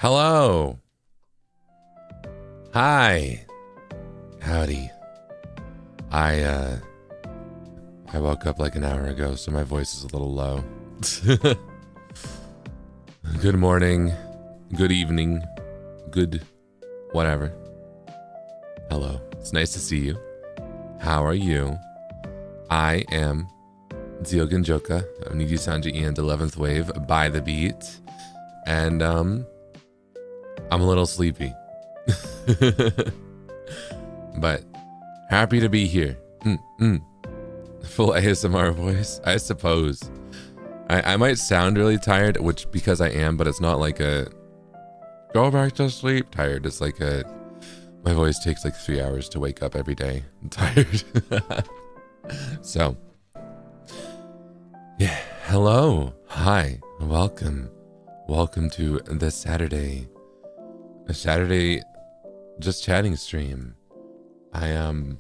Hello. Hi. Howdy. I woke up like an hour ago, so my voice is a little low. Good morning, good evening, good whatever. Hello. It's nice to see you. How are you? I am Zeal Ginjoka of NIJISANJI and 11th Wave by the beat. And I'm a little sleepy. But happy to be here. Full ASMR voice, I suppose. I might sound really tired, which because I am, but it's not like a go back to sleep tired. It's like a my voice takes like 3 hours to wake up every day. I'm tired. So yeah, hello, hi, welcome to this Saturday just chatting stream. I'm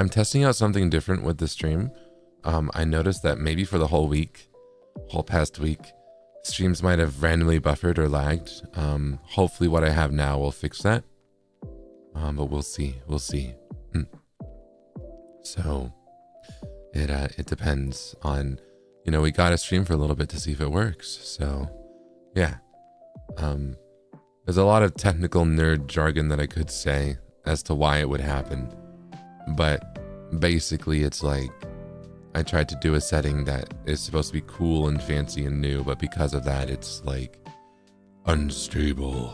testing out something different with the stream. I noticed that maybe for the whole past week, streams might have randomly buffered or lagged. Hopefully what I have now will fix that. But we'll see. So it depends on, we got to stream for a little bit to see if it works. So yeah. There's a lot of technical nerd jargon that I could say as to why it would happen. But basically it's like I tried to do a setting that is supposed to be cool and fancy and new, but because of that it's like unstable.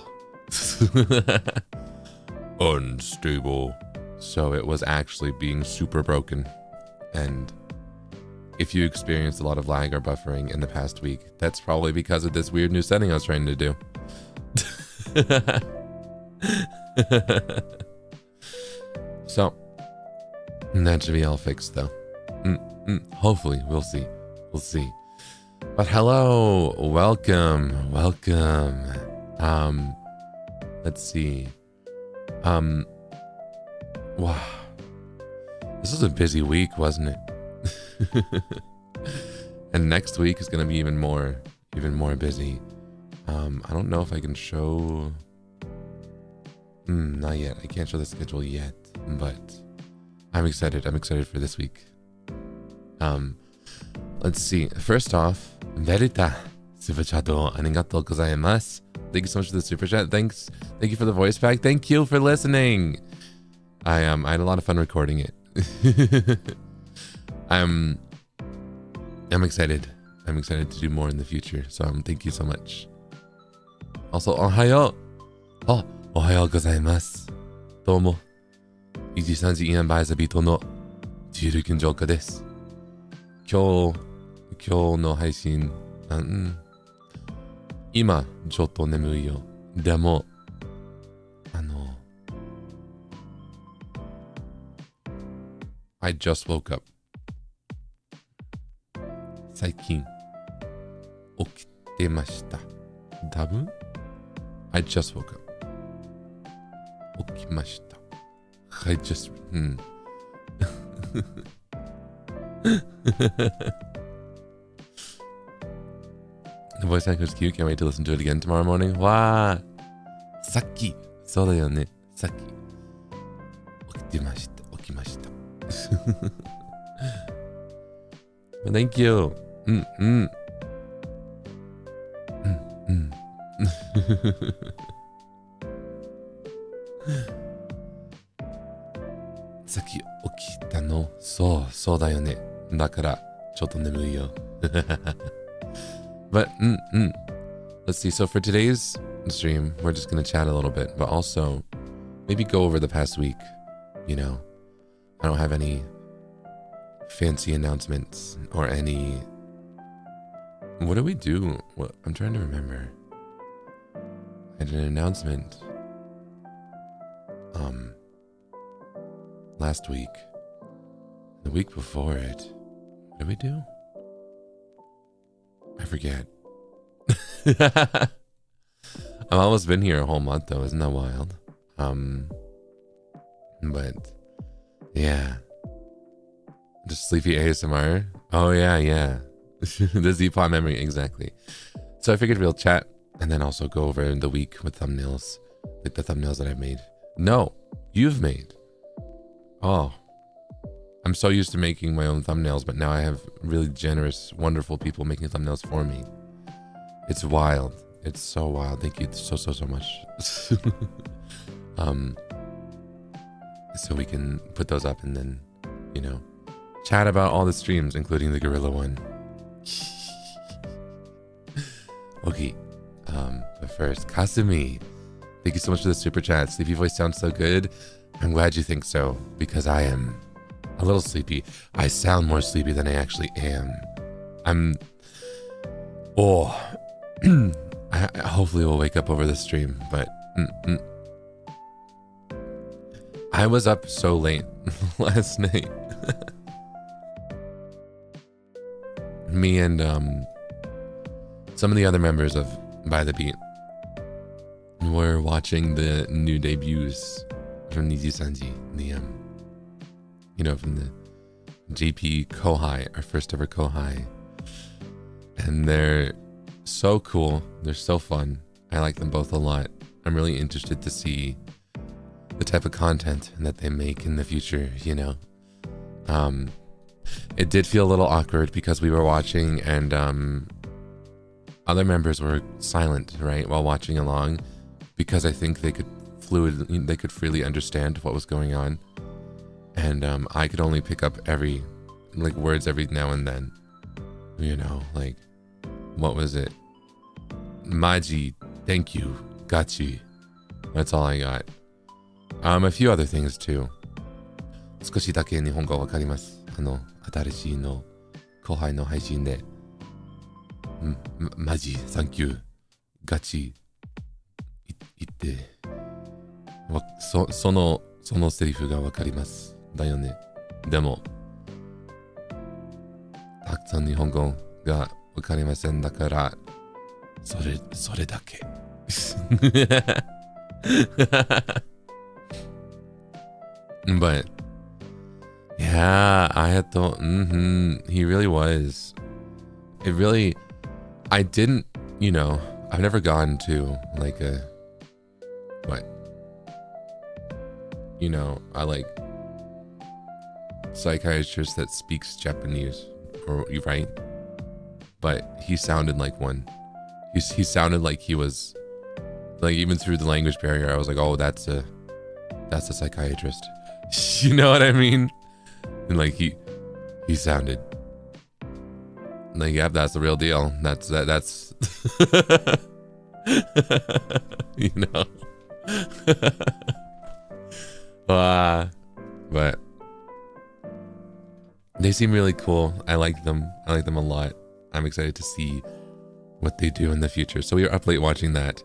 Unstable. So it was actually being super broken. And if you experienced a lot of lag or buffering in the past week, that's probably because of this weird new setting I was trying to do. So that should be all fixed though. Hopefully, we'll see. But hello, welcome. Let's see. Wow, this was a busy week, wasn't it? And next week is gonna be even more busy. I don't know if I can show. Not yet. I can't show the schedule yet, but I'm excited. I'm excited for this week. Let's see. First off, Verita superchat arigatou gozaimasu. Thank you so much for the super chat. Thank you for the voice pack. Thank you for listening. I had a lot of fun recording it. I'm excited. I'm excited to do more in the future. So thank you so much. Also, ohayo. Oh, ohayo gozaimasu. Domo. NIJISANJI Ian by the beat no Zeal Ginjoka desu. 今日の配信、今ちょっと眠いよ。でもI just woke up. 最近起きてました。多分 I just woke up. 起きました。I just The voice actor is cute. Can't wait to listen to it again tomorrow morning. Wow. さっき。そうだよね。さっき。起きました。Thank you. さっき起きたの。そうだよね。だからちょっと眠いよ。But let's see. So for today's stream, we're just gonna chat a little bit, but also maybe go over the past week. I don't have any fancy announcements or any. What do we do? I'm trying to remember. I had an announcement last week. The week before it. What did we do? I forget. I've almost been here a whole month though, isn't that wild? But yeah. Just sleepy ASMR. Oh yeah. The Z-Pod memory, exactly. So I figured we'll chat and then also go over in the week with thumbnails, like the thumbnails that I've made. No, you've made. Oh, I'm so used to making my own thumbnails, but now I have really generous, wonderful people making thumbnails for me. It's wild. It's so wild. Thank you so much. So we can put those up and then, you know, chat about all the streams, including the gorilla one. Okay. But first, Kasumi, thank you so much for the super chat. Sleepy voice sounds so good. I'm glad you think so, because I am a little sleepy. I sound more sleepy than I actually am. I hopefully will wake up over the stream, but I was up so late last night. Me and some of the other members of By the Beat were watching the new debuts from NIJISANJI, from the JP Kohai, our first ever Kohai. And they're so cool. They're so fun. I like them both a lot. I'm really interested to see the type of content that they make in the future, you know. It did feel a little awkward because we were watching and other members were silent, right, while watching along, because I think they could freely understand what was going on, and I could only pick up words every now and then, you know, like, what was it? Maji, thank you, gachi. That's all I got. A few other things too. 少しだけ日本語わかります。新しいの後輩の配信で、マジ、サンキュー、ガチ、言って、そのセリフがわかります。だよね。でも、たくさん日本語がわかりませんだから、それだけ。But yeah, he really was. I didn't, I've never gone to like a psychiatrist that speaks Japanese, or right? But he sounded like one. He sounded like he was, like, even through the language barrier, I was like, oh, that's a psychiatrist. You know what I mean? And like he sounded like, yep, that's the real deal. That's you know. But they seem really cool. I like them a lot. I'm excited to see what they do in the future. So we were up late watching that.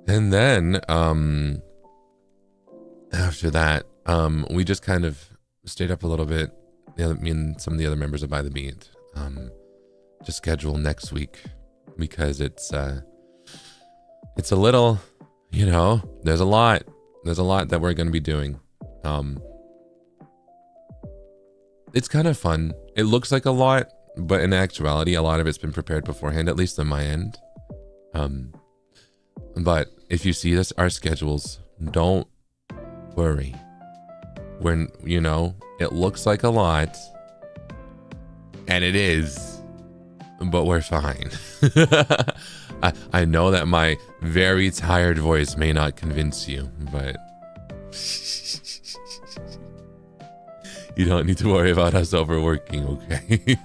And then after that, we just kind of stayed up a little bit. Me and some of the other members of By the Beat to schedule next week, because it's a little, there's a lot that we're going to be doing. It's kind of fun. It looks like a lot, but in actuality, a lot of it's been prepared beforehand, at least on my end. But if you see our schedules, don't worry. When, it looks like a lot, and it is, but we're fine. I know that my very tired voice may not convince you, but you don't need to worry about us overworking, okay?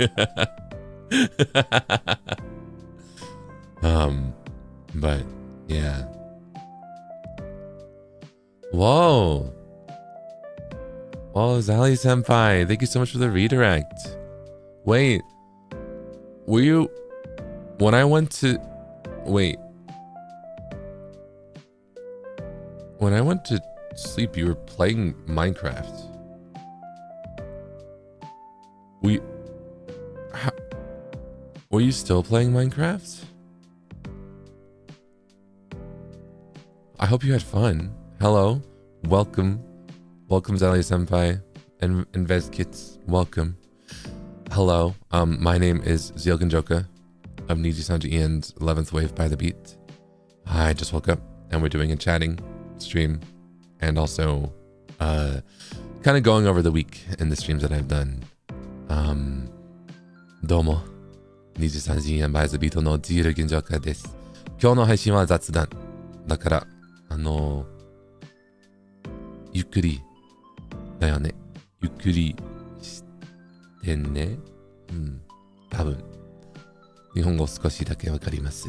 But yeah. Whoa, Zali Senpai, thank you so much for the redirect. Wait, were you, when I went to sleep, you were playing Minecraft. Were you still playing Minecraft? I hope you had fun. Hello, welcome Zali Senpai and Vezkits, welcome. Hello, my name is Zeal Ginjoka of NIJISANJI and 11th Wave By the Beat. I just woke up and we're doing a chatting stream and also kind of going over the week and the streams that I've done. Domo. 23時アンバイズビートのジールギンジョカです。今日の配信は雑談。だから、ゆっくりだよね。ゆっくりしてね。うん。多分。日本語少しだけわかります。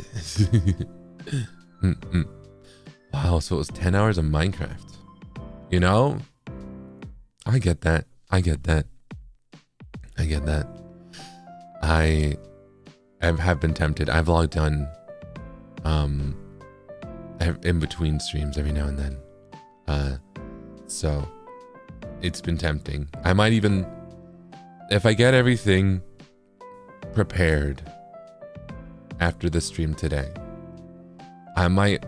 うんうん。Wow, so it was 10 hours of Minecraft. You know? I get that. I get that. I get that. I have been tempted. I've logged on in between streams every now and then. So it's been tempting. I might even, if I get everything prepared after the stream today, I might,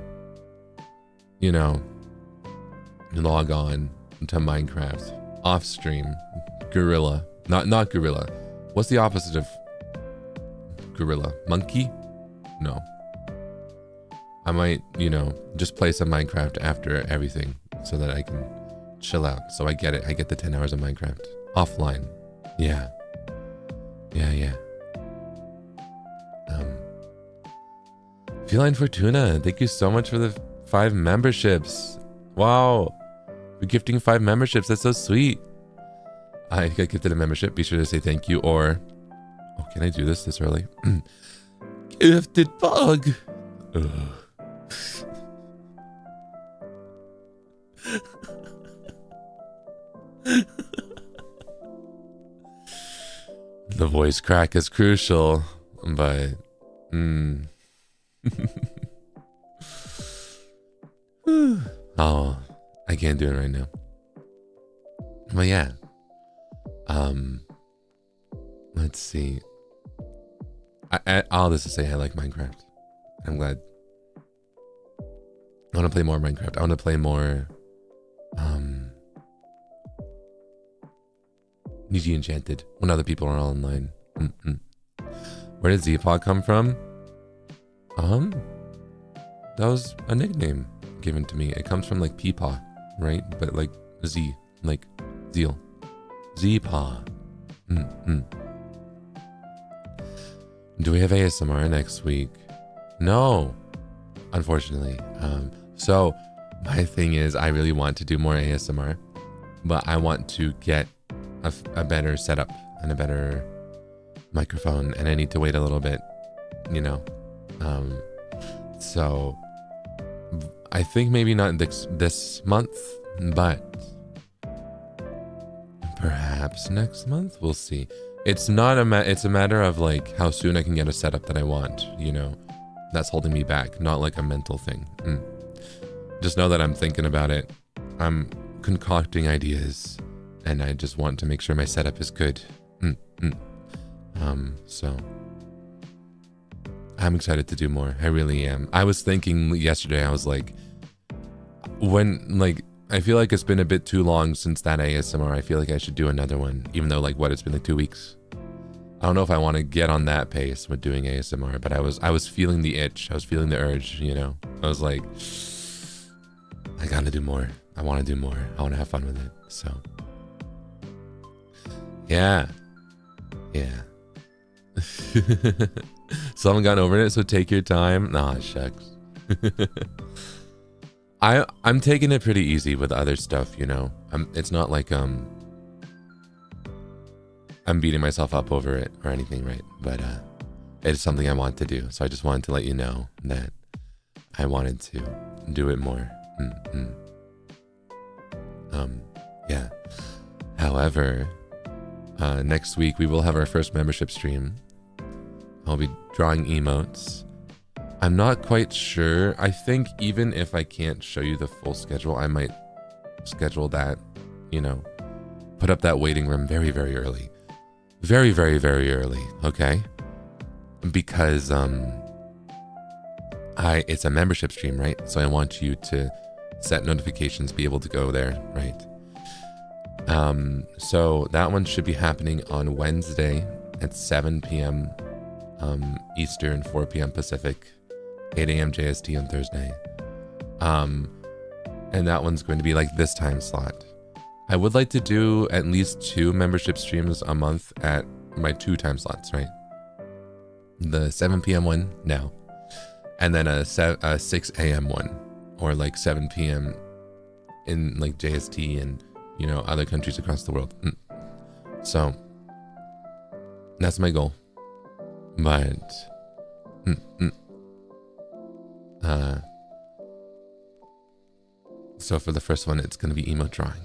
you know, log on to Minecraft off stream. Gorilla. Not gorilla. What's the opposite of gorilla? Monkey? No. I might, you know, just play some Minecraft after everything so that I can chill out. So I get it. I get the 10 hours of Minecraft offline. Yeah. Yeah. Feline Fortuna, thank you so much for the 5 memberships. Wow. We're gifting 5 memberships. That's so sweet. I got gifted a membership. Be sure to say thank you or... Oh, can I do this early? Gifted bug. The voice crack is crucial, but... Oh, I can't do it right now. But yeah. Let's see. All this to say I like Minecraft. I'm glad. I want to play more Minecraft. I want to play more Niji Enchanted when other people are all online. Where did Z-Pod come from? That was a nickname given to me. It comes from like Peepaw, right? But like Z, like Zeal. Z-Paw. Do we have ASMR next week? No, unfortunately. So my thing is I really want to do more ASMR, but I want to get a better setup and a better microphone, and I need to wait a little bit, you know. So I think maybe not this month, but perhaps next month. We'll see. It's not it's a matter of like how soon I can get a setup that I want, you know. That's holding me back, not like a mental thing. Just know that I'm thinking about it. I'm concocting ideas, and I just want to make sure my setup is good. So I'm excited to do more. I really am. I was thinking yesterday, I was like, I feel like it's been a bit too long since that ASMR. I feel like I should do another one, even though it's been like 2 weeks. I don't know if I want to get on that pace with doing ASMR, but I was feeling the itch. I was feeling the urge, you know. I was like, I gotta do more. I want to do more. I want to have fun with it. So, yeah. Still haven't gotten over it, so take your time. Nah, shucks. I'm taking it pretty easy with other stuff, you know. It's not like I'm beating myself up over it or anything, right? But it's something I want to do. So I just wanted to let you know that I wanted to do it more. Yeah. However, next week we will have our first membership stream. I'll be drawing emotes. I'm not quite sure. I think even if I can't show you the full schedule, I might schedule that, you know, put up that waiting room very, very early. Very, very, very early, okay? Because it's a membership stream, right? So I want you to set notifications, be able to go there, right? So that one should be happening on Wednesday at 7 p.m. Eastern, 4 p.m. Pacific. 8 a.m. JST on Thursday. And that one's going to be like this time slot. I would like to do at least 2 membership streams a month at my 2 time slots, right? The 7 p.m. one now, and then a 6 a.m. one, or like 7 p.m. in like JST and, you know, other countries across the world. So that's my goal. But so for the first one, it's gonna be emote drawing.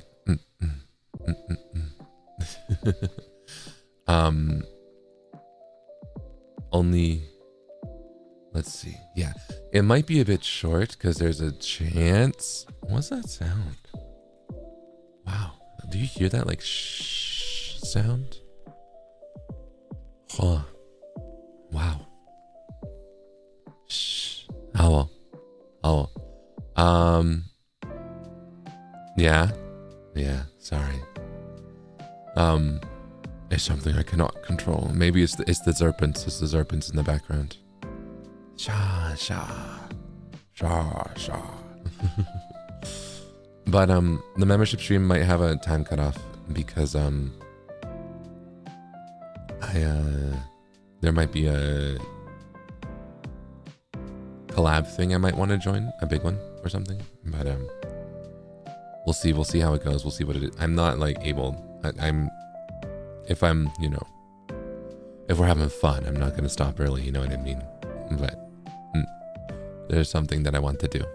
Only, let's see. Yeah, it might be a bit short because there's a chance. What's that sound? Wow, do you hear that like shh sound? Huh. Wow. Shh. Hello. Oh. Yeah. Yeah. Sorry. It's something I cannot control. Maybe it's the Zerpents. It's the Zerpents in the background. Sha sha. Sha sha. But the membership stream might have a time cutoff because there might be a collab thing I might want to join, a big one or something. But we'll see how it goes. We'll see what it is. I'm not like able. If I'm, you know, if we're having fun, I'm not gonna stop early. You know what I mean? But there's something that I want to do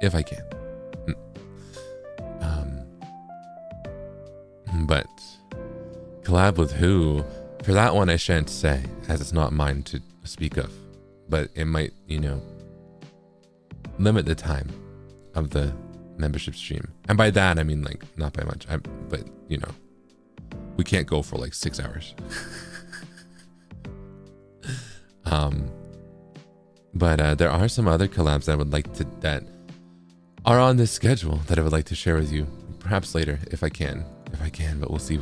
if I can. But collab with who? For that one, I shan't say, as it's not mine to speak of. But it might, you know, limit the time of the membership stream. And by that, I mean, like, not by much. But, you know, we can't go for like 6 hours. But there are some other collabs that I would like to, that are on this schedule that I would like to share with you. Perhaps later, if I can, but we'll see.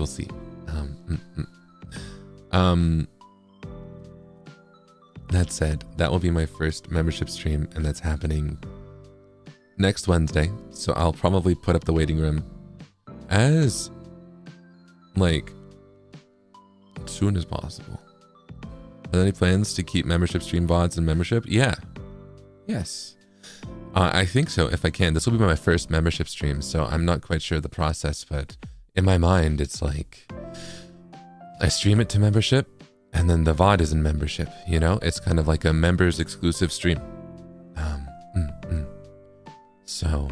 That said, that will be my first membership stream, and that's happening next Wednesday. So I'll probably put up the waiting room as like soon as possible. Are there any plans to keep membership stream VODs in membership? Yeah. Yes. I think so, if I can. This will be my first membership stream, so I'm not quite sure the process, but in my mind, it's like I stream it to membership, and then the VOD is in membership, you know? It's kind of like a members exclusive stream. So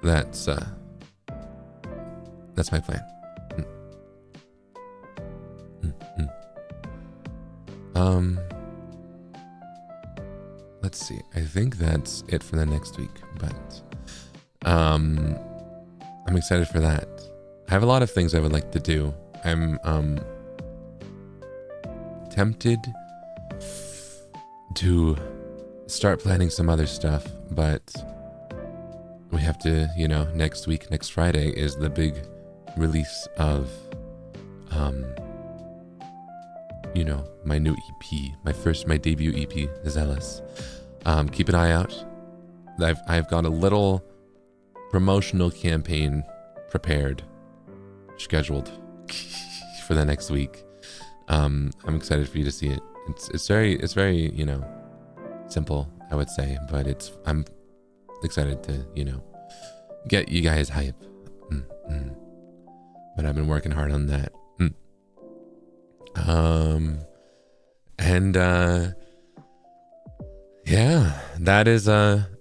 that's my plan. Let's see. I think that's it for the next week, but I'm excited for that. I have a lot of things I would like to do. I'm tempted to start planning some other stuff, but we have to, you know, next Friday is the big release of you know, my new EP, my debut EP, ZEALOUS. Keep an eye out. I've got a little promotional campaign prepared, scheduled for the next week. I'm excited for you to see it. It's very, you know, simple, I would say, but I'm excited to, you know, get you guys hype. But I've been working hard on that. Yeah,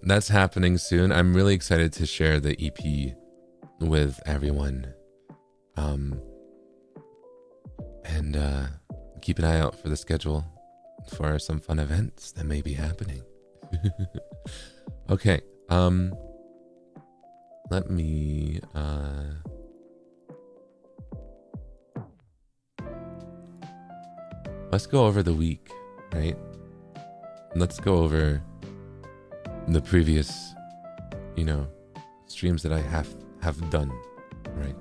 that's happening soon. I'm really excited to share the EP with everyone. And keep an eye out for the schedule for some fun events that may be happening. Okay, let me let's go over the week, right? Let's go over the previous, you know, streams that I have done, right?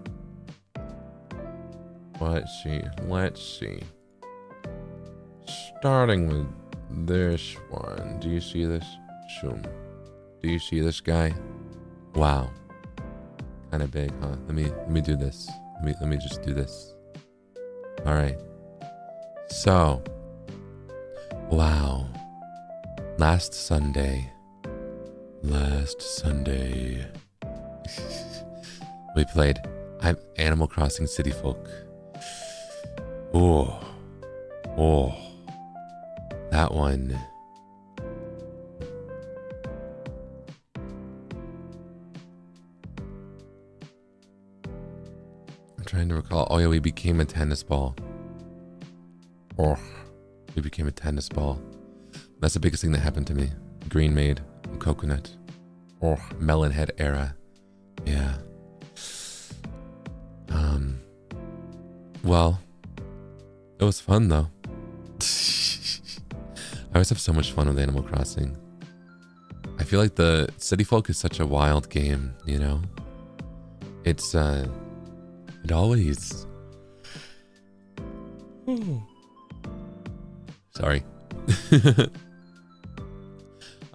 Let's see. Starting with There's one. Do you see this? Shoom. Do you see this guy? Wow. Kind of big, huh? Let me do this. Let me just do this. All right. So, wow. Last Sunday, we played Animal Crossing City Folk. Oh, that one. I'm trying to recall. Oh yeah, we became a tennis ball. Oh, we became a tennis ball. That's the biggest thing that happened to me. Green Maid, Coconut. Oh, Melon Head era. Yeah. Well, it was fun though. I always have so much fun with Animal Crossing. I feel like the City Folk is such a wild game, you know? It's, it always... Sorry.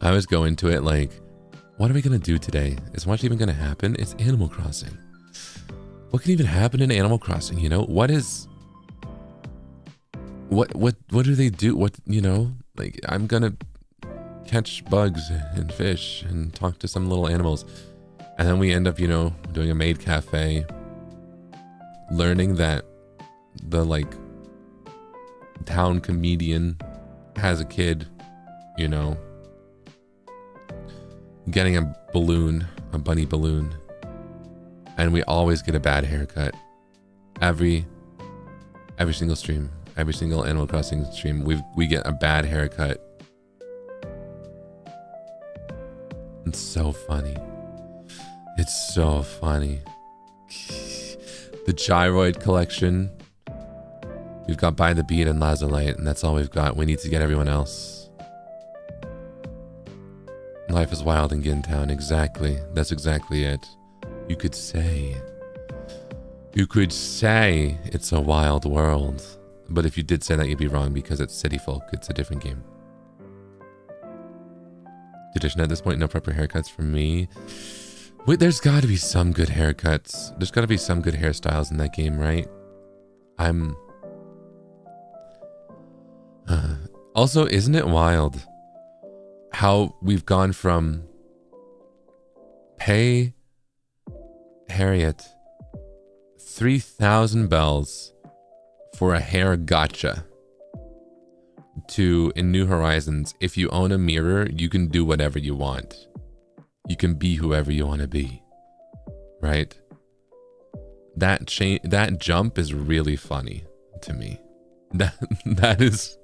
I always go into it like, what are we gonna do today? Is much even gonna happen? It's Animal Crossing. What can even happen in Animal Crossing, you know? What do they do? What, you know? Like, I'm gonna catch bugs and fish and talk to some little animals. And then we end up, you know, doing a maid cafe. Learning that the, like, town comedian has a kid, you know. Getting a balloon, a bunny balloon. And we always get a bad haircut. Every single stream, every single Animal Crossing stream, we get a bad haircut. It's so funny. It's so funny. The Gyroid collection. We've got By the Beat and Lazulite, and that's all we've got. We need to get everyone else. Life is wild in Gintown. Exactly. That's exactly it. You could say it's a wild world. But if you did say that, you'd be wrong because it's City Folk. It's a different game. Tradition at this point, no proper haircuts for me. Wait, there's got to be some good haircuts. There's got to be some good hairstyles in that game, right? Also, isn't it wild how we've gone from pay Harriet 3,000 bells for a hair gotcha to, in New Horizons, if you own a mirror, you can do whatever you want. You can be whoever you want to be, right? That jump is really funny to me. That is,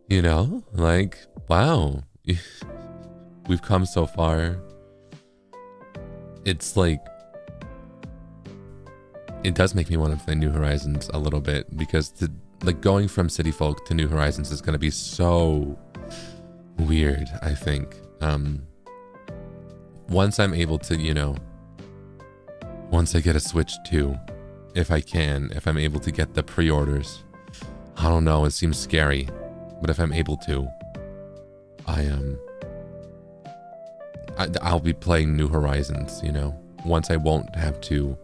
you know, like, wow, we've come so far. It's like, it does make me want to play New Horizons a little bit because like going from City Folk to New Horizons is going to be so weird, I think. Once I'm able to, you know, once I get a Switch 2, if I'm able to get the pre-orders, I don't know, it seems scary, but if I'm able to, I'll be playing New Horizons, you know, once I won't have to,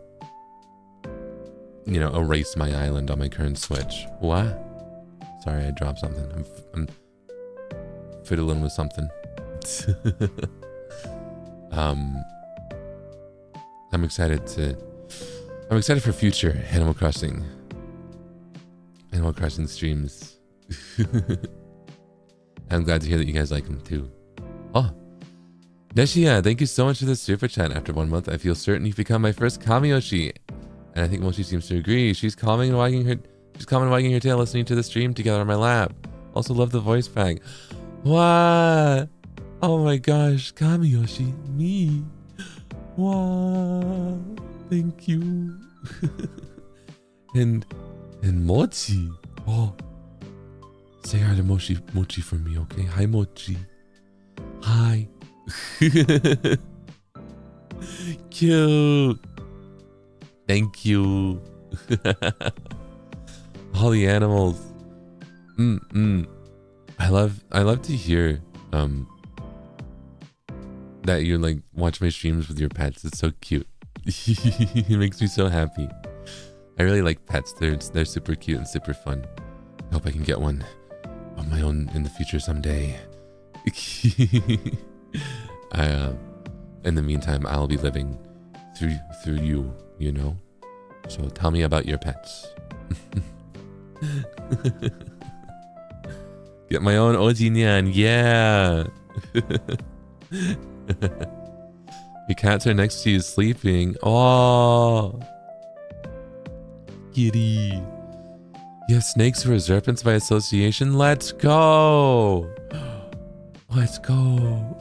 you know, erase my island on my current Switch. What? Sorry, I dropped something. I'm fiddling with something. I'm excited for future Animal Crossing streams. I'm glad to hear that you guys like them too. Oh, Neshia, thank you so much for the super chat. After 1 month, I feel certain you've become my first Kamiyoshi. And I think Mochi seems to agree. She's calming and wagging her tail listening to the stream together on my lap. Also love the voice pack. What? Oh my gosh, Kamiyoshi, me. Wow, thank you. and Mochi. Oh, say hi to Mochi for me, okay? Hi, Mochi. Hi. Cute. Thank you. All the animals. I love to hear that you like watch my streams with your pets. It's so cute. It makes me so happy. I really like pets. They're super cute and super fun. I hope I can get one of my own in the future someday. In the meantime, I'll be living through you, you know. So tell me about your pets. Get my own Ojinyan, yeah. Your cats are next to you sleeping. Oh, kitty. You have snakes who are serpents by association. Let's go. Let's go.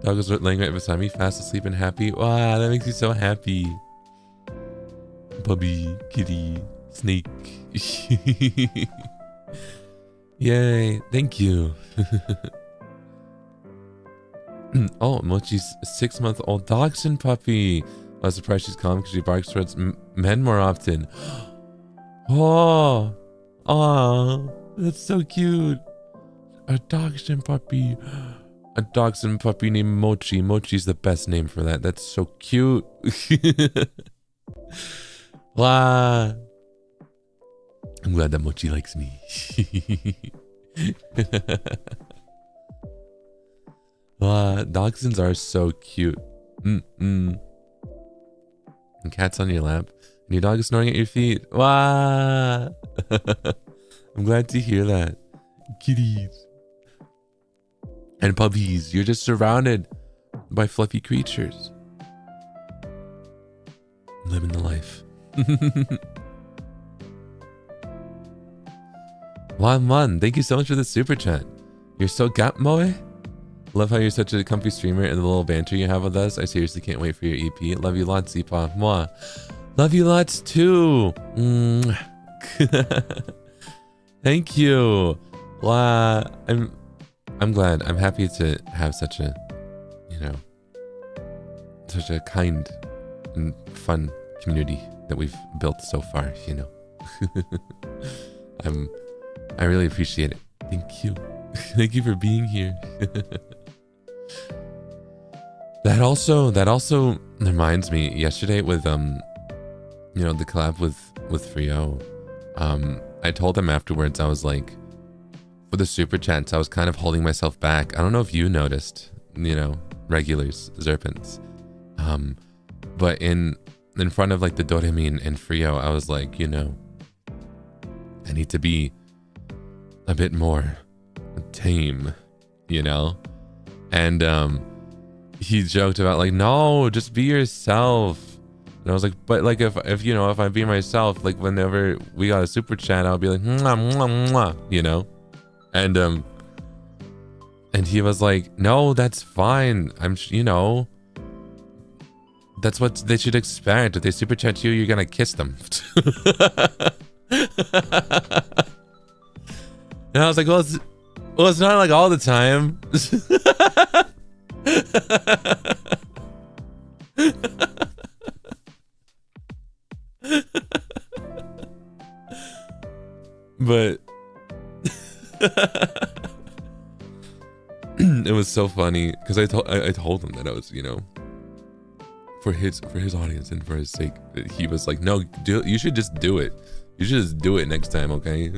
Dog is laying right beside me, fast asleep and happy. Wow, that makes me so happy. Puppy, kitty, snake. Yay, thank you. Oh, Mochi's 6-month-old dachshund puppy. I was surprised she's calm because she barks towards men more often. Oh, that's so cute. A dachshund puppy. A dachshund puppy named Mochi. Mochi's the best name for that. That's so cute. Wow. I'm glad that Mochi likes me. Wow, dachshunds are so cute. And cats on your lap. And your dog is snoring at your feet. Wow. I'm glad to hear that. Kitties. And puppies. You're just surrounded by fluffy creatures. Living the life. Wan, thank you so much for the super chat. You're so gap moe. Love how you're such a comfy streamer and the little banter you have with us. I seriously can't wait for your EP. Love you lots, Zipa. Mwah. Love you lots too. Thank you. Wow. I'm glad. I'm happy to have such a, you know, such a kind and fun community that we've built so far, you know. I really appreciate it. Thank you. Thank you for being here. That also reminds me, yesterday with you know, the collab with Frio, I told him afterwards, I was like, for the super chats, I was kind of holding myself back. I don't know if you noticed, you know, regulars, Zerpents. But in front of like the Doremi and Frio, I was like, you know, I need to be a bit more tame, you know? And he joked about like, no, just be yourself. And I was like, but like if you know, if I be myself, like whenever we got a super chat, I'll be like, mwah, mwah, mwah, you know? And he was like, no, that's fine. You know, that's what they should expect. If they super chat you, you're gonna kiss them. And I was like, well, it's not like all the time. But it was so funny because I told him that I was, you know, for his audience and for his sake, that he was like, no, you should just do it. You should just do it next time, okay?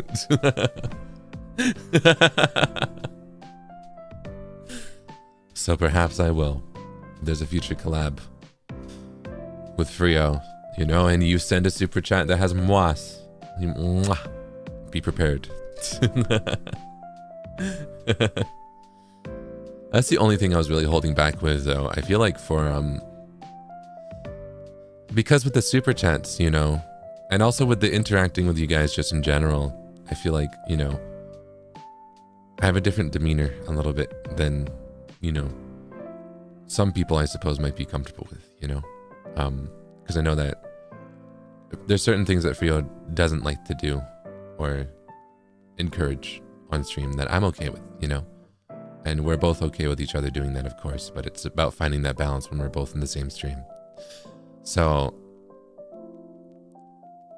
So perhaps I will. There's a future collab with Frio, you know, and you send a super chat that has moas. Be prepared. That's the only thing I was really holding back with, though. I feel like for because with the super chats, you know, and also with the interacting with you guys just in general, I feel like, you know, I have a different demeanor a little bit than, you know, some people I suppose might be comfortable with, you know, because I know that there's certain things that Frio doesn't like to do or encourage on stream that I'm okay with, you know, and we're both okay with each other doing that, of course, but it's about finding that balance when we're both in the same stream. So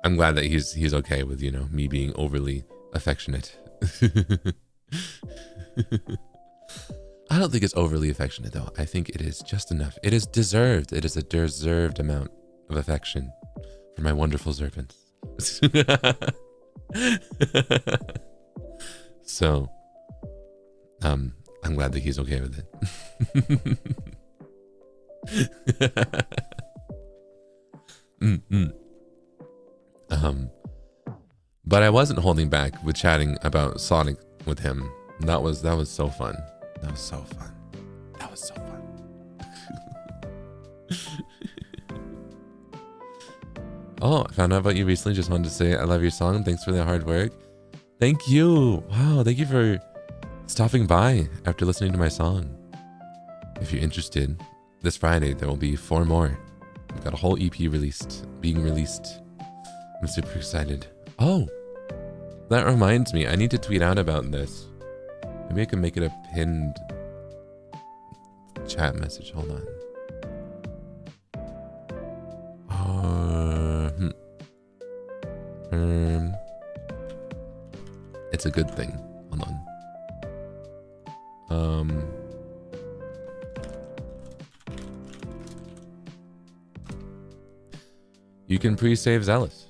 I'm glad that he's okay with, you know, me being overly affectionate. I don't think it's overly affectionate though. I think it is just enough. It is deserved. It is a deserved amount of affection for my wonderful servants. So, I'm glad that he's okay with it. But I wasn't holding back with chatting about Sonic with him. That was so fun. That was so fun. That was so fun. Oh, I found out about you recently. Just wanted to say I love your song. Thanks for the hard work. Thank you. Wow, thank you for stopping by after listening to my song. If you're interested, this Friday there will be 4 more. We've got a whole EP being released. I'm super excited. Oh, that reminds me. I need to tweet out about this. Maybe I can make it a pinned chat message. Hold on. It's a good thing. Hold on. You can pre-save Zealous.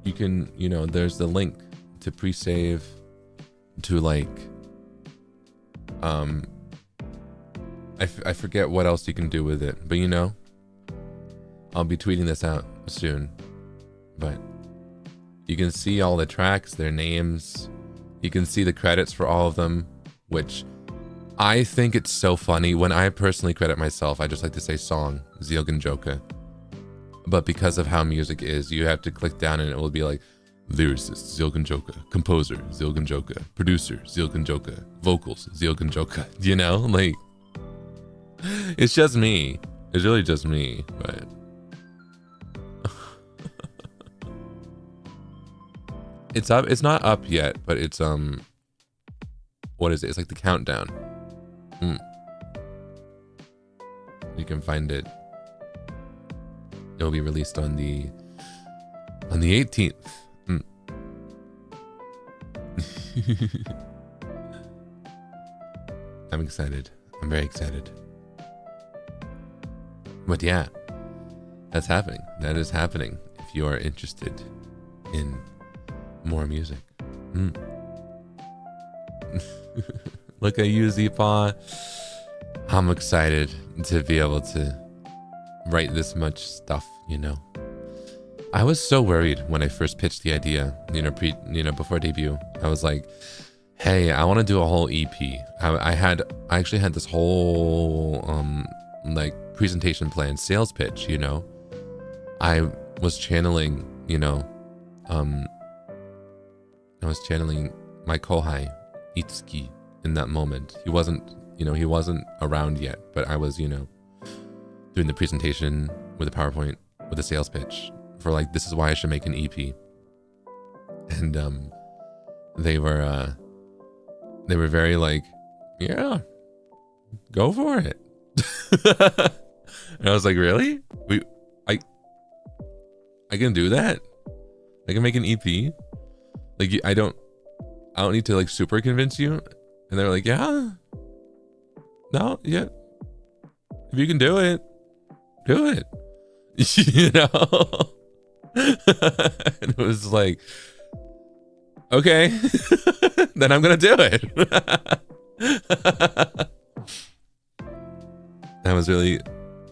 You can, you know, there's the link to pre-save to like, I forget what else you can do with it, but you know, I'll be tweeting this out soon, but you can see all the tracks, their names. You can see the credits for all of them, which I think it's so funny. When I personally credit myself, I just like to say song, Zeal Ginjoka. But because of how music is, you have to click down and it will be like, lyricist, Zeal Ginjoka, composer, Zeal Ginjoka, producer, Zeal Ginjoka, vocals, Zeal Ginjoka. You know, like, it's just me. It's really just me, but... It's up. It's not up yet, but it's what is it? It's like the countdown. You can find it. It will be released on the 18th. I'm excited. I'm very excited. But yeah, that's happening. That is happening. If you are interested in more music. Look at you, Zeepaw. I'm excited to be able to write this much stuff, you know. I was so worried when I first pitched the idea, before debut. I was like, hey, I want to do a whole EP. I actually had this whole like presentation plan, sales pitch, you know. I was channeling, I was channeling my kohai, Itsuki, in that moment. He wasn't around yet, but I was, doing the presentation with a PowerPoint, with a sales pitch for like, this is why I should make an EP. And they were very like, yeah, go for it. And I was like, really? I can do that? I can make an EP? Like, I don't need to like super convince you. And they're like, yeah, no, yeah, if you can do it, do it. You know. And it was like, okay, then I'm gonna do it.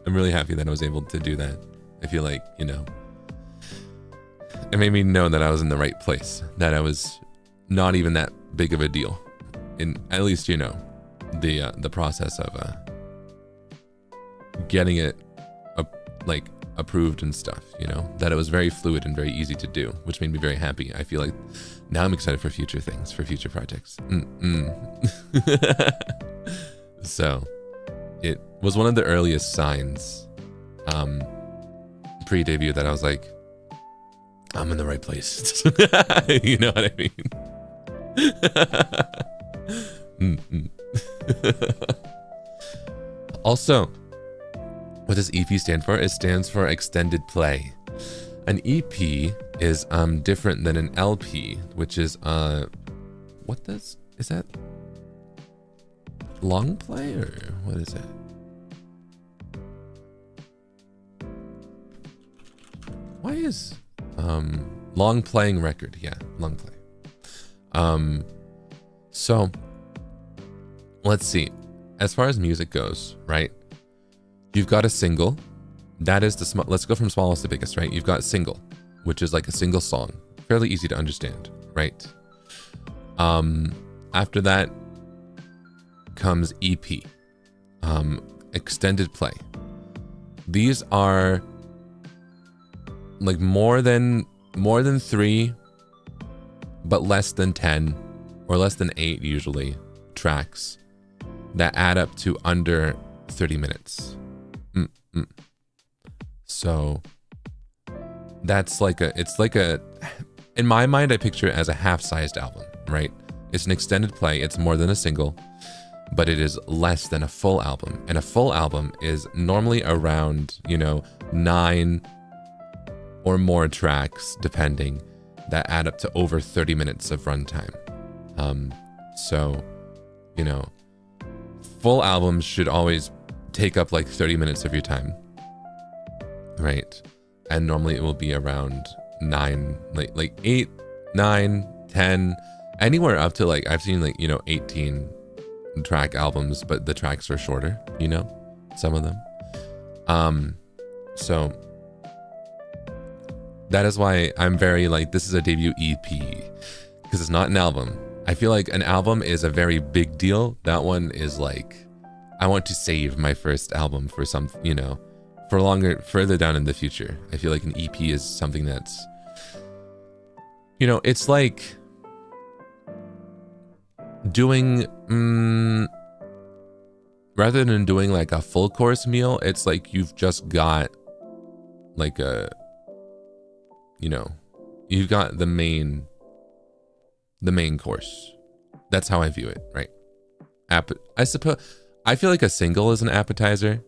I'm really happy that I was able to do that. I feel like, it made me know that I was in the right place, that I was not even that big of a deal, in at least, the process of getting it approved and stuff, that it was very fluid and very easy to do, which made me very happy. I feel like now I'm excited for future things, for future projects. So it was one of the earliest signs pre-debut that I was like, I'm in the right place. You know what I mean? Also, what does EP stand for? It stands for extended play. An EP is different than an LP, which is is that long play or what is it? Why is long playing record? Yeah, long play. So let's see. As far as music goes, right? You've got a single. That is the let's go from smallest to biggest, right? You've got single, which is like a single song, fairly easy to understand, right? After that comes EP, extended play. These are like more than 3, but less than 10 or less than 8 usually tracks that add up to under 30 minutes. So that's like in my mind, I picture it as a half-sized album, right? It's an extended play. It's more than a single, but it is less than a full album. And a full album is normally around, 9 or more tracks, depending, that add up to over 30 minutes of runtime. So, full albums should always take up like 30 minutes of your time, right? And normally it will be around 9, like 8, 9, 10, anywhere up to like, I've seen 18 track albums, but the tracks are shorter, some of them. So that is why I'm very this is a debut EP, because it's not an album. I feel like an album is a very big deal. That one is I want to save my first album for some, for further down in the future. I feel like an EP is something that's, it's like doing, rather than doing like a full course meal, it's like you've just got like you've got the main course. That's how I view it, right? I suppose, I feel like a single is an appetizer.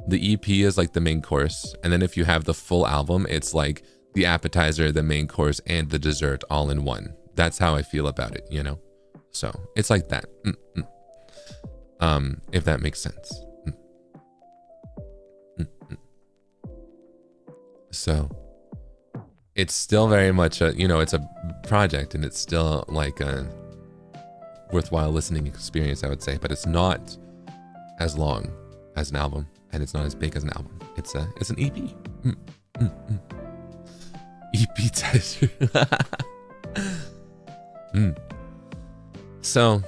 The EP is like the main course. And then if you have the full album, it's like the appetizer, the main course, and the dessert all in one. That's how I feel about it, So it's like that. If that makes sense. So it's still very much it's a project, and it's still like a worthwhile listening experience, I would say, but it's not as long as an album, and it's not as big as an album. It's an EP. EP tizer. So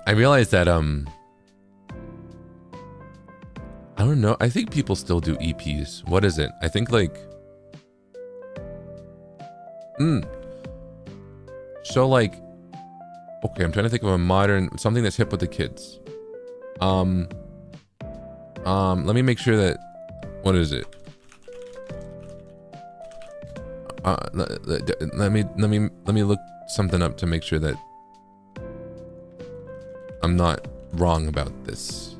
I realized that I don't know, I think people still do EPs. What is it? I think so okay, I'm trying to think of a modern, something that's hip with the kids. Let me make sure that, what is it? Let me look something up to make sure that I'm not wrong about this.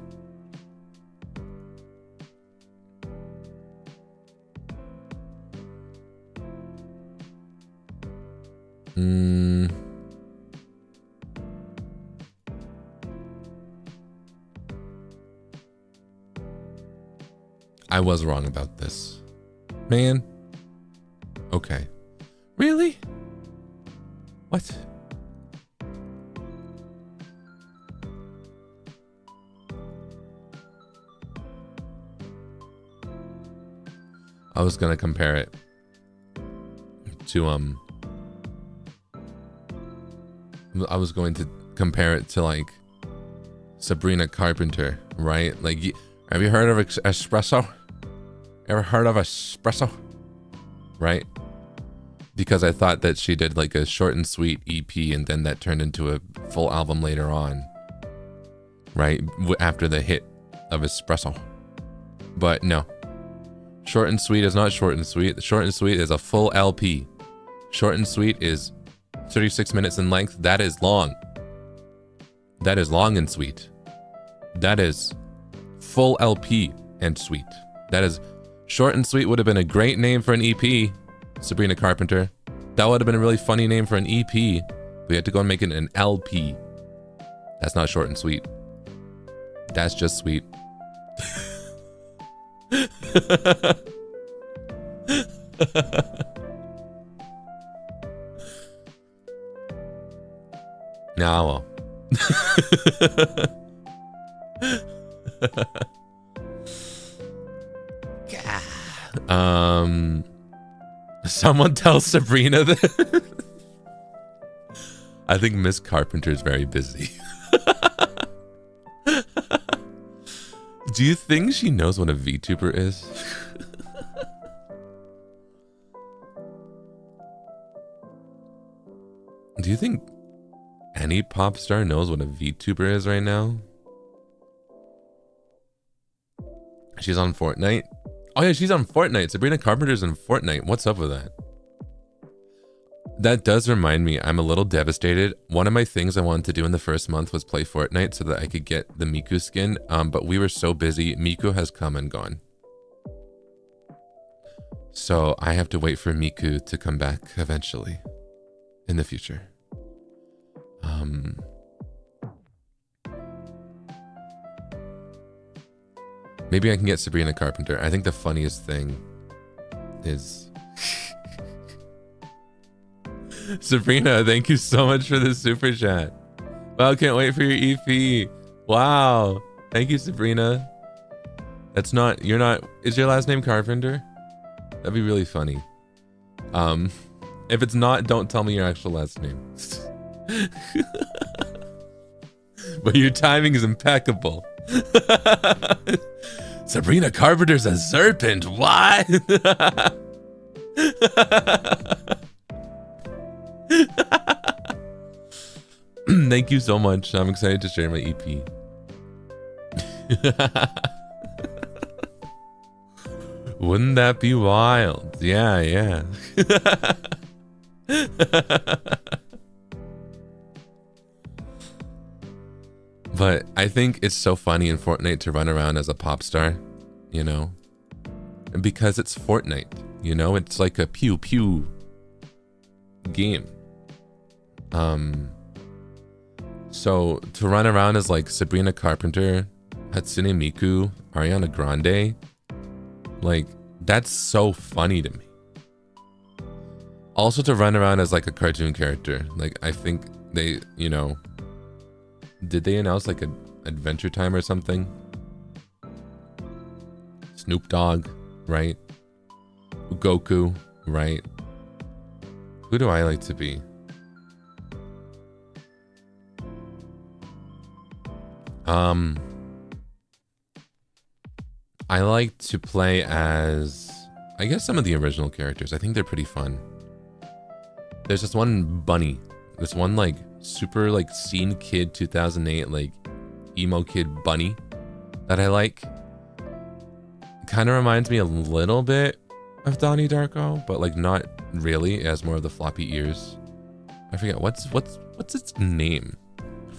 I was wrong about this. Man. Okay. Really? What? I was gonna compare it to I was going to compare it to like Sabrina Carpenter, right? Like, have you heard of espresso? Ever heard of espresso? Right? Because I thought that she did like a short and sweet EP, and then that turned into a full album later on, right? After the hit of espresso. But no. Short and sweet is not short and sweet. Short and sweet is a full LP. Short and sweet is 36 minutes in length. That is long. That is long and sweet. That is full LP and sweet. That is Short and Sweet would have been a great name for an EP, Sabrina Carpenter. That would have been a really funny name for an EP. We had to go and make it an LP. That's not short and sweet. That's just sweet. Nah, well. Someone tell Sabrina that. I think Miss Carpenter is very busy. Do you think she knows what a VTuber is? Do you think any pop star knows what a VTuber is right now? She's on Fortnite. Oh yeah, she's on Fortnite. Sabrina Carpenter's in Fortnite. What's up with that? That does remind me, I'm a little devastated. One of my things I wanted to do in the first month was play Fortnite so that I could get the Miku skin. But we were so busy. Miku has come and gone. So I have to wait for Miku to come back eventually in the future. Maybe I can get Sabrina Carpenter. I think the funniest thing is Sabrina, thank you so much for the super chat. Wow, can't wait for your EP. Wow. Thank you, Sabrina. That's not, you're not, is your last name Carpenter? That'd be really funny. If it's not, don't tell me your actual last name. But your timing is impeccable. Sabrina Carpenter's a serpent. What? Thank you so much. I'm excited to share my EP. Wouldn't that be wild? Yeah, yeah. But I think it's so funny in Fortnite to run around as a pop star, you know? Because it's Fortnite, you know? It's like a pew pew game. So to run around as like Sabrina Carpenter, Hatsune Miku, Ariana Grande, like that's so funny to me. Also to run around as like a cartoon character, like I think they, you know, did they announce like an Adventure Time or something? Snoop Dogg, right? Goku, right? Who do I like to be? I like to play as, I guess, some of the original characters. I think they're pretty fun. There's this one bunny, this one like super like scene kid 2008 like emo kid bunny that I like. Kind of reminds me a little bit of Donnie Darko, but like not really. It has more of the floppy ears. I forget what's its name.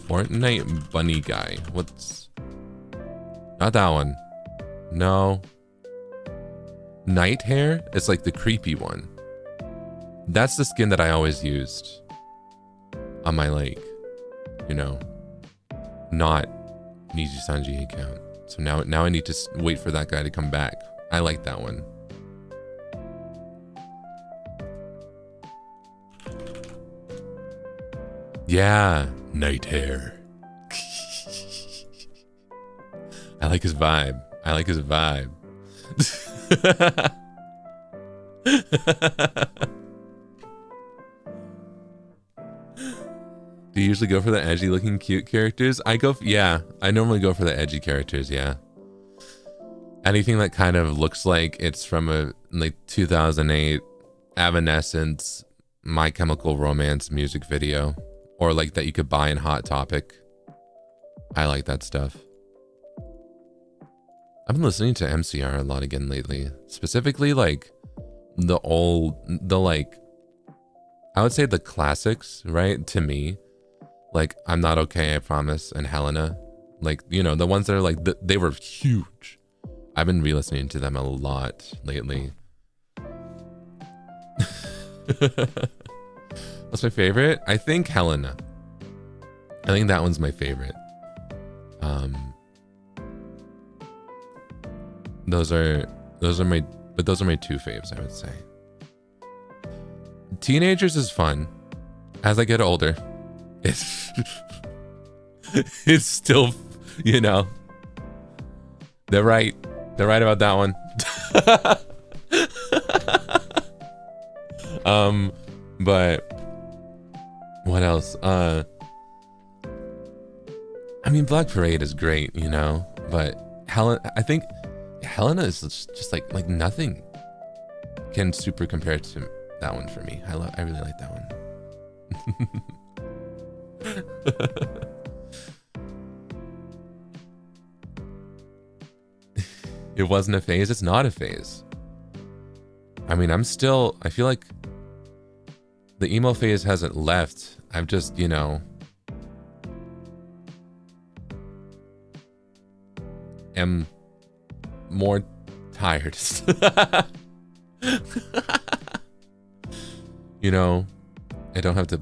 Fortnite bunny guy. What's, not that one. No. Night hair? It's like the creepy one. That's the skin that I always used on my, like, you know, not NIJISANJI account. So now I need to wait for that guy to come back. I like that one. Yeah, night hair. I like his vibe. I like his vibe. Do you usually go for the edgy looking cute characters? Yeah, I normally go for the edgy characters, yeah. Anything that kind of looks like it's from a like 2008 Evanescence, My Chemical Romance music video. Or like that you could buy in Hot Topic. I like that stuff. I've been listening to MCR a lot again lately. Specifically like the like, I would say the classics, right? To me. Like I'm Not Okay, I Promise, and Helena. Like, you know, the ones that are like, they were huge. I've been re-listening to them a lot lately. What's my favorite? I think Helena. I think that one's my favorite. Those are my two faves, I would say. Teenagers is fun. As I get older, it's it's still, you know, they're right about that one. But what else? I mean, Black Parade is great, you know, but I think Helena is just like nothing can super compare to that one for me. I really like that one. It wasn't a phase. It's not a phase. I mean, I feel like the emo phase hasn't left. I've just, you know, am more tired. You know, I don't have to,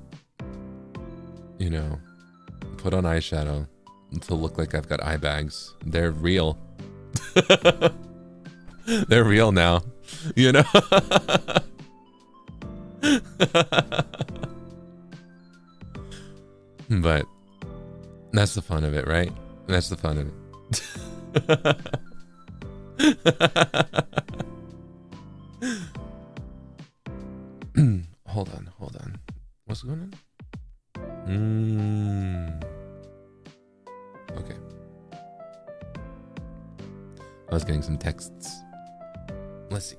you know, put on eyeshadow to look like I've got eye bags. They're real. They're real now, you know. But that's the fun of it, right? That's the fun of it. Hold on. What's going on? Okay. I was getting some texts. Let's see.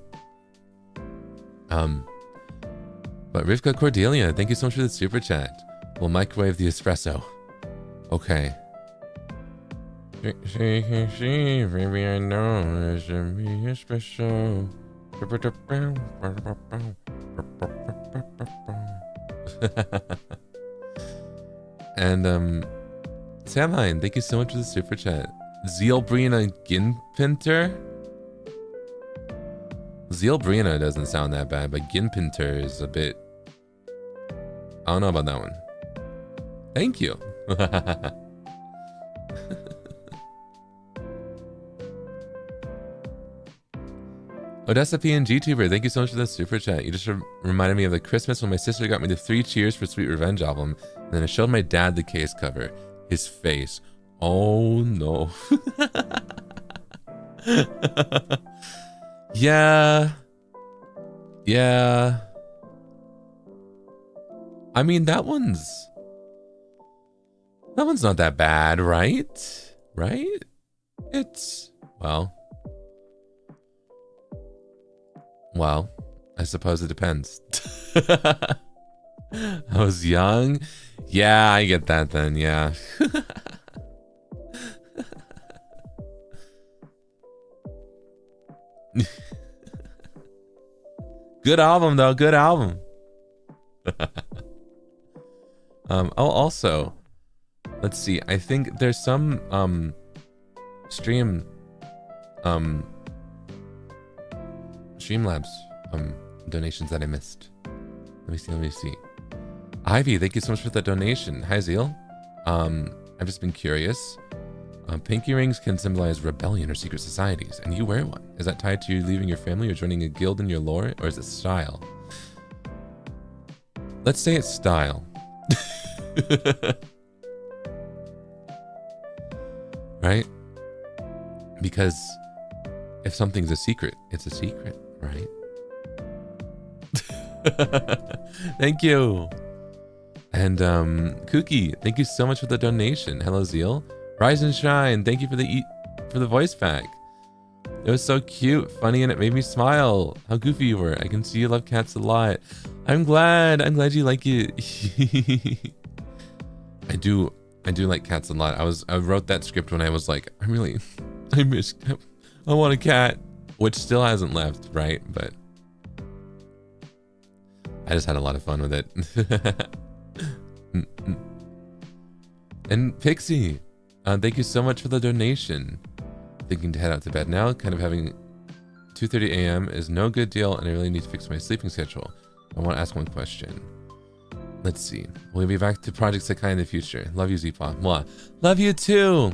But Rivka Cordelia, thank you so much for the super chat. We'll microwave the espresso. Okay. Maybe I know it should be espresso. And Samhain, thank you so much for the super chat. Zeal Ginjoka? Zeal Brina doesn't sound that bad, but Ginjoka is a bit... I don't know about that one. Thank you. Odessa PNG Tuber, thank you so much for the super chat. You just reminded me of the Christmas when my sister got me the 3 Cheers for Sweet Revenge album, and then I showed my dad the case cover. His face. Oh no. Yeah. I mean, that one's not that bad, right? Right? It's, well, I suppose it depends. I was young. Yeah, I get that then, yeah. Good album though, good album. Also, let's see, I think there's some Streamlabs donations that I missed. Let me see. Ivy, thank you so much for the donation. Hi Zeal. I've just been curious. Pinky rings can symbolize rebellion or secret societies, and you wear one. Is that tied to you leaving your family or joining a guild in your lore, or is it style? Let's say it's style. Right? Because if something's a secret, it's a secret, right? Thank you. And Kookie, thank you so much for the donation. Hello Zeal. Rise and shine. Thank you for the voice pack. It was so cute, funny, and it made me smile. How goofy you were. I can see you love cats a lot. I'm glad you like it. I do like cats a lot. I wrote that script when I was like, I want a cat, which still hasn't left, right? But I just had a lot of fun with it. And Pixie, thank you so much for the donation. thinking to head out to bed now. Kind of having 2:30 a.m. is no good deal, and I really need to fix my sleeping schedule. I want to ask one question. Let's see. Will you be back to Project Sekai in the future? Love you, Zipa. Mwah. Love you too.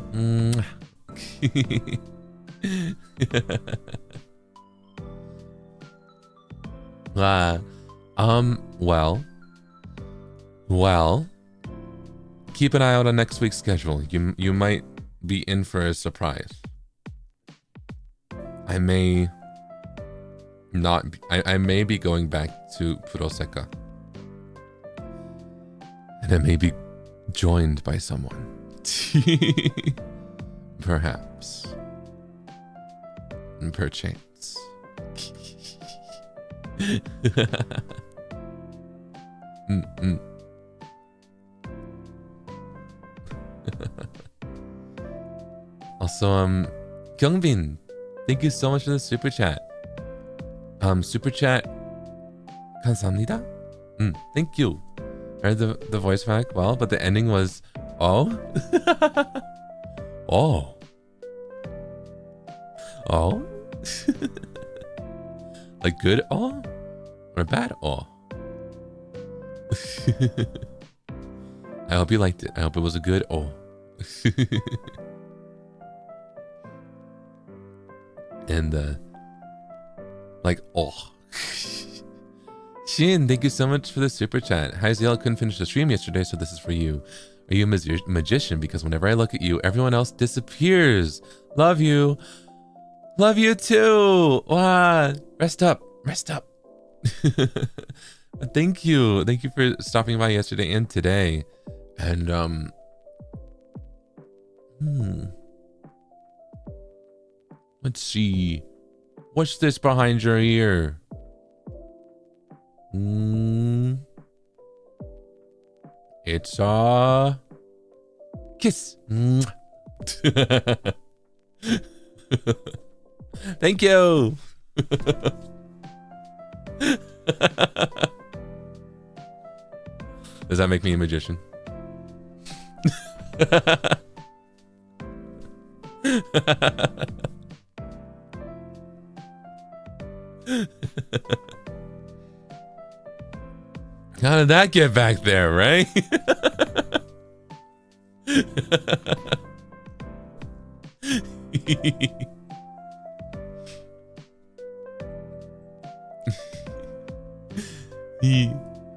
Well, keep an eye out on next week's schedule. You might be in for a surprise. I may not be, I may be going back to Puroseka. And I may be joined by someone. Perhaps. Perchance. Also, Kyungbin, thank you so much for the super chat. Super chat, 감사합니다. Thank you. I heard the voice back well, but the ending was, oh? Oh. Oh? Like good oh? Or bad oh? I hope you liked it. I hope it was a good oh. And like oh. Shin, thank you so much for the super chat. Hi Zeal, couldn't finish the stream yesterday, so this is for you. Are you a magician? Because whenever I look at you, everyone else disappears. Love you. Love you too. Wow. Rest up. Rest up. Thank you. Thank you for stopping by yesterday and today. And let's see. What's this behind your ear? It's a kiss. Thank you. Does that make me a magician? How did that get back there, right?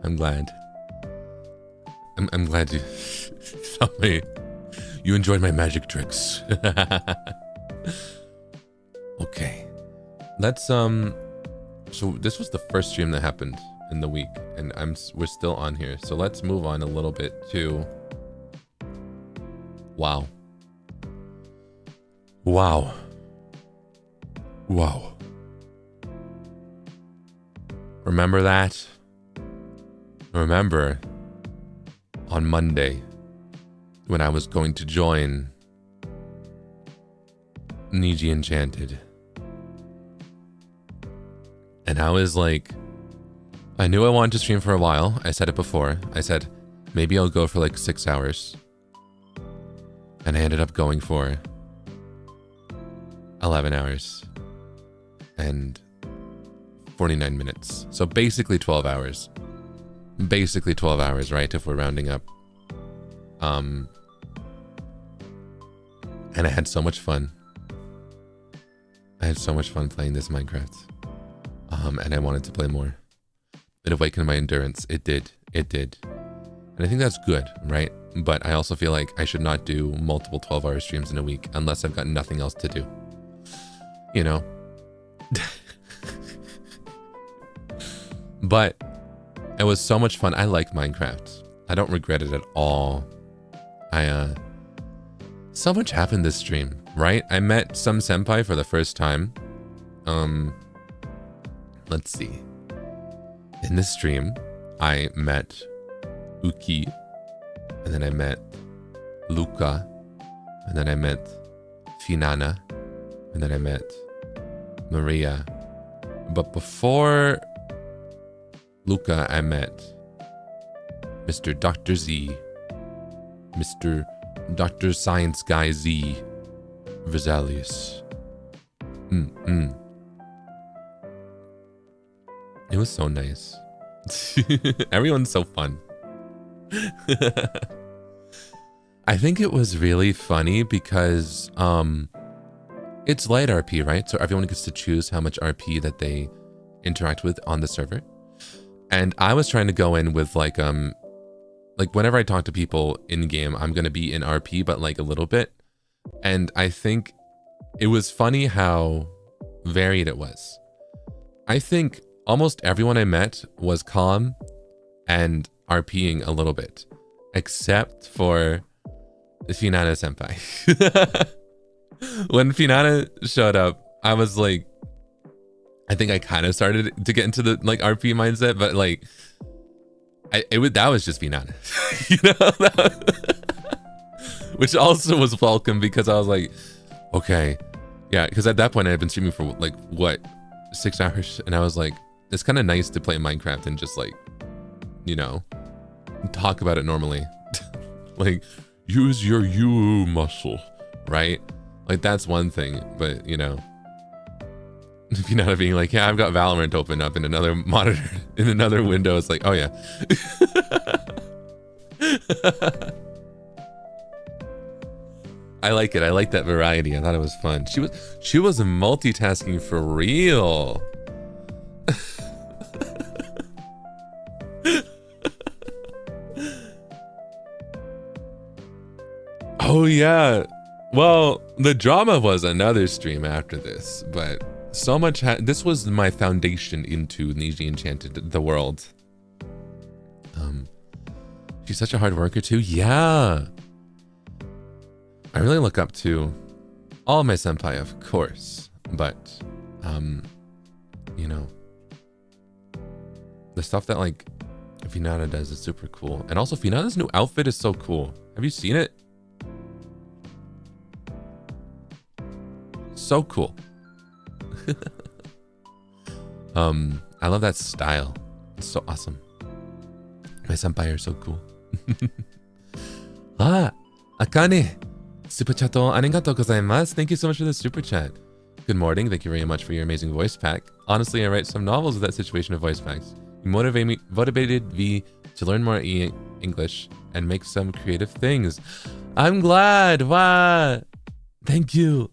I'm glad. I'm glad you saw me. You enjoyed my magic tricks. Okay. Let's so this was the first stream that happened in the week, and we're still on here. So let's move on a little bit to wow. Wow. Wow. Remember that? Remember on Monday when I was going to join Niji Enchanted. And I was like, I knew I wanted to stream for a while. I said it before. I said, maybe I'll go for like 6 hours. And I ended up going for 11 hours and 49 minutes. So basically 12 hours. Basically 12 hours, right? If we're rounding up. And I had so much fun. I had so much fun playing this Minecraft. And I wanted to play more. It awakened my endurance. It did. It did. And I think that's good, right? But I also feel like I should not do multiple 12-hour streams in a week unless I've got nothing else to do. You know? But it was so much fun. I like Minecraft. I don't regret it at all. So much happened this stream, right? I met some senpai for the first time. Let's see. In this stream, I met Uki, and then I met Luca, and then I met Finana, and then I met Maria. But before Luca, I met Mr. Dr. Z, Mr. Dr. Science Guy Z, Vesalius. It was so nice. Everyone's so fun. I think it was really funny because it's light RP, right? So everyone gets to choose how much RP that they interact with on the server. And I was trying to go in with like whenever I talk to people in game, I'm gonna be in RP, but like a little bit. And I think it was funny how varied it was. I think almost everyone I met was calm and RPing a little bit, except for Finana senpai. When Finana showed up, I was like, I think I kind of started to get into the like RP mindset, but like, that was just Finana, you know, which also was welcome because I was like, okay, yeah, because at that point I had been streaming for like what, 6 hours, and I was like, it's kind of nice to play Minecraft and just like, you know, talk about it normally. Like, use your you muscle, right? Like that's one thing, but you know, if you're not being like, yeah, I've got Valorant open up in another monitor, in another window, it's like, oh yeah. I like it. I like that variety. I thought it was fun. She was multitasking for real. Oh yeah. Well, the drama was another stream after this, but so much. This was my foundation into Niji Enchanted the world. She's such a hard worker too. Yeah. I really look up to all my senpai, of course, but you know, the stuff that like Finana does is super cool, and also Finana's new outfit is so cool. Have you seen it? So cool. I love that style. It's so awesome. My senpai are so cool. Akane, super chat arigatou gozaimasu. Thank you so much for the super chat. Good morning. Thank you very much for your amazing voice pack. Honestly, I write some novels with that situation of voice packs. You motivated me to learn more English and make some creative things. I'm glad. Wow. Thank you.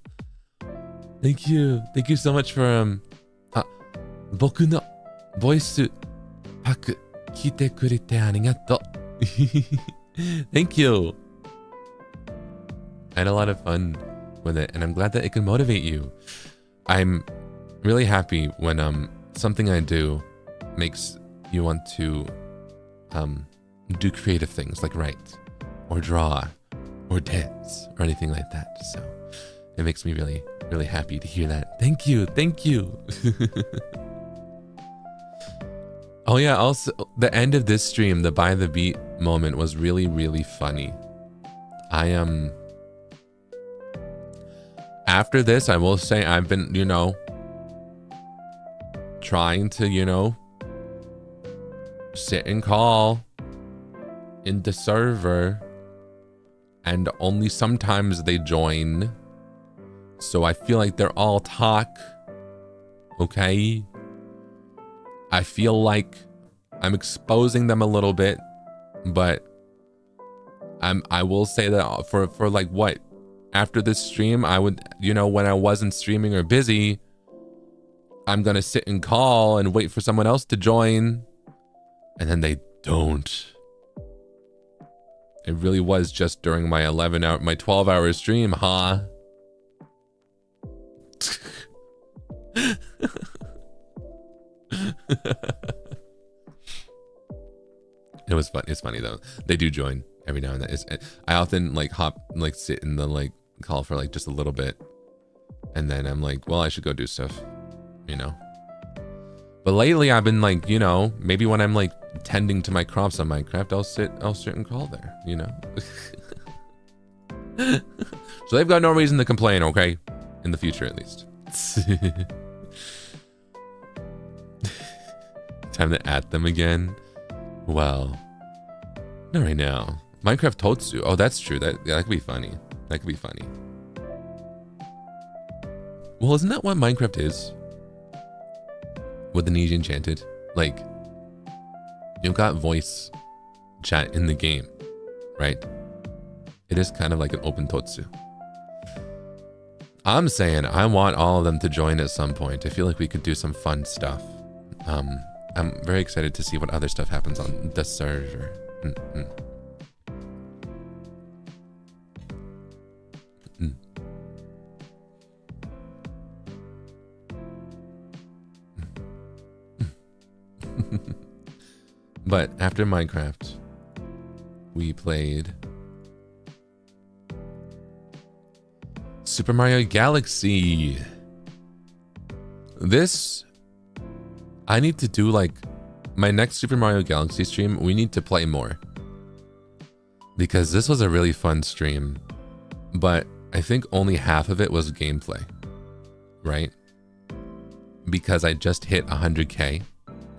Thank you. Thank you so much for boku no voice pack kite kurete arigatou. Thank you. I had a lot of fun with it, and I'm glad that it can motivate you. I'm really happy when something I do makes you want to do creative things like write or draw or dance or anything like that. So it makes me really, really happy to hear that. Thank you. Thank you. Oh yeah, also the end of this stream, the by the beat moment was really, really funny. After this, I will say I've been, you know, trying to, you know, sit and call in the server, and only sometimes they join. So I feel like they're all talk. Okay. I feel like I'm exposing them a little bit, but I will say that for like what? After this stream, I would, you know, when I wasn't streaming or busy, I'm gonna sit and call and wait for someone else to join, and then they don't. It really was just during my 12-hour stream, huh? It was fun. It's funny though. They do join every now and then. I often like sit in the like call for like just a little bit, and then I'm like, well, I should go do stuff, you know. But lately I've been like, you know, maybe when I'm like tending to my crops on Minecraft, I'll sit and call there, you know. So they've got no reason to complain, okay? In the future at least. Time to add them again. Well, not right now. Minecraft Totsu. Oh, that's true. That could be funny. That could be funny. Well, isn't that what Minecraft is? With the Niji Enchanted? Like, you've got voice chat in the game, right? It is kind of like an open totsu. I'm saying I want all of them to join at some point. I feel like we could do some fun stuff. I'm very excited to see what other stuff happens on the server. But after Minecraft, we played Super Mario Galaxy. This, I need to do like my next Super Mario Galaxy stream. We need to play more because this was a really fun stream, but I think only half of it was gameplay, right? Because I just hit 100K.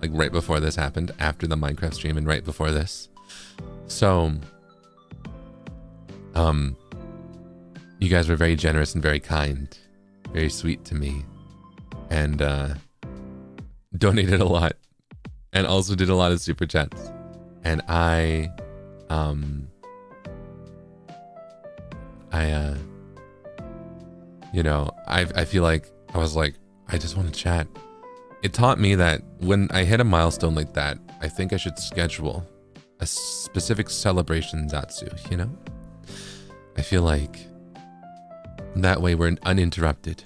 Like right before this happened, after the Minecraft stream and right before this. So, you guys were very generous and very kind, very sweet to me, and donated a lot, and also did a lot of super chats. And I you know, I feel like I was like, I just want to chat. It taught me that when I hit a milestone like that, I think I should schedule a specific celebration Zatsu, you know? I feel like that way we're uninterrupted.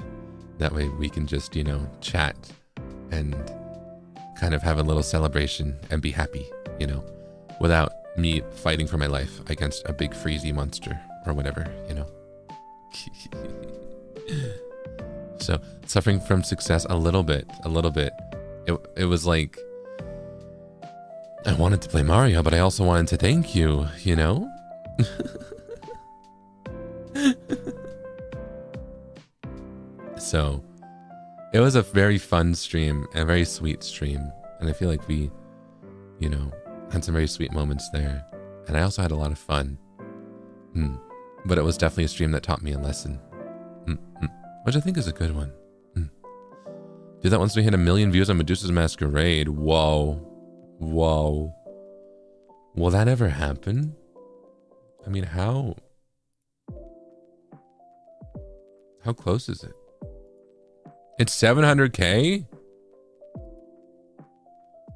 That way we can just, you know, chat and kind of have a little celebration and be happy, you know, without me fighting for my life against a big freezy monster or whatever, you know? So suffering from success a little bit. It was like, I wanted to play Mario, but I also wanted to thank you, you know? So it was a very fun stream, a very sweet stream. And I feel like we, you know, had some very sweet moments there. And I also had a lot of fun. But it was definitely a stream that taught me a lesson. Which I think is a good one. Did that once we hit 1 million views on Medusa's Masquerade. Whoa. Whoa. Will that ever happen? I mean, how close is it? It's 700K?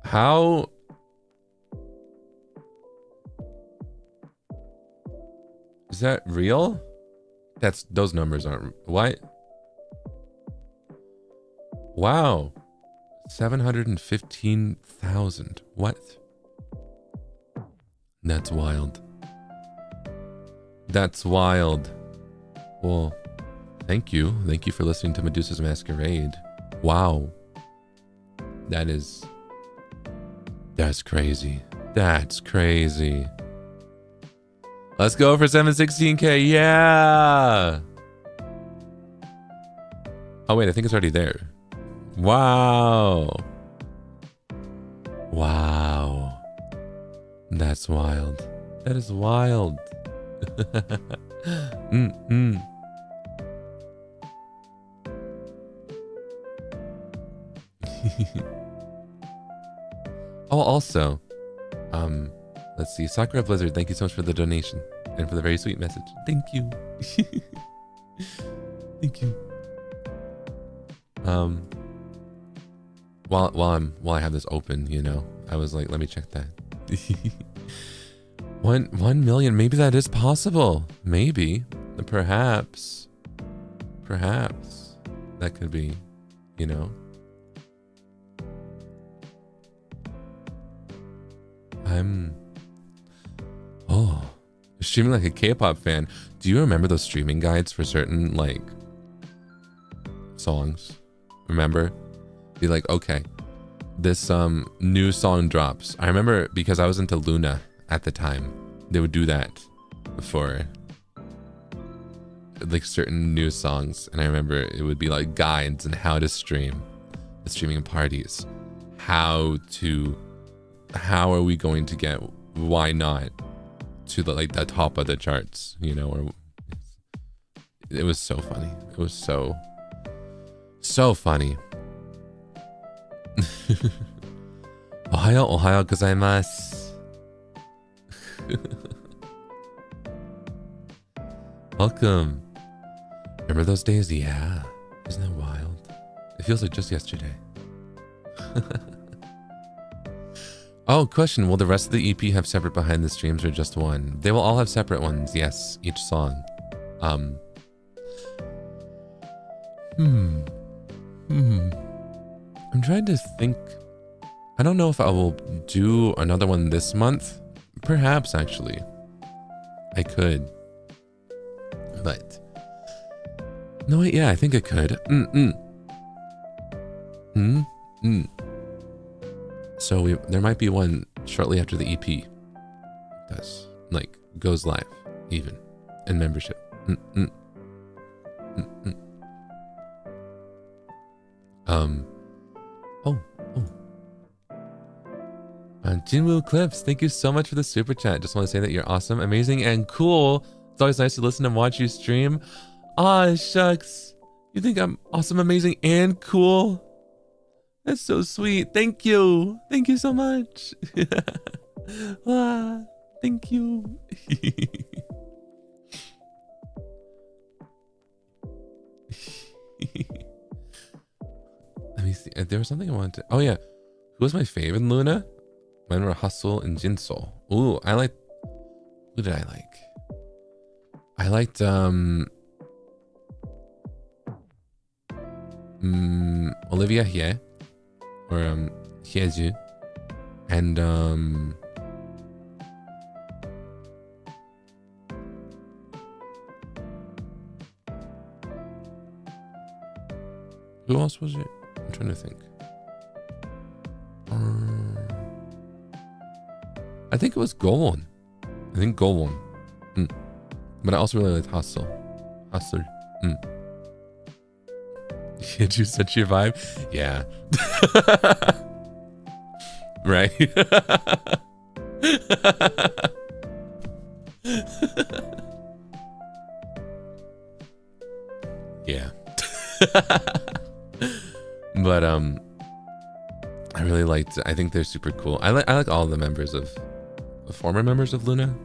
How? Is that real? Those numbers aren't, what? Wow. 715,000. What? That's wild. That's wild. Well, thank you. Thank you for listening to Medusa's Masquerade. Wow. That's crazy. That's crazy. Let's go for 716K. Yeah. Oh, wait, I think it's already there. Wow. Wow. That's wild. That is wild. Oh, also, let's see. Sakura Blizzard, thank you so much for the donation and for the very sweet message. Thank you. Thank you. While I have this open, you know, I was like, let me check that. 1 million, maybe that is possible. Maybe. Perhaps that could be, you know. Streaming like a K-pop fan. Do you remember those streaming guides for certain like songs? Remember? Be like, okay, this new song drops. I remember because I was into Luna at the time. They would do that for like certain new songs, and I remember it would be like guides on how to stream, the streaming parties, how are we going to get why not to the top of the charts, you know? Or it was so funny. It was so So funny. Ohayo gozaimasu. Welcome. Remember those days? Yeah. Isn't that wild? It feels like just yesterday. Oh, question. Will the rest of the EP have separate behind the streams or just one? They will all have separate ones. Yes, each song. I'm trying to think. I don't know if I will do another one this month. Perhaps, actually. I could. But no, wait, yeah, I think I could. So there might be one shortly after the EP does, like, goes live, even, in membership. Jinwoo Clips, thank you so much for the super chat. Just want to say that you're awesome, amazing, and cool. It's always nice to listen and watch you stream. Ah, shucks. You think I'm awesome, amazing, and cool? That's so sweet. Thank you. Thank you so much. Ah, thank you. Let me see. There was something I wanted to... Oh, yeah. Who was my favorite Luna? Mine were Hustle and Jinso. Ooh, I like... Who did I like? I liked, Olivia Hye. Or, Hyeju. And, who else was it? I'm trying to think. I think it was Golwon. I think Golwon. But I also really liked Hustle. Hustle. Did you set your vibe? Yeah. Right? Yeah. But I really liked, I think they're super cool. I like all the members of the former members of Luna.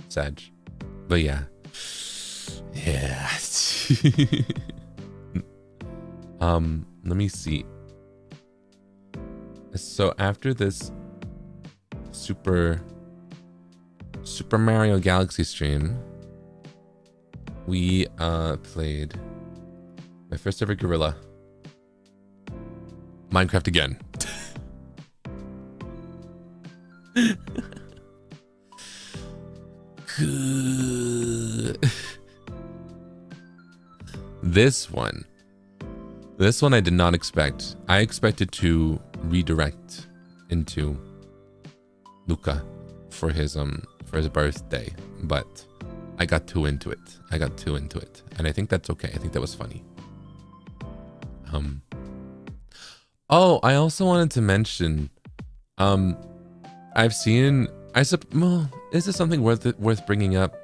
Sag. But yeah. Yeah. Let me see. So after this Super Mario Galaxy stream, we played my first ever gorilla. Minecraft again. This one I did not expect. I expected to redirect into Luca for his birthday, but I got too into it. And I think that's okay. I think that was funny. Oh, I also wanted to mention, I've seen, well, is this something worth bringing up?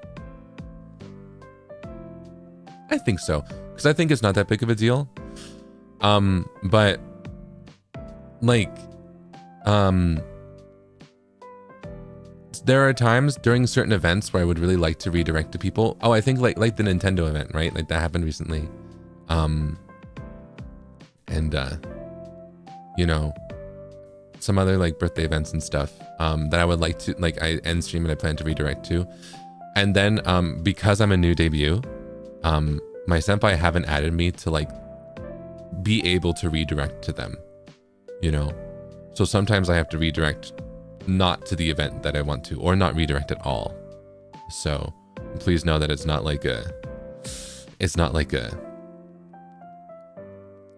I think so, because I think it's not that big of a deal. But like, there are times during certain events where I would really like to redirect to people. Oh, I think like the Nintendo event, right? Like that happened recently. You know, some other like birthday events and stuff, that I would like to, like, I end stream and I plan to redirect to. And then, because I'm a new debut, my senpai haven't added me to like be able to redirect to them, you know? So sometimes I have to redirect not to the event that I want to, or not redirect at all. So please know that it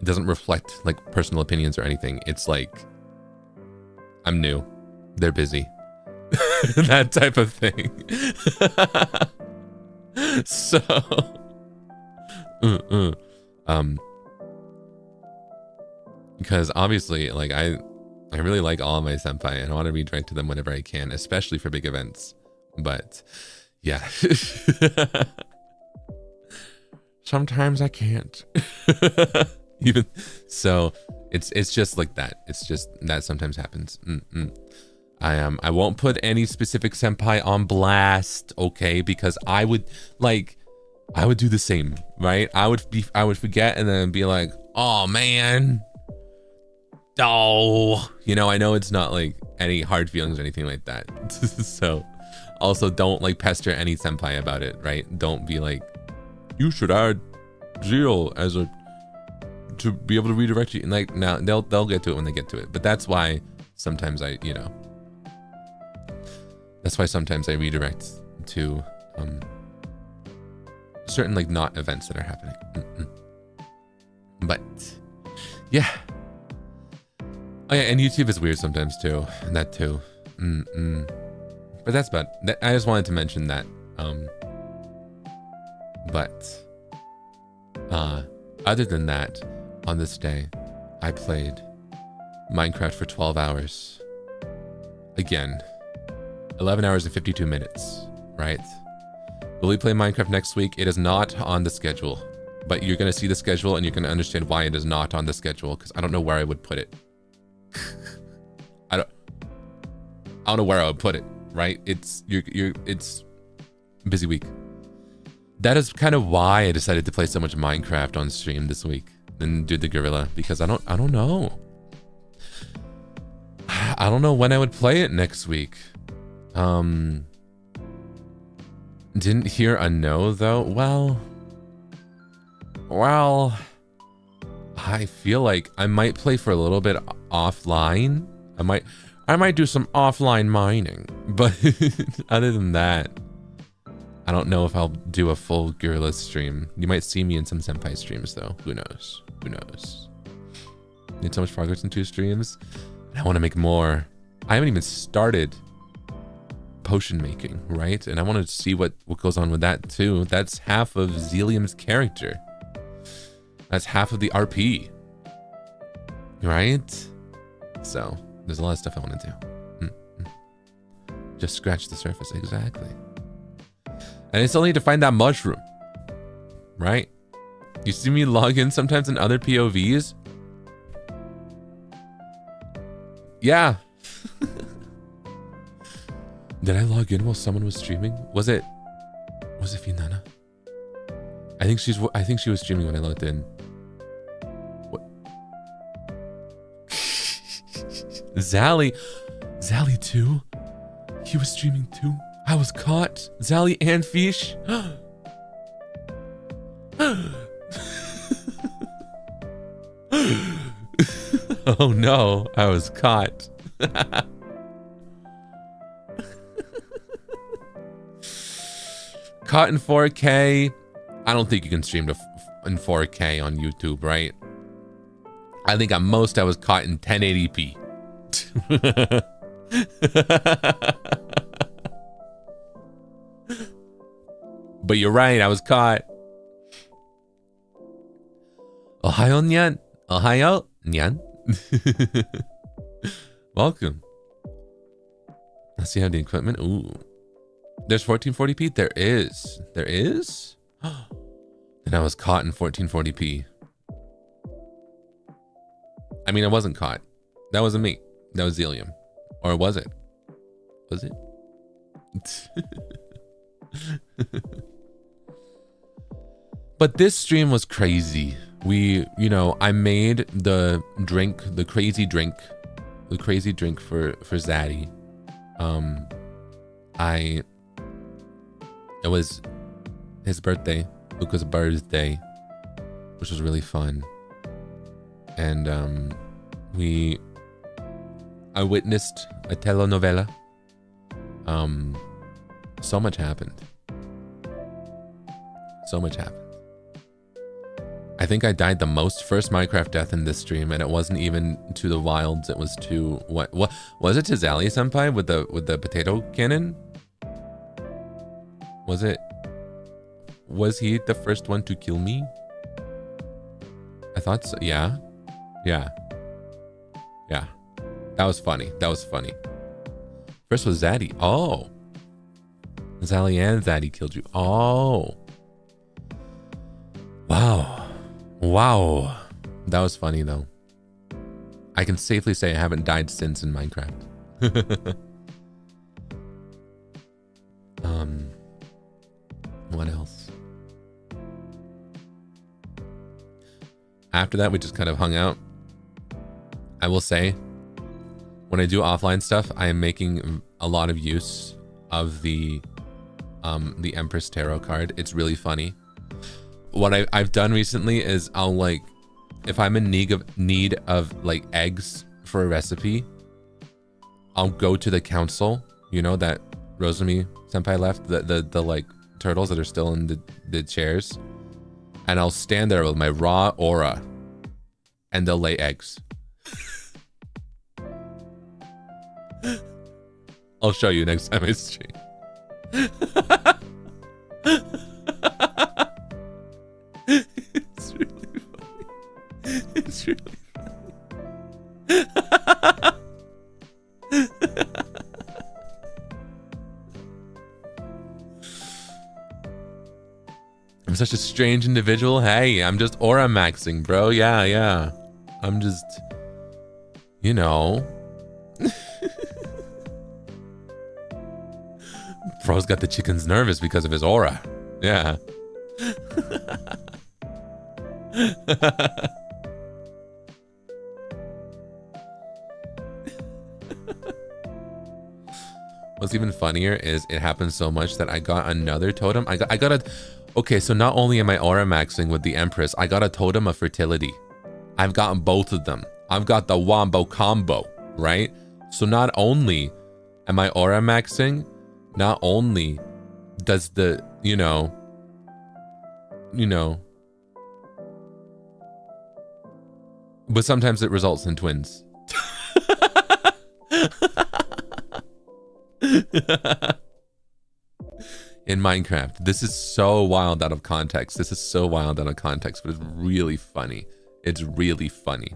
doesn't reflect like personal opinions or anything. It's like, I'm new, they're busy. That type of thing. So because obviously, like, I really like all of my senpai and I want to redirect to them whenever I can, especially for big events. But yeah. Sometimes I can't. Even so, it's just like that. It's just that sometimes happens. I won't put any specific senpai on blast, okay? Because I would do the same, right? I would forget and then be like, oh man, oh, you know, I know it's not like any hard feelings or anything like that. So also don't like pester any senpai about it, right? Don't be like, you should add Zeal as a to be able to redirect you. And like, now they'll get to it when they get to it. But that's why sometimes that's why sometimes I redirect to certain like not events that are happening. But yeah. Oh yeah, and YouTube is weird sometimes too. That too. But that's about that. I just wanted to mention that. But other than that, on this day, I played Minecraft for 12 hours. Again, 11 hours and 52 minutes, right? Will we play Minecraft next week? It is not on the schedule, but you're going to see the schedule and you're going to understand why it is not on the schedule, because I don't know where I would put it. I don't know where I would put it, right? It's busy week. That is kind of why I decided to play so much Minecraft on stream this week and do the gorilla, because I don't know. I don't know when I would play it next week. Didn't hear a no though. Well, I feel like I might play for a little bit offline. I might do some offline mining, but other than that, I don't know if I'll do a full gorilla stream. You might see me in some senpai streams though. Who knows? Who knows? Made so much progress in 2 streams. And I want to make more. I haven't even started potion making, right? And I want to see what goes on with that too. That's half of Zealium's character. That's half of the RP, right? So there's a lot of stuff I want to do. Just scratch the surface, exactly. And I still need to find that mushroom, right? You see me log in sometimes in other POVs? Yeah. Did I log in while someone was streaming? Was it Finana? I think she was streaming when I logged in. What? Zally too? He was streaming too? I was caught. Zally and Fish. Oh no, I was caught. Caught in 4K. I don't think you can stream in 4K on YouTube, right? I think at most I was caught in 1080p. But you're right, I was caught. Ohayo nyan. Ohayo nyan. Welcome. Let's see how the equipment. Ooh. There's 1440p? There is. There is? And I was caught in 1440p. I mean, I wasn't caught. That wasn't me. That was Zealium. Or was it? Was it? But this stream was crazy. I made the crazy drink for Zaddy. It was his birthday, Luca's birthday, which was really fun. And I witnessed a telenovela. So much happened. So much happened. I think I died the most first Minecraft death in this stream, and it wasn't even to the wilds. It was to what was it to Zally Senpai with the potato cannon? Was he the first one to kill me? I thought so. Yeah. That was funny. First was Zaddy. Oh. Zally and Zaddy killed you. Oh. Wow. That was funny though. I can safely say I haven't died since in Minecraft. What else? After that, we just kind of hung out. I will say, when I do offline stuff, I am making a lot of use of the Empress Tarot card. It's really funny. What I've done recently is I'll like, if I'm in need of like eggs for a recipe, I'll go to the council, you know, that Rosemi senpai left, the like turtles that are still in the chairs, and I'll stand there with my raw aura and they'll lay eggs. I'll show you next time I stream. It's really funny. It's really funny. I'm such a strange individual. Hey, I'm just aura maxing, bro. Yeah. I'm just, you know. Bro's got the chickens nervous because of his aura. Yeah. What's even funnier is it happened so much that I got another totem. I got a... Okay, so not only am I aura maxing with the Empress, I got a totem of fertility. I've gotten both of them. I've got the wombo combo, right? So not only am I aura maxing, not only does the, you know, but sometimes it results in twins. In Minecraft. This is so wild out of context. This is so wild out of context, but it's really funny. It's really funny.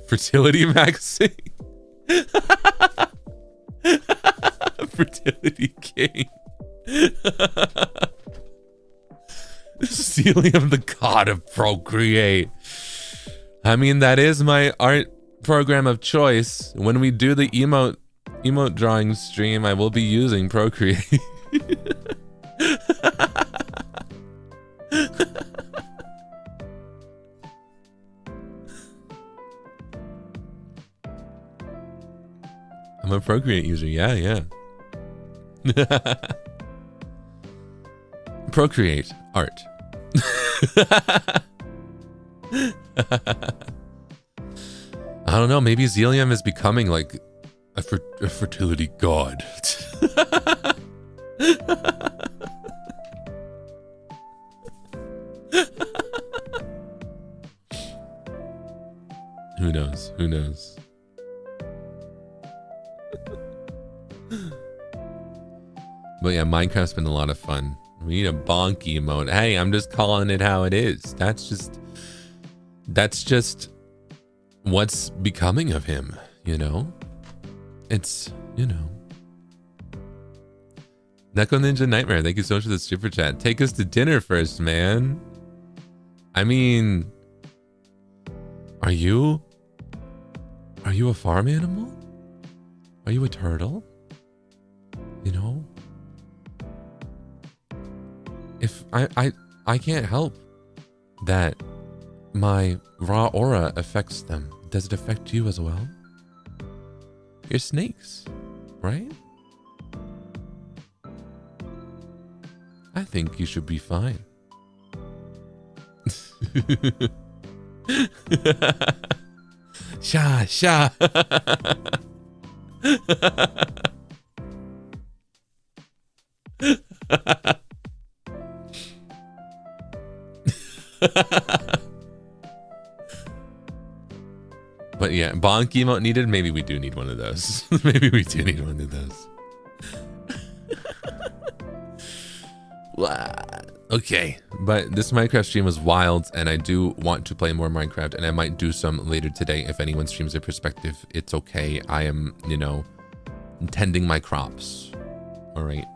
Fertility maxing. Fertility king. Celium, the god of procreate. I mean, that is my art program of choice. When we do the emote drawing stream, I will be using Procreate. I'm a Procreate user. Yeah. Procreate art. I don't know. Maybe Zealium is becoming like a fertility god. Who knows? Who knows? But yeah, Minecraft's been a lot of fun. We need a bonky emote. Hey, I'm just calling it how it is. That's just what's becoming of him, you know? It's, you know. Neko Ninja Nightmare, thank you so much for the super chat. Take us to dinner first, man. I mean, are you a farm animal? Are you a turtle? You know? If I can't help that my raw aura affects them. Does it affect you as well? You're snakes, right? I think you should be fine. Sha. But yeah, bonk emote needed. Maybe we do need one of those. Maybe we do need one of those. Okay, but this Minecraft stream was wild, and I do want to play more Minecraft, and I might do some later today. If anyone streams their perspective, it's okay. I am, you know, tending my crops. All right.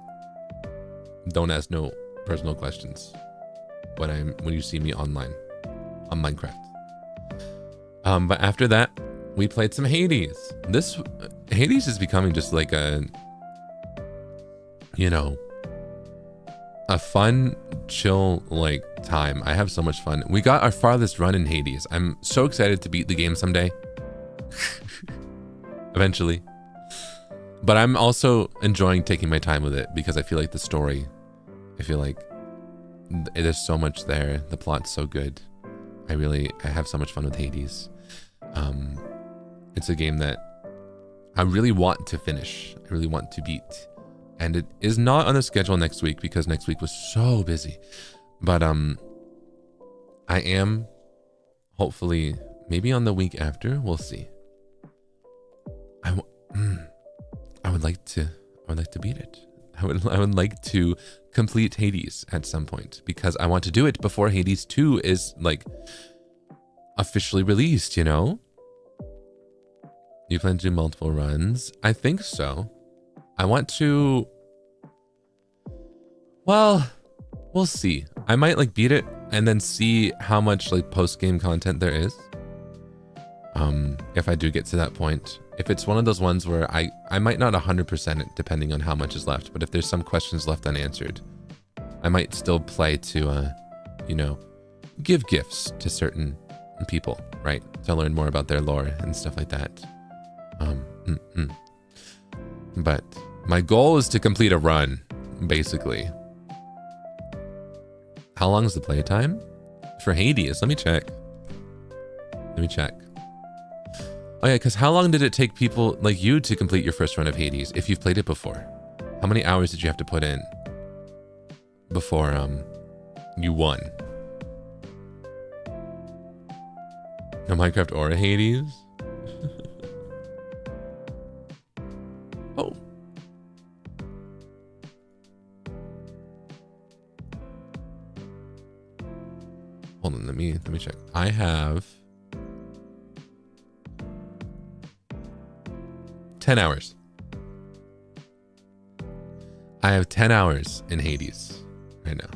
Don't ask no personal questions when you see me online on Minecraft. But after that, we played some Hades. This Hades is becoming just like a, you know, a fun, chill, like, time. I have so much fun. We got our farthest run in Hades. I'm so excited to beat the game someday. Eventually. But I'm also enjoying taking my time with it because I feel like the story, I feel like there's so much there. The plot's so good. I have so much fun with Hades. It's a game that I really want to finish. I really want to beat. And it is not on the schedule next week because next week was so busy. But I am hopefully maybe on the week after. We'll see. I would like to beat it. I would like to complete Hades at some point because I want to do it before Hades 2 is like officially released, you know? You plan to do multiple runs? I think so. I want to, well, we'll see. I might like beat it and then see how much like post-game content there is. If I do get to that point. If it's one of those ones where I might not 100% it depending on how much is left, but if there's some questions left unanswered, I might still play to, you know, give gifts to certain people, right? To learn more about their lore and stuff like that. But my goal is to complete a run, basically. How long is the playtime? For Hades, let me check. Oh yeah, because how long did it take people like you to complete your first run of Hades if you've played it before? How many hours did you have to put in before you won? No Minecraft or a Hades? Oh. Hold on, let me check. I have 10 hours. I have 10 hours in Hades right now.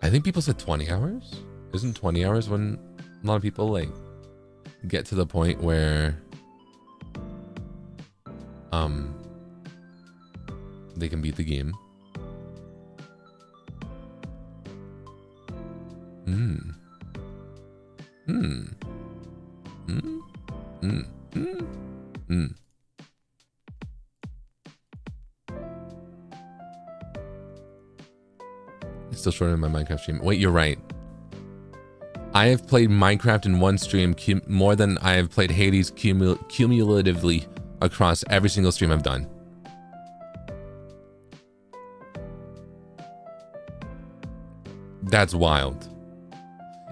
I think people said 20 hours. Isn't 20 hours when a lot of people like get to the point where they can beat the game? It's still shorter than my Minecraft stream. Wait, you're right. I have played Minecraft in one stream more than I have played Hades cumulatively across every single stream I've done. That's wild.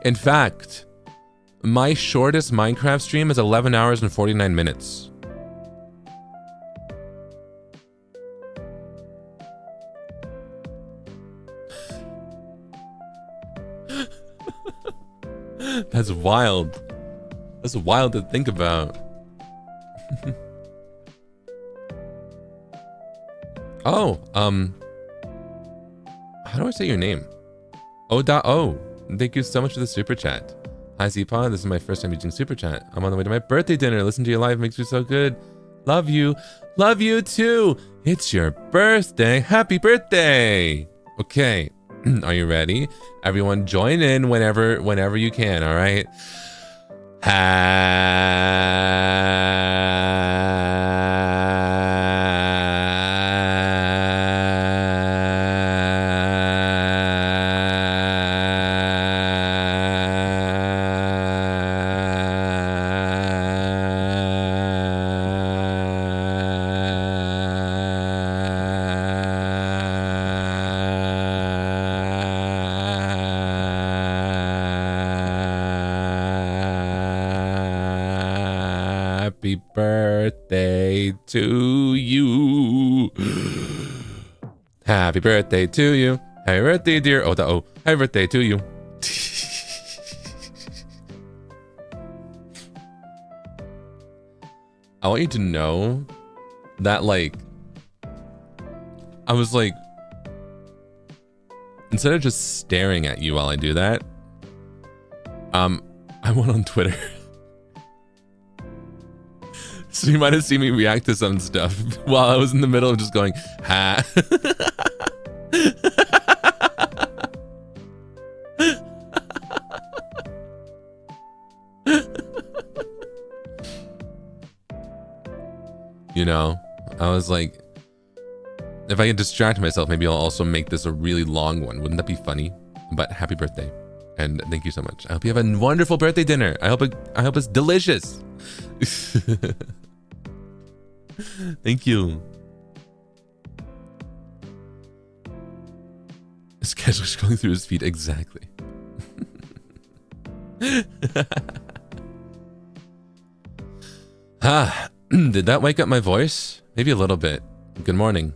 In fact, my shortest Minecraft stream is 11 hours and 49 minutes. That's wild. That's wild to think about. Oh, how do I say your name? O.O. Thank you so much for the super chat. Hi Zeepa, this is my first time using super chat. I'm on the way to my birthday dinner. Listen to your live makes me so good. Love you. Love you too. It's your birthday. Happy birthday. Okay. Are you ready? Everyone join in whenever you can, all right? Happy birthday to you. Happy birthday to you. Happy birthday, dear O.O. Happy birthday to you. I want you to know that, like, I was like, instead of just staring at you while I do that, I went on Twitter. So you might have seen me react to some stuff while I was in the middle of just going, ha. You know, I was like, if I can distract myself, maybe I'll also make this a really long one. Wouldn't that be funny? But happy birthday. And thank you so much. I hope you have a wonderful birthday dinner. I hope it's delicious. Thank you. This casual's going through his feet. Exactly. Did that wake up my voice? Maybe a little bit. Good morning.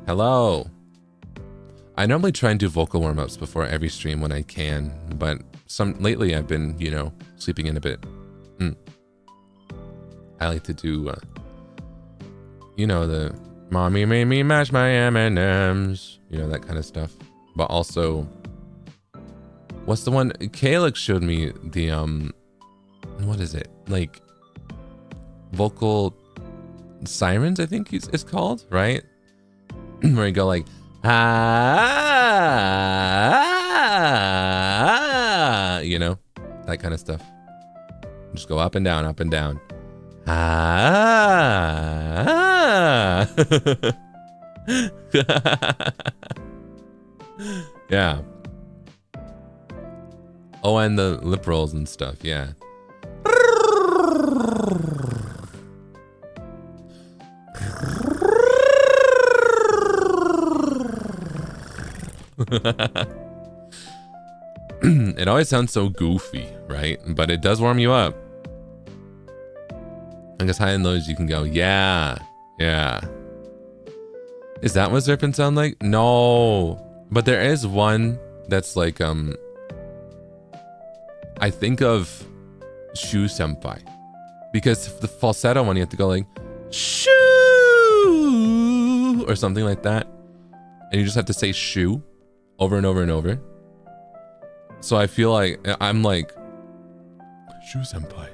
Hello. I normally try and do vocal warm-ups before every stream when I can, but lately I've been, you know, sleeping in a bit. I like to do, you know, the mommy made me mash my M&Ms, you know, that kind of stuff. But also, what's the one? Kalix showed me the, what is it? Like, vocal sirens, I think it's called, right? Where you go like, ah, you know, that kind of stuff. Just go up and down, up and down. Ah. Yeah. Oh, and the lip rolls and stuff, yeah. It always sounds so goofy, right? But it does warm you up. I guess high and lows you can go, yeah, yeah. Is that what serpents sound like? No. But there is one that's like, I think of Shu Senpai. Because the falsetto one, you have to go like, shoo, or something like that. And you just have to say shoo over and over and over. So I feel like I'm like, Shu Senpai.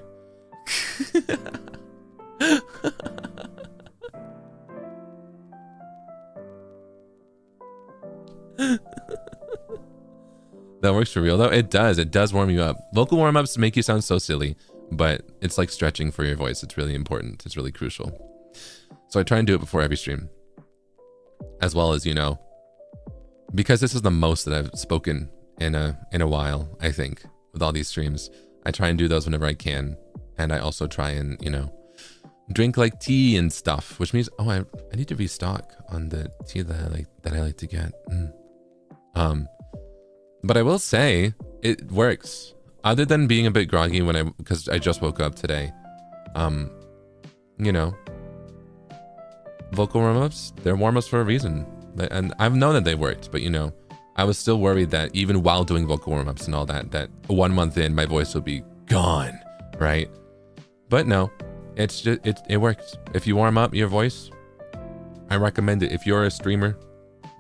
That works for real though. It does warm you up. Vocal warm-ups make you sound so silly, but it's like stretching for your voice. It's really important. It's really crucial. So I try and do it before every stream, as well as, you know, because this is the most that I've spoken in a while, I think, with all these streams. I try and do those whenever I can. And I also try and, you know, drink like tea and stuff, which means, oh, I need to restock on the tea that I like to get. But I will say it works. Other than being a bit groggy because I just woke up today. You know, vocal warm-ups, they're warm-ups for a reason. And I've known that they worked, but you know, I was still worried that even while doing vocal warm-ups and all that 1 month in, my voice will be gone, right? But no, it's just, it works. If you warm up your voice, I recommend it. If you're a streamer,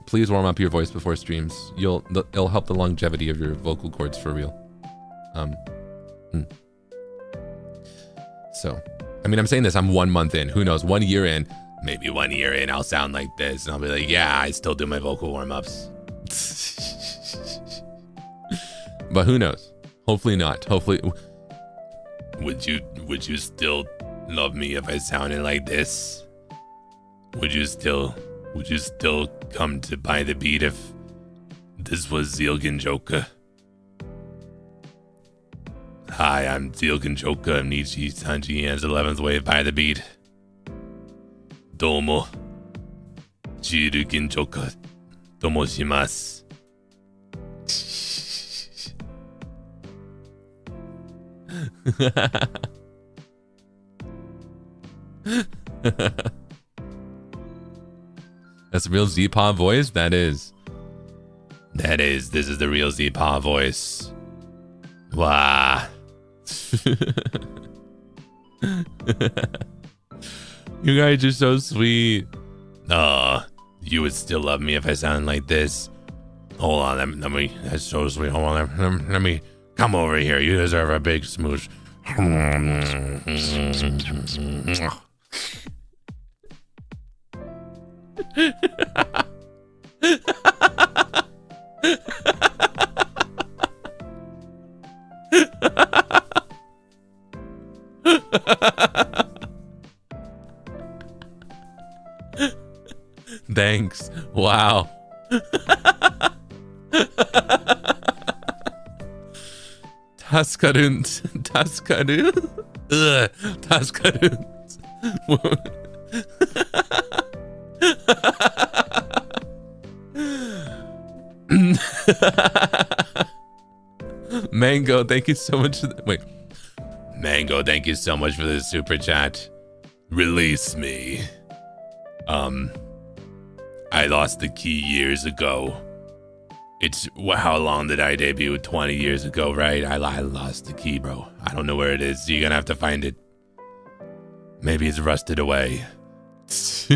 please warm up your voice before streams. It'll help the longevity of your vocal cords for real. So, I mean, I'm saying this, I'm 1 month in. Who knows? 1 year in, maybe 1 year in, I'll sound like this. And I'll be like, yeah, I still do my vocal warm-ups. But who knows? Hopefully not. Hopefully. Would you still love me if I sounded like this? Would you still come to buy the beat if this was Zeal Ginjoka? Hi, I'm Zeal Ginjoka of NIJISANJI and 11th Wave by the beat. Domo. Zeal Ginjoka. Domo shimasu. That's the real Z-Paw voice? That is. This is the real Z-Paw voice. Wow. You guys are so sweet. You would still love me if I sounded like this. Hold on, let me. That's so sweet. Hold on, let me come over here. You deserve a big smooch. Thanks. Wow. Taskarunt. Taskarunt. Ugh. Taskarunt. Mango, thank you so much. Wait. Mango, thank you so much for the super chat. Release me. I lost the key years ago. It's how long did I debut? 20 years ago, right? I lost the key, bro. I don't know where it is. You're gonna have to find it. Maybe it's rusted away. This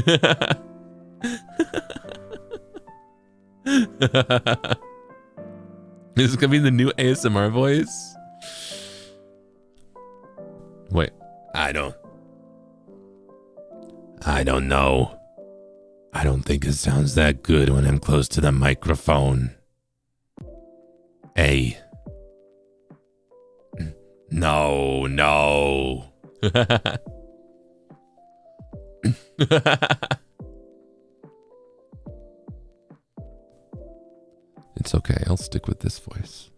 is gonna be the new ASMR voice. Wait, I don't know. I don't think it sounds that good when I'm close to the microphone. Hey. No. It's okay, I'll stick with this voice.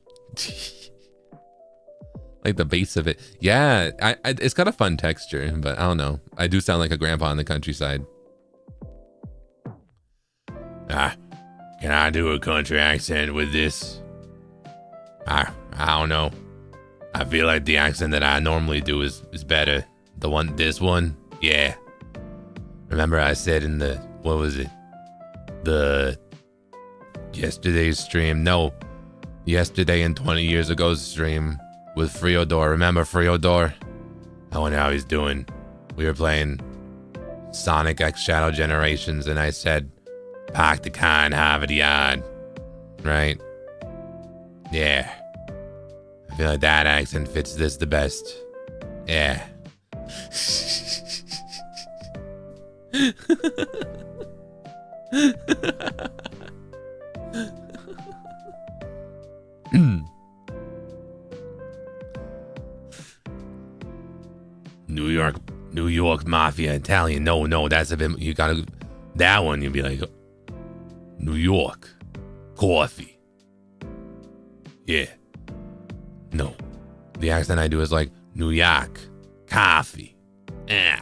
Like the bass of it. Yeah, it's got a fun texture, but I don't know. I do sound like a grandpa in the countryside. Can I do a country accent with this? I don't know. I feel like the accent that I normally do is better. This one, yeah. Remember I said in the, what was it? The yesterday's stream. No, yesterday and 20 years ago's stream with Friodor. Remember Friodor? I wonder how he's doing. We were playing Sonic X Shadow Generations and I said, park the car and have it yard. Right? Yeah. I feel like that accent fits this the best. Yeah. New York Mafia Italian. No, that's a bit, you gotta, that one you'd be like, New York coffee. Yeah. No. The accent I do is like New York coffee. Yeah.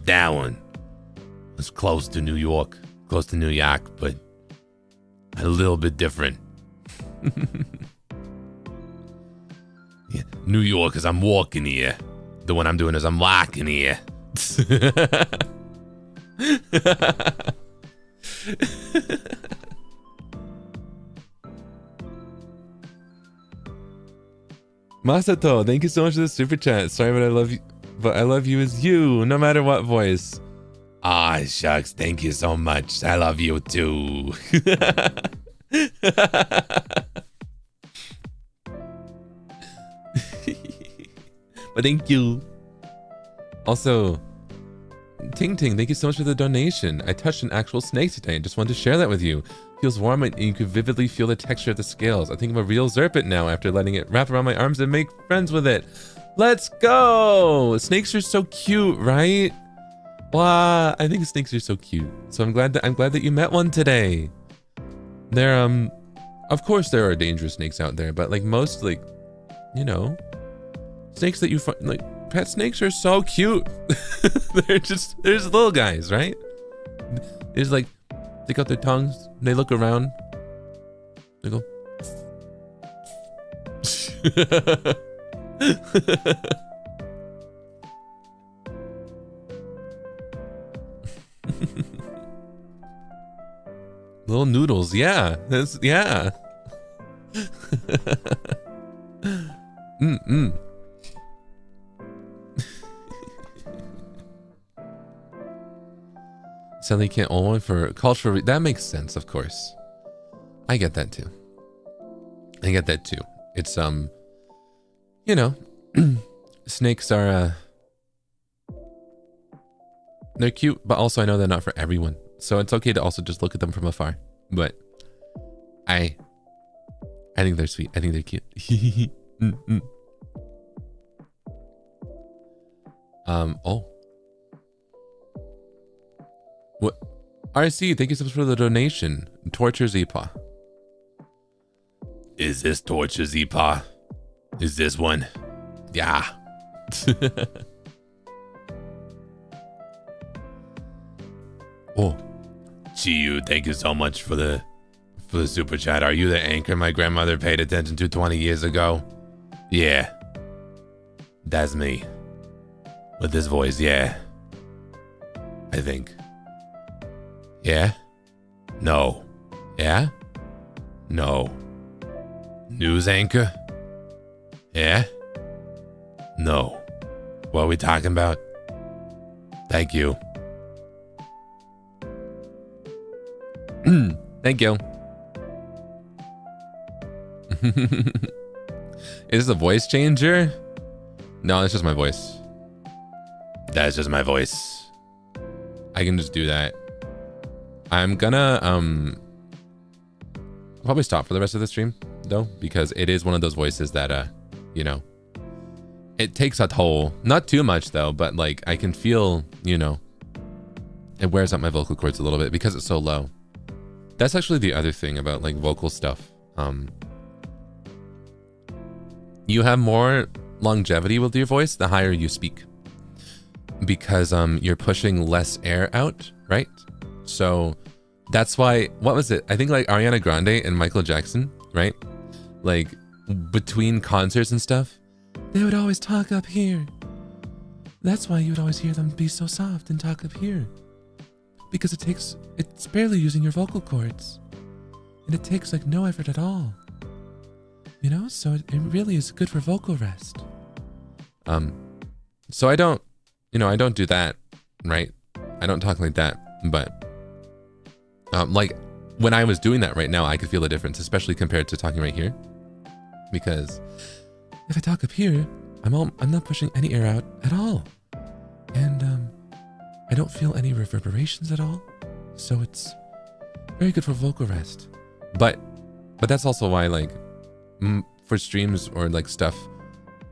That one was close to New York, but a little bit different. Yeah. New York is I'm walking here. The one I'm doing is I'm walking here. Masato, thank you so much for the super chat. Sorry, but I love you as you, no matter what voice. Ah, shucks, thank you so much. I love you too. But thank you. Also, Ting Ting, thank you so much for the donation. I touched an actual snake today and just wanted to share that with you. Feels warm and you can vividly feel the texture of the scales. I think I'm a real Zerpit now after letting it wrap around my arms and make friends with it. Let's go! Snakes are so cute, right? Wow, I think snakes are so cute. So I'm glad that you met one today. They're of course there are dangerous snakes out there, but like most, like, you know, snakes that you find, like pet snakes are so cute. There's little guys, right? There's like, stick out their tongues, and they look around. They go. Little noodles, yeah. Yeah. Sadly, can't own one for cultural. That makes sense, of course. I get that too. I get that too. It's you know, snakes are they're cute, but also I know they're not for everyone. So it's okay to also just look at them from afar. But I think they're sweet. I think they're cute. Oh. What? RC, thank you so much for the donation. Torture Zeepaw. Is this Torture Zeepaw? Is this one? Yeah. Oh. Chiyu, thank you so much for the super chat. Are you the anchor my grandmother paid attention to 20 years ago? Yeah. That's me. With this voice, yeah. I think. Yeah? No. Yeah? No. News anchor? Yeah? No. What are we talking about? Thank you. Thank you. Is this a voice changer? No, that's just my voice. That's just my voice. I can just do that. I'm gonna probably stop for the rest of the stream though, because it is one of those voices that you know, it takes a toll. Not too much though, but like I can feel, you know, it wears out my vocal cords a little bit because it's so low. That's actually the other thing about like vocal stuff. You have more longevity with your voice the higher you speak, because you're pushing less air out, right? So that's why, what was it? I think like Ariana Grande and Michael Jackson, right? Like between concerts and stuff, they would always talk up here. That's why you would always hear them be so soft and talk up here. Because it's barely using your vocal cords. And it takes like no effort at all. You know, so it really is good for vocal rest. So I don't do that, right? I don't talk like that, but like when I was doing that right now, I could feel a difference, especially compared to talking right here. Because if I talk up here, I'm not pushing any air out at all. And I don't feel any reverberations at all. So it's very good for vocal rest. But that's also why, like, for streams or like stuff,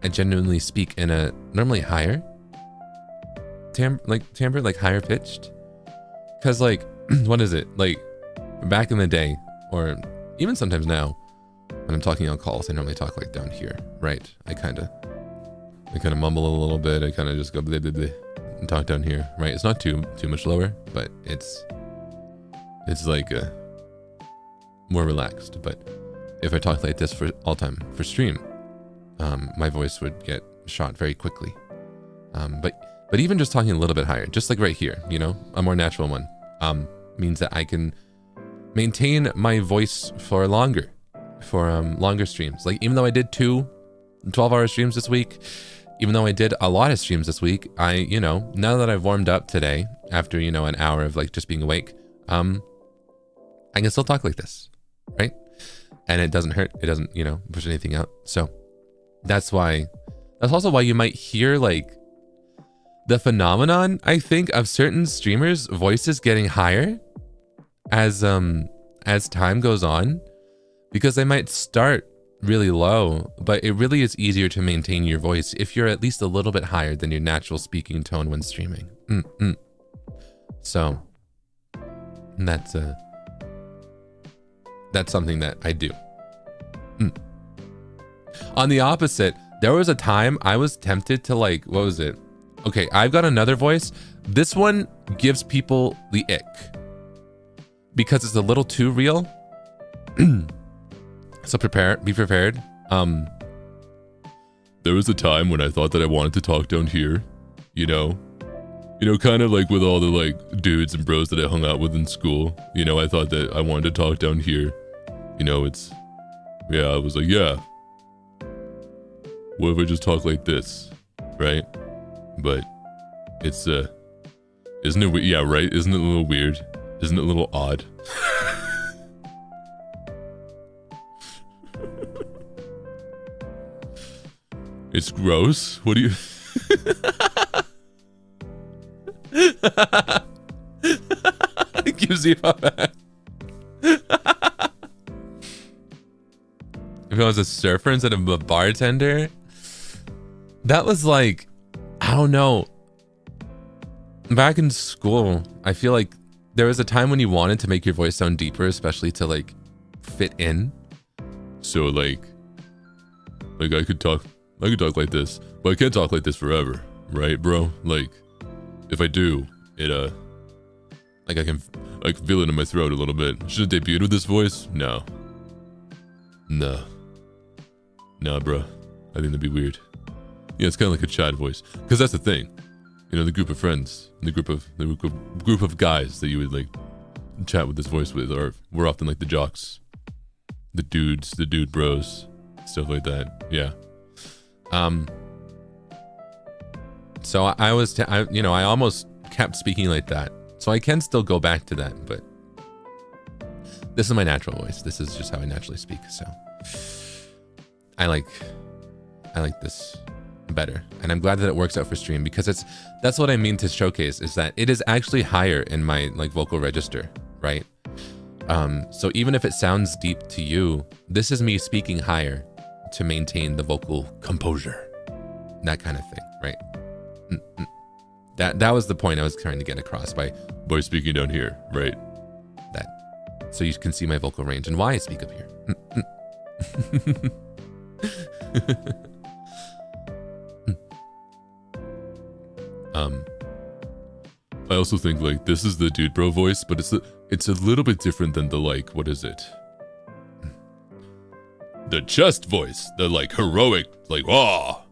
I genuinely speak in a normally higher timbre, like higher pitched. Cause like, what is it? Like back in the day, or even sometimes now, when I'm talking on calls, I normally talk like down here, right? I kind of mumble a little bit. I kind of just go bleh, bleh, bleh, and talk down here, right? It's not too much lower, but it's like more relaxed. But if I talk like this for all time for stream, my voice would get shot very quickly. But even just talking a little bit higher, just like right here, you know, a more natural one, means that I can maintain my voice for longer streams. Like even though I did 2 12-hour streams this week, even though I did a lot of streams this week, you know, now that I've warmed up today after, you know, an hour of like just being awake, I can still talk like this, right? And it doesn't hurt. It doesn't, you know, push anything out. So that's also why you might hear like the phenomenon, I think, of certain streamers' voices getting higher as time goes on, because they might start really low, but it really is easier to maintain your voice if you're at least a little bit higher than your natural speaking tone when streaming. So that's something that I do. On the opposite, there was a time I was tempted to like, what was it? Okay, I've got another voice. This one gives people the ick because it's a little too real. So be prepared. There was a time when I thought that I wanted to talk down here, you know, kind of like with all the like dudes and bros that I hung out with in school. You know, I thought that I wanted to talk down here. You know, I was like, yeah. What if I just talk like this, right? But it's Isn't it? Yeah, right. Isn't it a little weird? Isn't it a little odd? It's gross. What do you? Gives you a If I was a surfer instead of a bartender, that was like, I don't know. Back in school, I feel like there was a time when you wanted to make your voice sound deeper, especially to like fit in. So like I could talk like this, but I can't talk like this forever, right, bro? Like, if I do, it like I can feel it in my throat a little bit. Should I debut with this voice? No, bro. I think that'd be weird. Yeah, it's kind of like a chat voice, because that's the thing. You know, the group of friends, the group of guys that you would like chat with this voice with, we're often like the jocks, the dudes, the dude bros, stuff like that. Yeah. So I almost kept speaking like that. So I can still go back to that, but this is my natural voice. This is just how I naturally speak. So I like this better, and I'm glad that it works out for stream, because that's what I mean to showcase, is that it is actually higher in my like vocal register, right? So even if it sounds deep to you, this is me speaking higher to maintain the vocal composure, that kind of thing, right? That was the point I was trying to get across by speaking down here, right? That, so you can see my vocal range and why I speak up here. I also think like this is the dude bro voice, but it's a little bit different than the like, what is it? The chest voice, the like heroic, like, ah.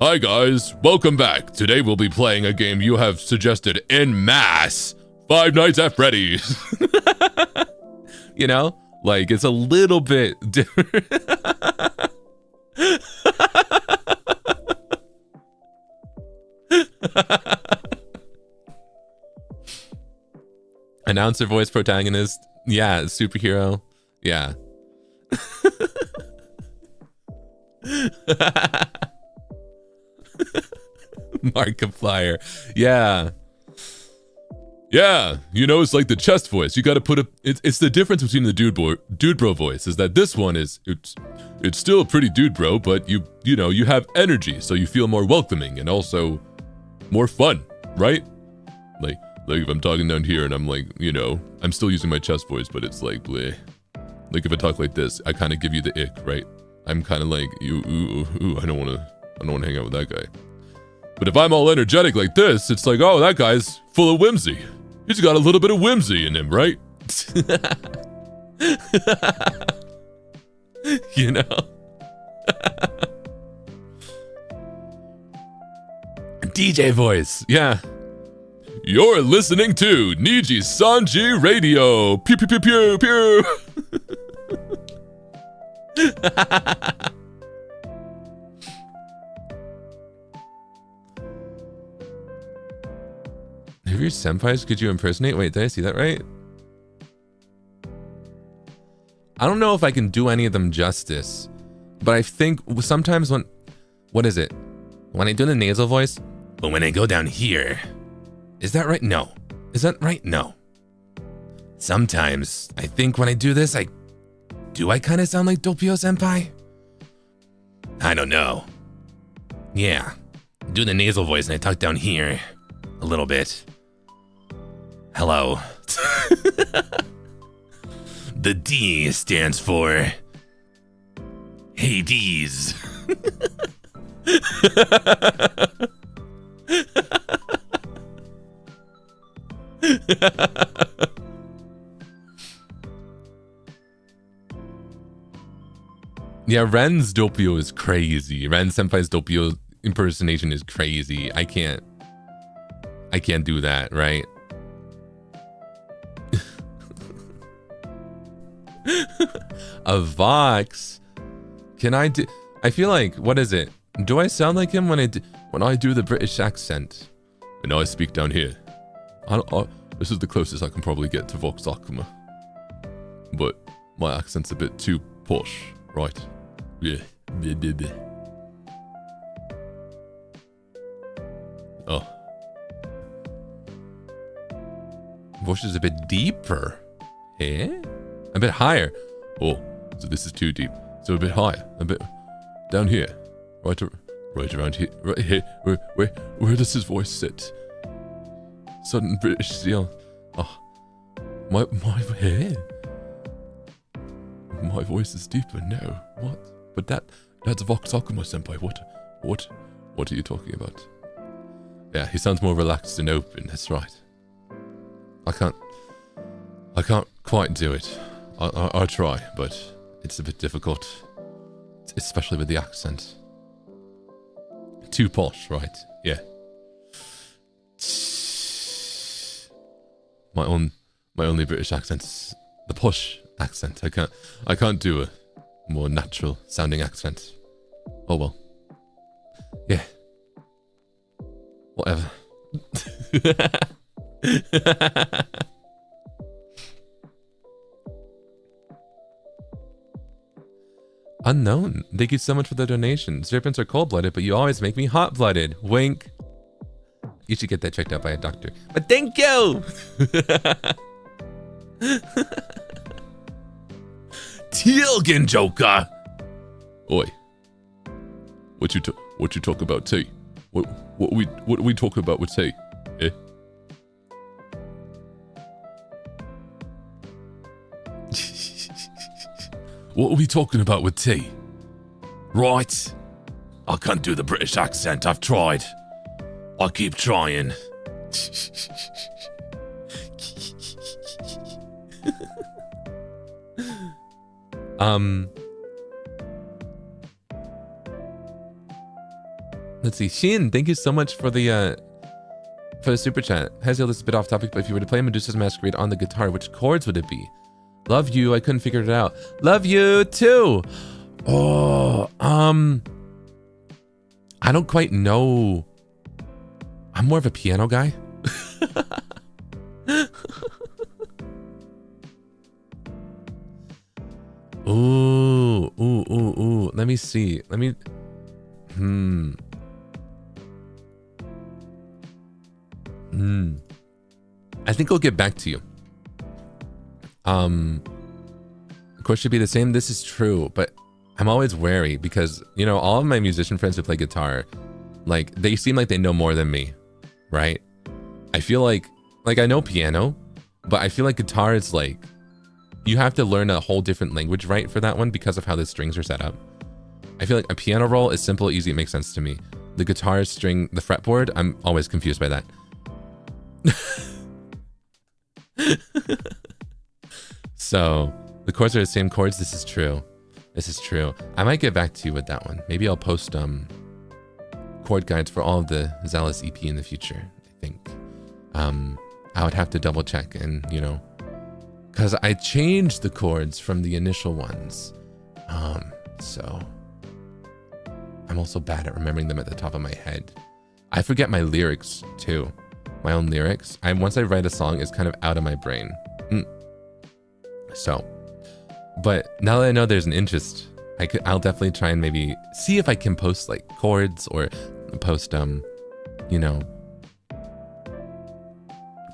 Hi guys, welcome back. Today we'll be playing a game you have suggested en masse, Five Nights at Freddy's. You know, like it's a little bit different. Announcer voice protagonist, yeah. Superhero, yeah. Markiplier, yeah. Yeah, you know, it's like the chest voice. You got to put a. It's the difference between the dude bro voice is that this one is it's still pretty dude bro, but you know you have energy, so you feel more welcoming and also more fun, right? Like if I'm talking down here and I'm like, you know, I'm still using my chest voice, but it's like bleh. Like if I talk like this, I kind of give you the ick, right? I'm kind of like ooh, I don't want to hang out with that guy. But if I'm all energetic like this, it's like, oh, that guy's full of whimsy. He's got a little bit of whimsy in him, right? You know? DJ voice, yeah. You're listening to NIJISANJI Radio. Pew pew pew pew pew. Have your senpais could you impersonate? Wait, did I see that right? I don't know if I can do any of them justice, but I think sometimes what is it? When I do the nasal voice, but when I go down here, is that right? No. Is that right? No. Sometimes I think when I do this, I kind of sound like Doppio senpai? I don't know. Yeah. Do the nasal voice and I talk down here a little bit. Hello. The D stands for Hades. Yeah, Ren's Doppio is crazy. Ren Senpai's Doppio impersonation is crazy. I can't do that, right? A Vox? Can I do? I feel like, what is it? Do I sound like him when I do the British accent? and I speak down here. This is the closest I can probably get to Vox Akuma. But my accent's a bit too posh, right? Yeah. Oh. Voice is a bit deeper. Eh? A bit higher. Oh, so this is too deep. So a bit higher. A bit down here. Right around here. Right here. Where does his voice sit? Sudden British Zeal. Oh. My hair. My voice is deeper now. What? But that's Vox Akuma senpai. What are you talking about? Yeah, he sounds more relaxed and open, that's right. I can't quite do it. I'll try, but it's a bit difficult. Especially with the accent. Too posh, right? Yeah. My only British accent's the posh accent. I can't do a more natural sounding accent. Oh well. Yeah. Whatever. Unknown. Thank you so much for the donation. Serpents are cold-blooded, but you always make me hot-blooded. Wink. You should get that checked out by a doctor. But thank you! Zeal Ginjoka! Oi. What you talk about tea? What we talk about with tea? Eh? What are we talking about with tea? Right. I can't do the British accent. I've tried. I keep trying. Let's see. Shin, thank you so much for the super chat. Hazel, this is a bit off topic, but if you were to play Medusa's Masquerade on the guitar, which chords would it be? Love you. I couldn't figure it out. Love you too. Oh, I don't quite know. I'm more of a piano guy. Ooh. Let me see. I think I'll get back to you. Of course, should be the same. This is true, but I'm always wary because, you know, all of my musician friends who play guitar, like, they seem like they know more than me, right? I feel like I know piano, but I feel like guitar is like, you have to learn a whole different language, right, for that one because of how the strings are set up. I feel like a piano roll is simple, easy, it makes sense to me. The guitar string, the fretboard, I'm always confused by that. So, the chords are the same chords. This is true. This is true. I might get back to you with that one. Maybe I'll post chord guides for all of the Zealous EP in the future, I think. I would have to double check and, you know, because I changed the chords from the initial ones. So I'm also bad at remembering them at the top of my head. I forget my lyrics too. My own lyrics. Once I write a song, it's kind of out of my brain. So, but now that I know there's an interest, I'll definitely try and maybe see if I can post like chords or post you know,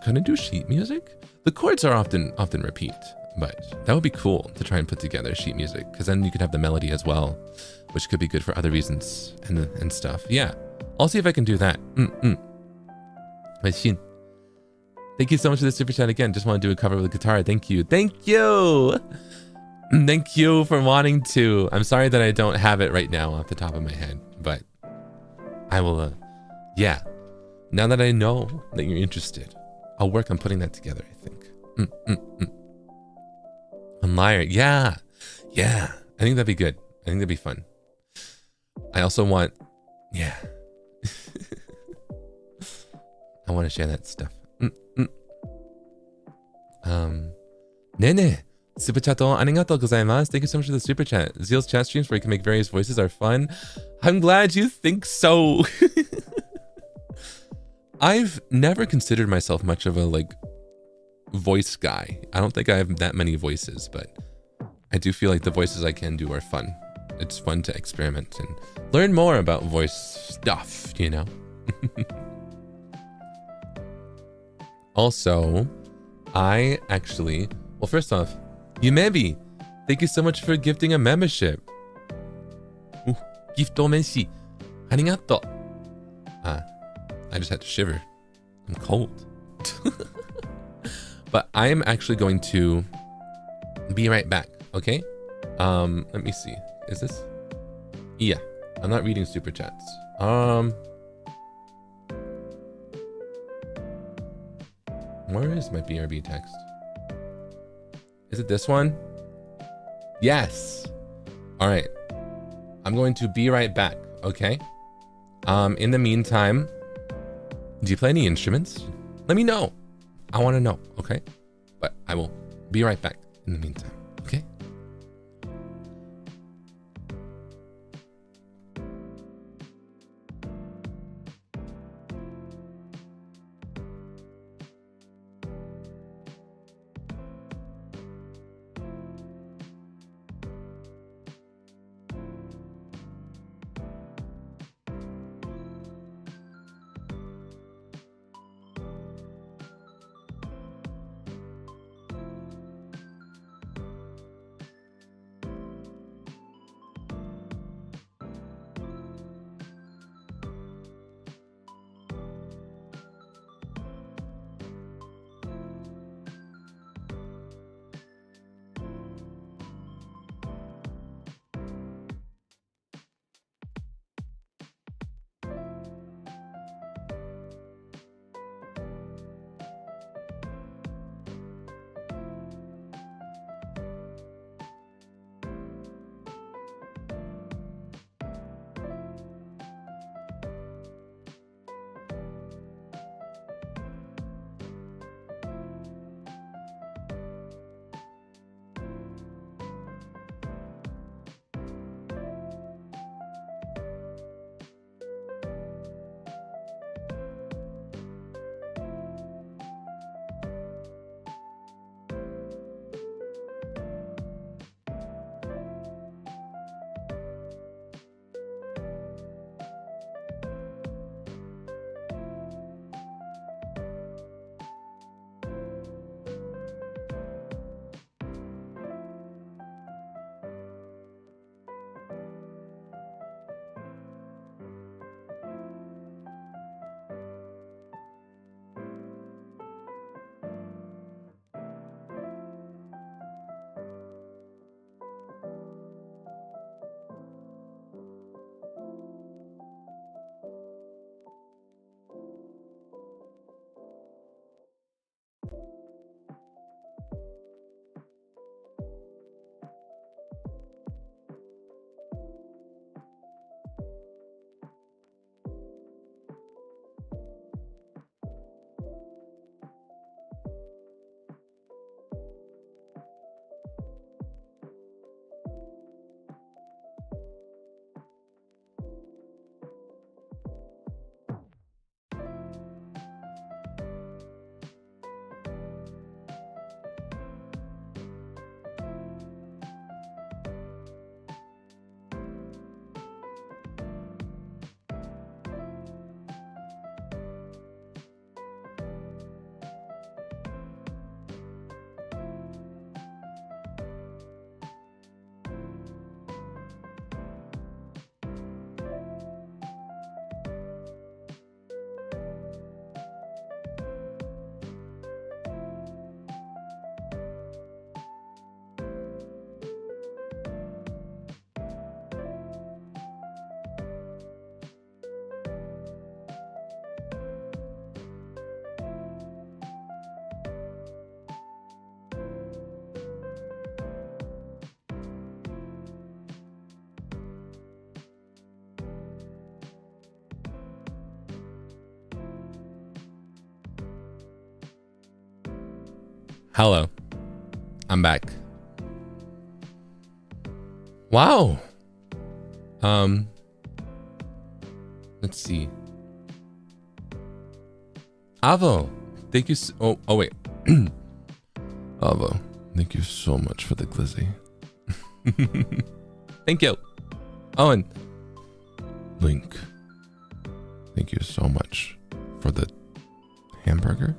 can I do sheet music? The chords are often repeat, but that would be cool to try and put together sheet music because then you could have the melody as well, which could be good for other reasons and stuff. Yeah, I'll see if I can do that. Machine. Thank you so much for the super chat again. Just want to do a cover with the guitar. Thank you. Thank you. Thank you for wanting to. I'm sorry that I don't have it right now off the top of my head, but I will, yeah. Now that I know that you're interested, I'll work on putting that together, I think. A liar. Yeah. Yeah. I think that'd be good. I think that'd be fun. I also want, yeah. I want to share that stuff. Nene, super chat arigatou gozaimasu. Thank you so much for the super chat. Zeal's chat streams where you can make various voices are fun. I'm glad you think so. I've never considered myself much of a like voice guy. I don't think I have that many voices, but I do feel like the voices I can do are fun. It's fun to experiment and learn more about voice stuff, you know? Also, I actually, well, first off, Yumebi, thank you so much for gifting a membership. Gift omenshi. Arigato. I just had to shiver. I'm cold. But I am actually going to be right back, okay? Let me see. Is this? Yeah, I'm not reading super chats. Where is my BRB text? Is it this one? Yes. All right. I'm going to be right back, okay? In the meantime, do you play any instruments? Let me know. I want to know, okay? But I will be right back in the meantime, okay? Hello. I'm back. Wow. Let's see. Avo, thank you. Oh wait. Avo, thank you so much for the glizzy. Thank you. Owen. Link, thank you so much for the hamburger.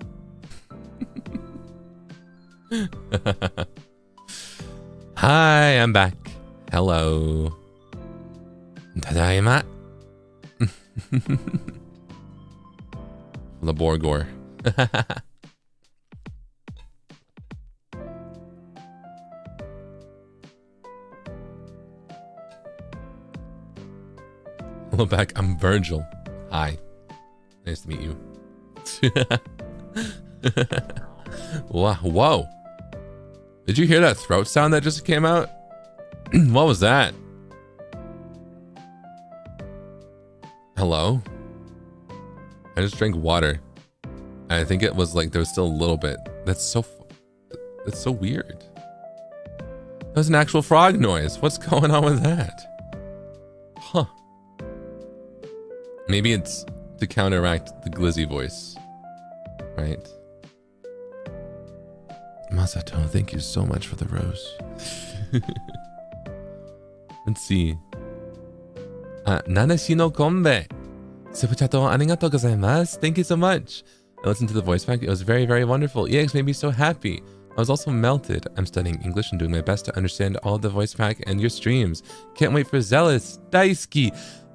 Hi, I'm back. Hello. Tadaima. The Borgor. Hello back, I'm Virgil. Hi. Nice to meet you. Wow. Whoa. Did you hear that throat sound that just came out? What was that? Hello? I just drank water. And I think it was like there was still a little bit. That's so weird. That was an actual frog noise. What's going on with that? Huh. Maybe it's to counteract the glizzy voice, right? Masato, thank you so much for the rose. Let's see. Nanashi no Kombe. Superchat arigatou gozaimasu. Thank you so much. I listened to the voice pack. It was very, very wonderful. EX made me so happy. I was also melted. I'm studying English and doing my best to understand all the voice pack and your streams. Can't wait for Zealous. Daisuki.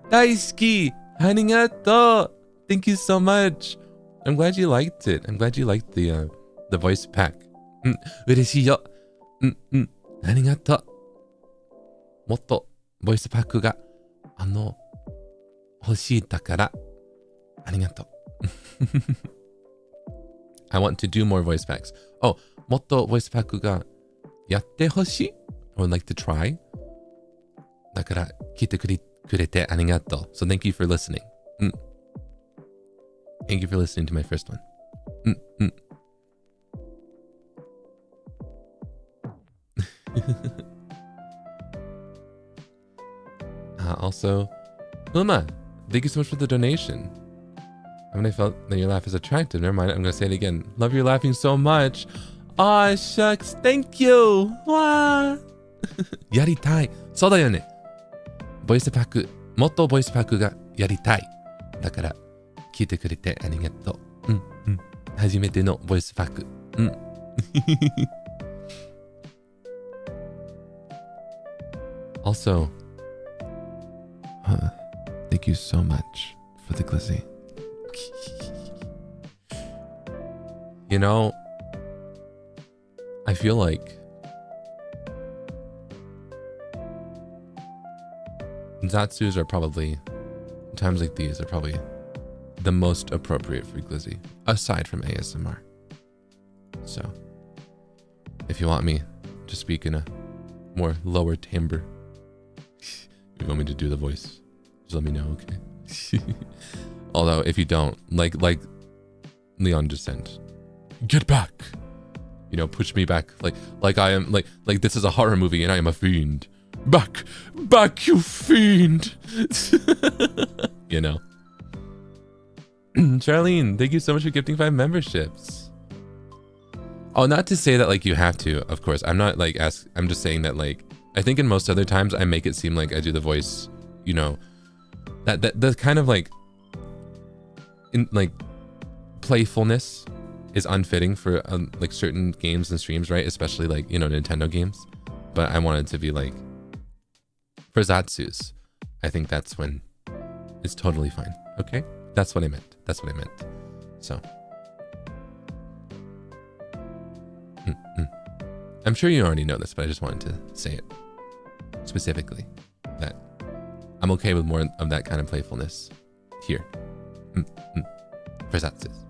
Daisuki. Arigatou. Thank you so much. I'm glad you liked it. I'm glad you liked the voice pack. 嬉しいよ。ありがとう。もっとボイスパックが欲しいだからありがとう。I want to do more voice packs. Oh, もっとボイスパックがやってほしい or like to try. だから聞いてくれてありがとう。So thank you for listening. Thank you for listening to my first one. Also, Uma, thank you so much for the donation. When I felt that your laugh is attractive, never mind, I'm gonna say it again. Love your laughing so much. Aw, shucks, thank you. Wow. やりたい。そうだよね。ボイスパック、もっとボイスパックがやりたい。だから、聞いてくれてありがとう。初めてのボイスパック。Also, thank you so much for the glizzy. You know, I feel like Zatsus are probably, times like these are probably the most appropriate for glizzy, aside from ASMR. So, if you want me to speak in a more lower timbre, you want me to do the voice, just let me know, okay? Although if you don't, like Leon just sent, get back, you know, push me back, like I am, like this is a horror movie and I am a fiend. Back, you fiend. You know. Charlene, thank you so much for gifting 5 memberships. Oh, not to say that like you have to, of course. I'm not like I'm just saying that like I think in most other times I make it seem like I do the voice, you know, that kind of like in like playfulness is unfitting for like certain games and streams, right? Especially like, you know, Nintendo games. But I wanted to be like, for Zatsus, I think that's when it's totally fine. Okay, that's what I meant. That's what I meant. So I'm sure you already know this, but I just wanted to say it specifically, that I'm okay with more of that kind of playfulness here. For Zatsus.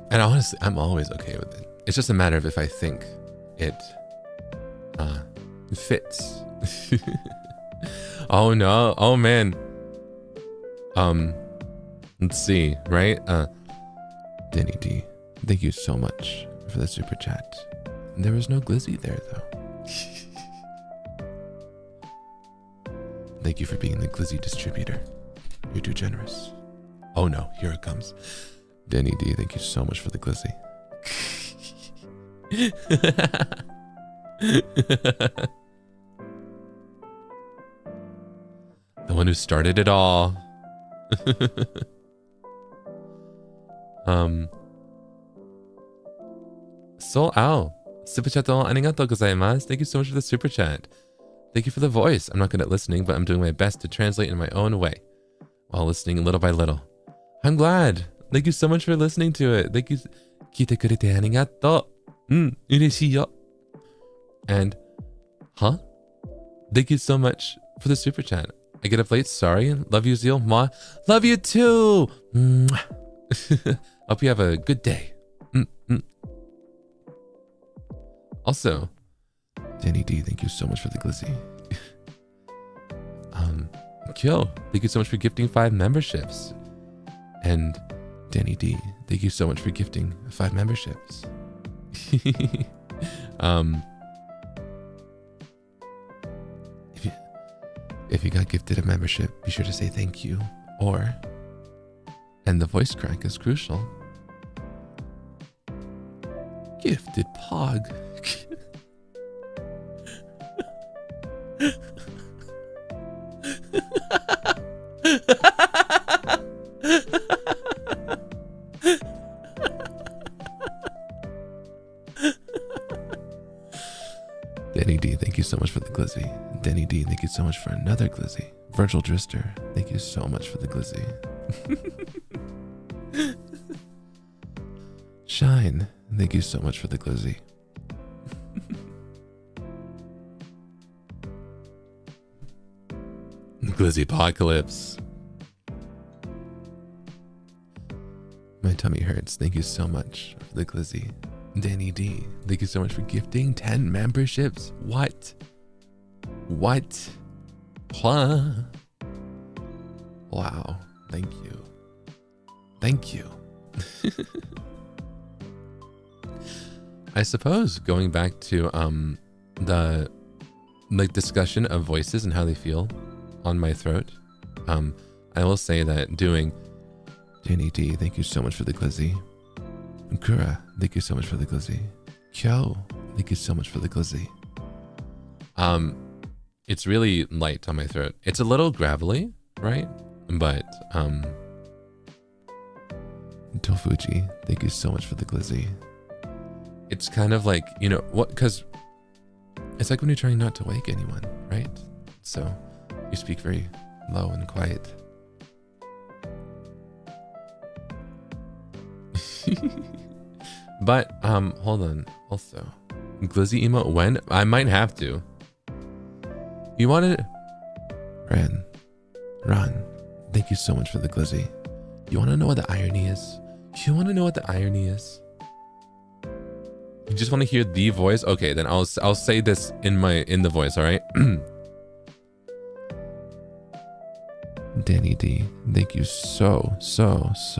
And honestly, I'm always okay with it. It's just a matter of if I think it fits. Oh no, oh man. Let's see, right? Denny D, thank you so much for the super chat. There was no glizzy there though. Thank you for being the glizzy distributor. You're too generous. Oh no, here it comes. Denny D, thank you so much for the glizzy. The one who started it all. Soul Owl. Super chat arigatou gozaimasu. Thank you so much for the super chat. Thank you for the voice. I'm not good at listening, but I'm doing my best to translate in my own way while listening little by little. I'm glad. Thank you so much for listening to it. Thank you. Kite kurete arigatou. Ureshii yo. And, huh? Thank you so much for the super chat. I get up late. Sorry. Love you, Zeal. Ma. Love you too. Hope you have a good day. Also, Danny D, thank you so much for the glizzy. Kyo, thank you so much for gifting 5 memberships. And Danny D, thank you so much for gifting 5 memberships. If you got gifted a membership, be sure to say thank you. And the voice crack is crucial. Gifted Pog. Denny D, thank you so much for the glizzy. Denny D, thank you so much for another glizzy. Virgil Drister, thank you so much for the glizzy. Shine, thank you so much for the glizzy. Glizzy apocalypse. My tummy hurts. Thank you so much for the glizzy. Danny D, thank you so much for gifting 10 memberships. What? Huh? Wow. Thank you. Thank you. I suppose going back to the discussion of voices and how they feel on my throat, I will say that doing Danny D, thank you so much for the glizzy. Kura, thank you so much for the glizzy. Kyo, thank you so much for the glizzy. It's really light on my throat. It's a little gravelly, right? But Tofuji, thank you so much for the glizzy. It's kind of like, you know what, because it's like when you're trying not to wake anyone, right? So you speak very low and quiet. But hold on. Also, glizzy emote when? I might have to. You wanted Ran, thank you so much for the glizzy. You want to know what the irony is? You want to know what the irony is? You just want to hear the voice? Okay, then I'll say this in the voice, all right? Danny D, thank you so much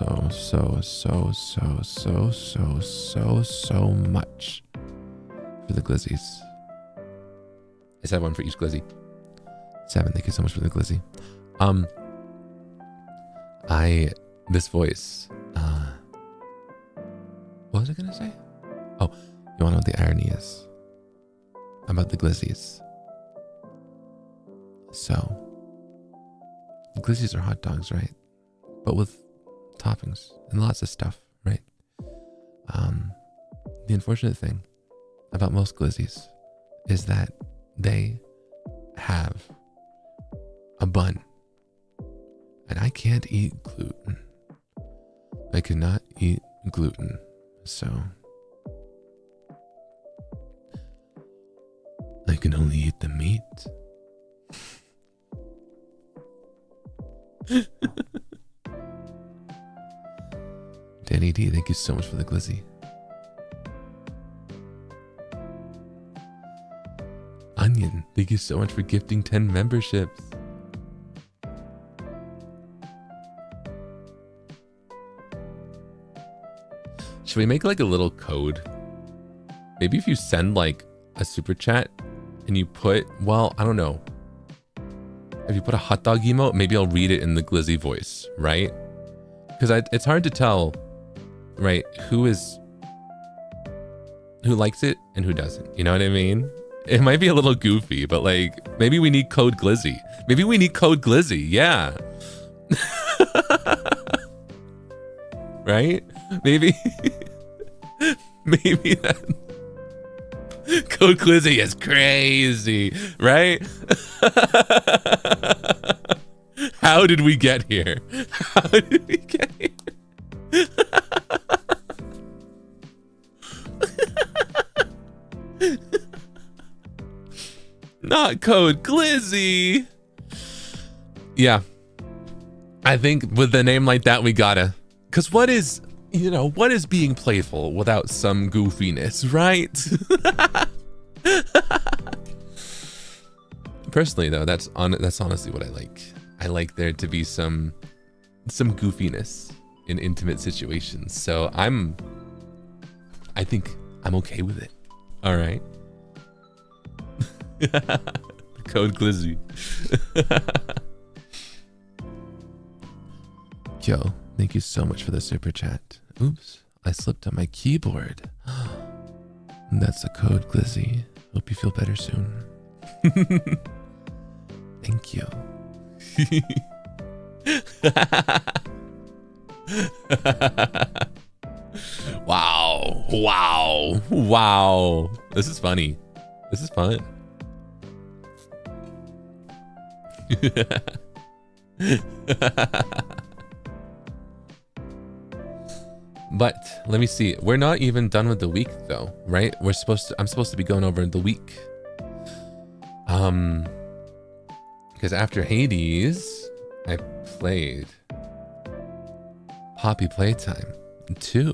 for the glizzies. I said one for each glizzy. 7, thank you so much for the glizzy. This voice, what was I gonna say? Oh, you wanna know what the irony is about the glizzies? So, glizzies are hot dogs, right? But with toppings and lots of stuff, right? The unfortunate thing about most glizzies is that they have a bun. And I can't eat gluten. I cannot eat gluten. So I can only eat the meat. Danny D, thank you so much for the glizzy. Onion, thank you so much for gifting 10 memberships. Should we make like a little code? Maybe if you send like a super chat and you put, well, I don't know. if you put a hot dog emote, maybe I'll read it in the glizzy voice, right? Because it's hard to tell, right, who likes it and who doesn't. You know what I mean? It might be a little goofy, but like, maybe we need code glizzy. Maybe we need code glizzy, yeah. Right? Maybe that code glizzy is crazy, right? How did we get here? How did we get here? Not code glizzy. Yeah. I think with a name like that, we gotta. Because what is being playful without some goofiness, right? Personally, though, that's honestly what I like. I like there to be some goofiness in intimate situations. So I think I'm okay with it. All right. Code glizzy. Yo, thank you so much for the super chat. Oops, I slipped on my keyboard. That's a code glizzy. Hope you feel better soon. Thank you. Wow. This is funny. This is fun. But let me see. We're not even done with the week though, right? I'm supposed to be going over the week. Because after Hades, I played Poppy Playtime 2.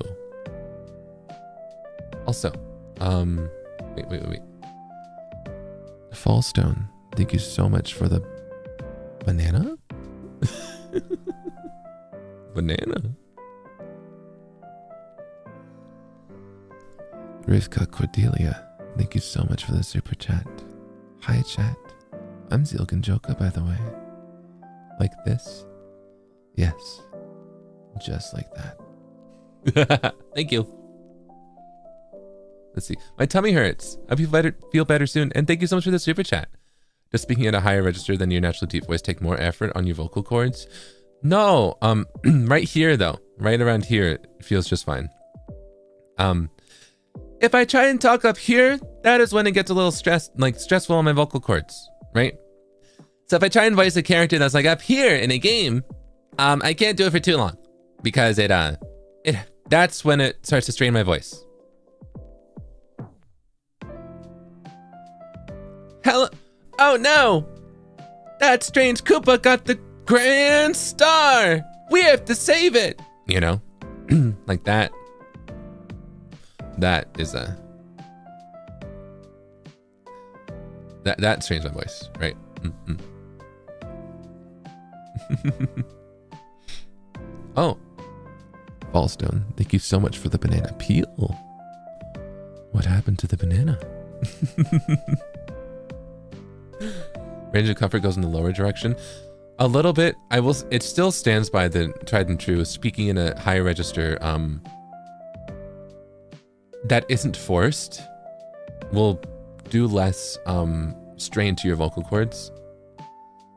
Also, wait. Fallstone, thank you so much for the banana? Banana. Rivka Cordelia, thank you so much for the super chat. Hi chat. I'm Zeal Ginjoka, by the way. Like this? Yes. Just like that. Thank you. Let's see. My tummy hurts. I feel better soon. And thank you so much for the super chat. Does speaking at a higher register than your natural deep voice take more effort on your vocal cords? No. Right here though. Right around here, it feels just fine. If I try and talk up here, that is when it gets a little stressful on my vocal cords, right? So if I try and voice a character that's like up here in a game, I can't do it for too long because that's when it starts to strain my voice. Hello. Oh no! That strange Koopa got the grand star! We have to save it! You know? Like that. That is that strains my voice, right? Oh. Fallstone, thank you so much for the banana peel. What happened to the banana? Range of comfort goes in the lower direction. A little bit. It still stands by the tried and true. Speaking in a higher register, that isn't forced, will do less strain to your vocal cords.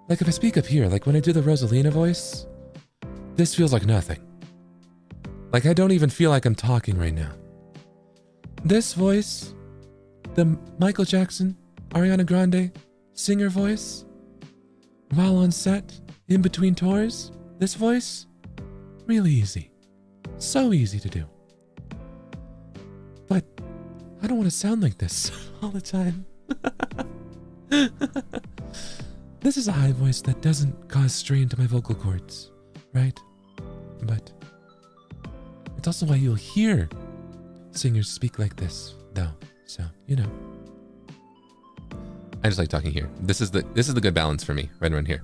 Like if I speak up here, like when I do the Rosalina voice, this feels like nothing. Like I don't even feel like I'm talking right now. This voice, the Michael Jackson, Ariana Grande singer voice, while on set, in between tours, this voice, really easy. So easy to do. But I don't want to sound like this all the time. This is a high voice that doesn't cause strain to my vocal cords, right? But it's also why you'll hear singers speak like this, though. So, you know. I just like talking here. This is the good balance for me, right around here.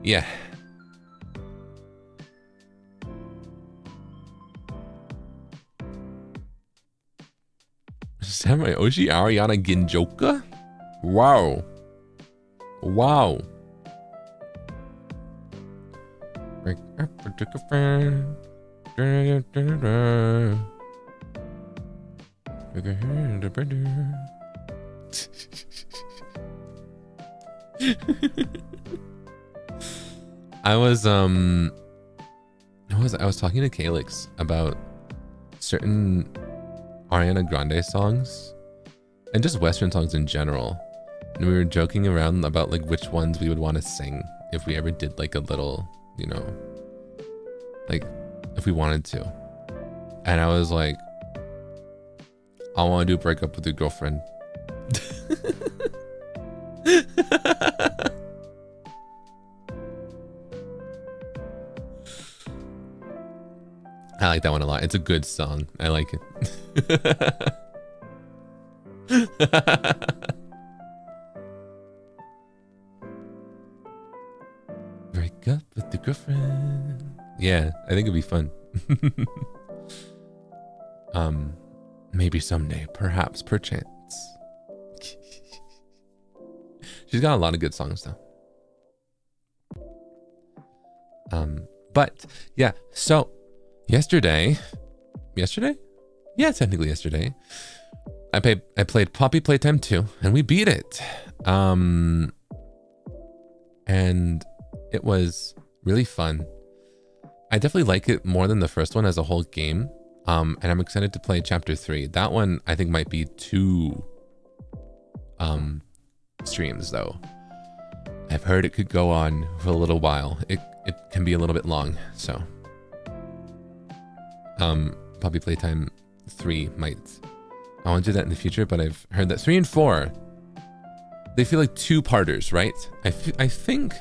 Yeah. Samurai Oshi, Ariana Ginjoka? Wow. Wow. I was talking to Calix about certain Ariana Grande songs and just Western songs in general, and we were joking around about like which ones we would want to sing if we ever did like a little, you know, like if we wanted to. And I was like, I want to do Break Up With Your Girlfriend. I like that one a lot. It's a good song. I like it. Break up with the girlfriend. Yeah, I think it'd be fun. Maybe someday, perhaps, perchance. She's got a lot of good songs though. But yeah, so yesterday? Yeah, technically yesterday. I played Poppy Playtime 2 and we beat it. And it was really fun. I definitely like it more than the first one as a whole game. And I'm excited to play chapter 3. That one I think might be 2 streams though. I've heard it could go on for a little while. It can be a little bit long, so Poppy Playtime 3 might. I want to do that in the future, but I've heard that 3 and 4, they feel like 2-parters, right? I think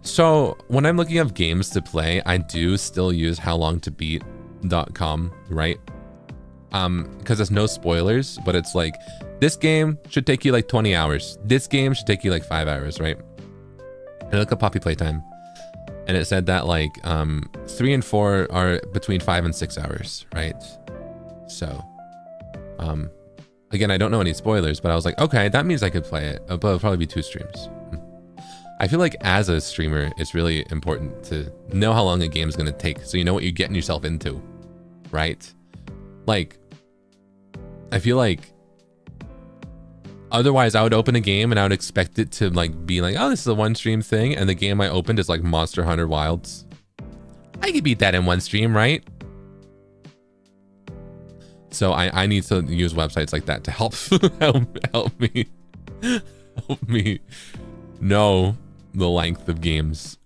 so. When I'm looking up games to play, I do still use howlongtobeat.com, right? Because there's no spoilers, but it's like this game should take you like 20 hours. This game should take you like 5 hours, right? I look up Poppy Playtime, and it said that like 3 and 4 are between 5 and 6 hours, right? So, again, I don't know any spoilers, but I was like, okay, that means I could play it, but it'll probably be 2 streams. I feel like as a streamer, it's really important to know how long a game is going to take, so you know what you're getting yourself into, right? Like, I feel like otherwise I would open a game and I would expect it to like be like, oh, this is a 1 stream thing, and the game I opened is like Monster Hunter Wilds. I could beat that in 1 stream, right? So I need to use websites like that to help help me know the length of games.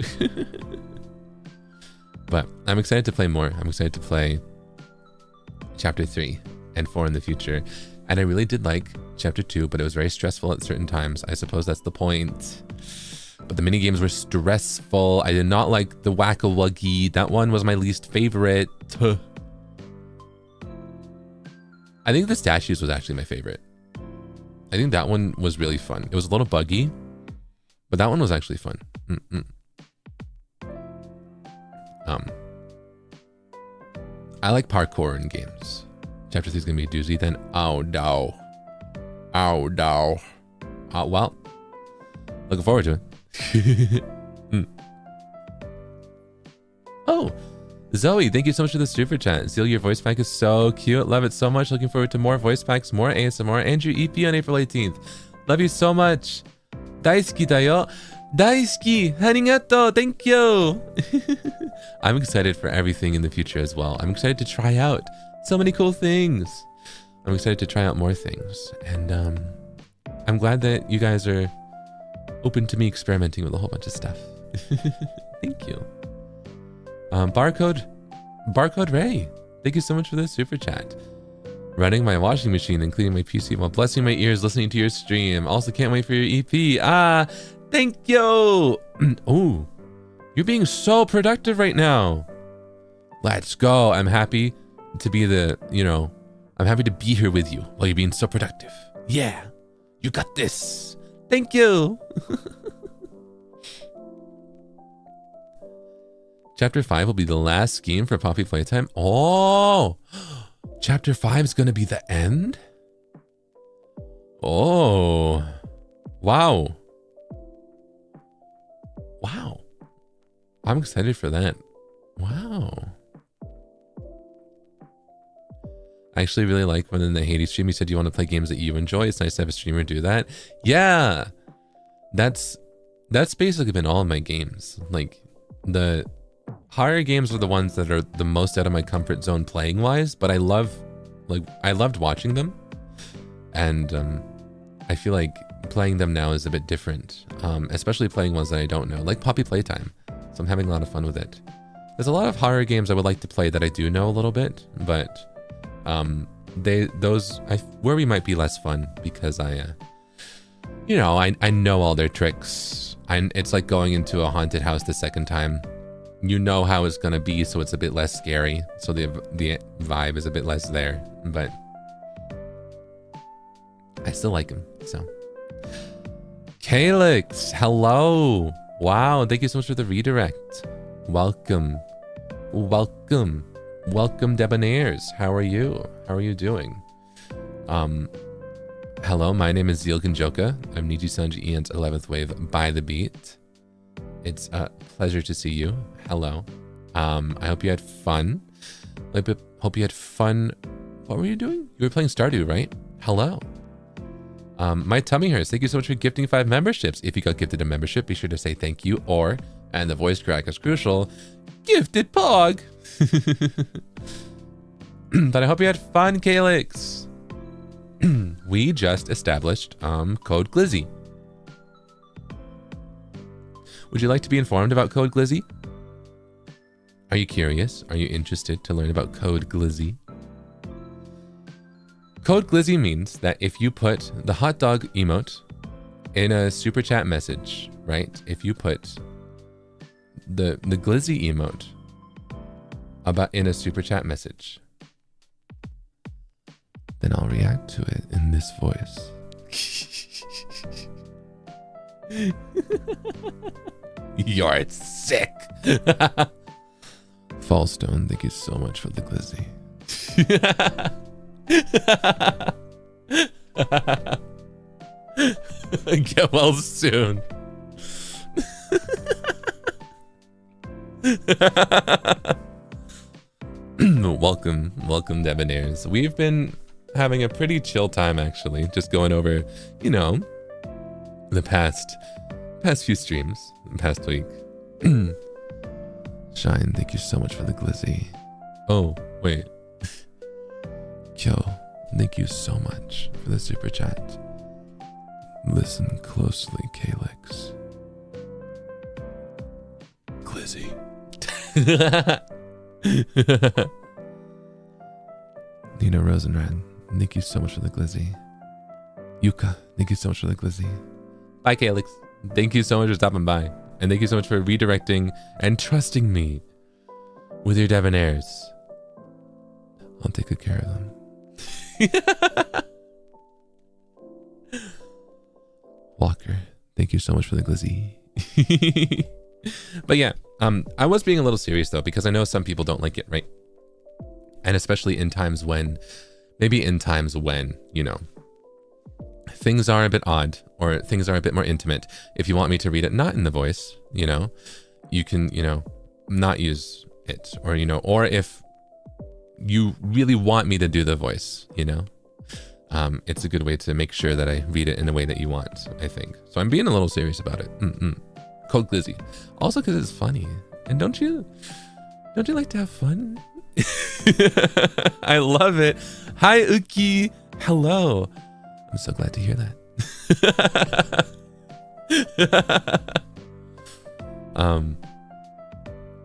But I'm excited to play more. I'm excited to play chapter 3 and 4 in the future. And I really did like chapter 2, but it was very stressful at certain times. I suppose that's the point. But the mini games were stressful. I did not like the Whack-a-Wuggy. That one was my least favorite. I think the statues was actually my favorite. I think that one was really fun. It was a little buggy, but that one was actually fun. I like parkour in games. Chapter 3 is going to be a doozy then. Oh, no. Oh, no. Well, looking forward to it. Oh, Zoe, thank you so much for the super chat. Zeal, your voice pack is so cute. Love it so much. Looking forward to more voice packs, more ASMR, and your EP on April 18th. Love you so much. Daisuki da yo. Daisuki. Arigato. Thank you. I'm excited for everything in the future as well. I'm excited to try out so many cool things. I'm excited to try out more things. And I'm glad that you guys are open to me experimenting with a whole bunch of stuff. Thank you. Barcode Ray, thank you so much for the super chat. Running my washing machine and cleaning my PC while blessing my ears listening to your stream. Also can't wait for your EP. Thank you. Oh, you're being so productive right now. Let's go. I'm happy to be I'm happy to be here with you while you're being so productive. Yeah, you got this. Thank you. Chapter 5 will be the last scheme for Poppy Playtime. Oh, Chapter 5 is going to be the end? Oh. Wow. Wow. I'm excited for that. Wow. I actually really like when in the Hades stream you said you want to play games that you enjoy. It's nice to have a streamer do that. Yeah. That's basically been all of my games. Like, the horror games are the ones that are the most out of my comfort zone playing wise, but I loved watching them. And I feel like playing them now is a bit different, especially playing ones that I don't know, like Poppy Playtime. So I'm having a lot of fun with it. There's a lot of horror games I would like to play that I do know a little bit, but worry might be less fun because I know all their tricks. It's like going into a haunted house the second time. You know how it's gonna be, so it's a bit less scary. So the vibe is a bit less there, but I still like him. So, Calyx, hello. Wow, thank you so much for the redirect. Welcome, welcome, welcome, Debonaires. How are you? How are you doing? Hello, my name is Zeal Ginjoka. I'm NIJISANJI Ian's 11th wave by the beat. It's a pleasure to see you. Hello. I hope you had fun. I hope you had fun. What were you doing? You were playing Stardew, right? Hello. My tummy hurts. Thank you so much for gifting 5 memberships. If you got gifted a membership, be sure to say thank you, or, and the voice crack is crucial, gifted pog. But I hope you had fun, Calyx. We just established Code Glizzy. Would you like to be informed about Code Glizzy? Are you curious? Are you interested to learn about Code Glizzy? Code Glizzy means that if you put the hot dog emote in a super chat message, right? If you put the Glizzy emote in a super chat message, then I'll react to it in this voice. You're sick. Fallstone, thank you so much for the Glizzy. Get well soon. Welcome, Debonaires. We've been having a pretty chill time, actually. Just going over, the past few streams, the past week. Shine, thank you so much for the Glizzy. Oh, wait. Kyo, thank you so much for the super chat. Listen closely, Calyx. Glizzy. Nina Rosenrad, thank you so much for the Glizzy. Yuka, thank you so much for the Glizzy. Bye, Calyx. Thank you so much for stopping by. And thank you so much for redirecting and trusting me with your Debonaires. I'll take good care of them. Walker, thank you so much for the Glizzy. But yeah, I was being a little serious though, because I know some people don't like it, right? And especially in times when, things are a bit odd or things are a bit more intimate. If you want me to read it not in the voice, you can, not use it, or, or if you really want me to do the voice, it's a good way to make sure that I read it in the way that you want, I think. So I'm being a little serious about it. Code Glizzy. Also because it's funny. And don't you like to have fun? I love it. Hi, Uki. Hello. I'm so glad to hear that.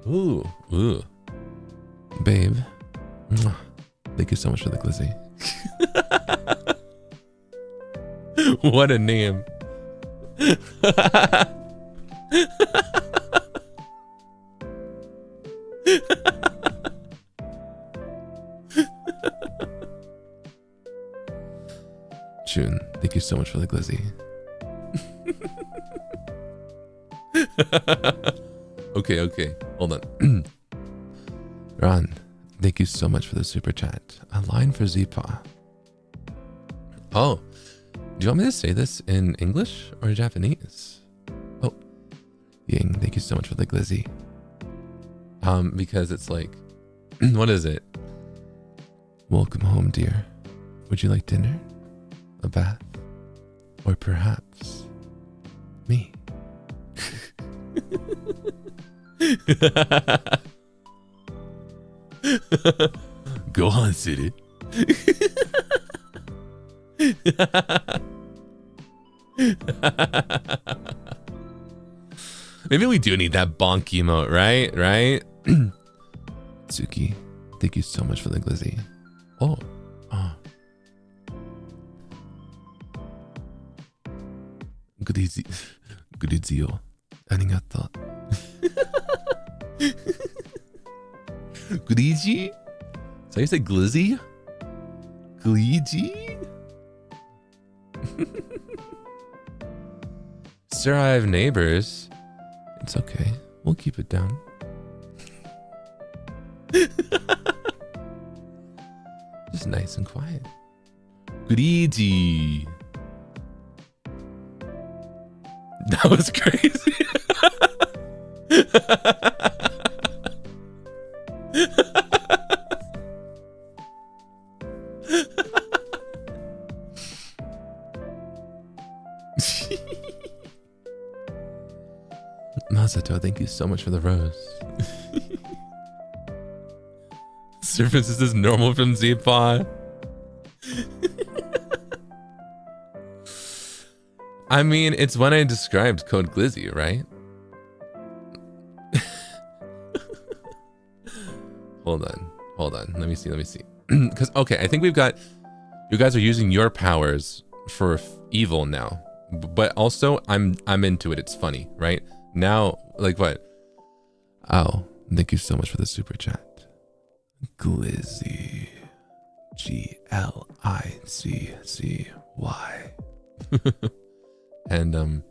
Ooh. Babe. Thank you so much for the Glizzy. What a name. June, thank you so much for the Glizzy. Okay. Hold on. Ron, thank you so much for the super chat. A line for Zipa. Oh, do you want me to say this in English or Japanese? Oh, Ying, thank you so much for the glizzy. Because it's like, what is it? Welcome home, dear. Would you like dinner? A bath? Or perhaps me? Go on, City. Maybe we do need that bonk emote, right? Right? Tsuki, thank you so much for the glizzy. Oh. Good Zeal. Arigato. Glizzy? So you say glizzy? Glizzy? Sir, I have neighbors. It's okay. We'll keep it down. Just nice and quiet. Glizzy. That was crazy. Masato, thank you so much for the rose. Surface is this normal from Zepa? I mean, it's when I described Code Glizzy, right? Hold on. Let me see. Because, okay, I think we've got... You guys are using your powers for evil now. But also, I'm into it. It's funny, right? Now, like what? Oh, thank you so much for the super chat. Glizzy. Gliccy. And,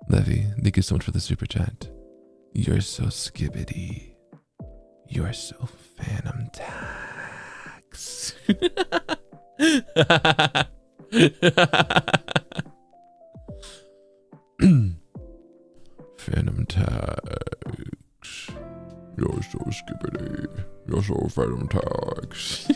Levy, thank you so much for the super chat. You're so skibbity. You're so Phantom Tax. Phantom Tax. You're so skibbity. You're so Phantom Tax.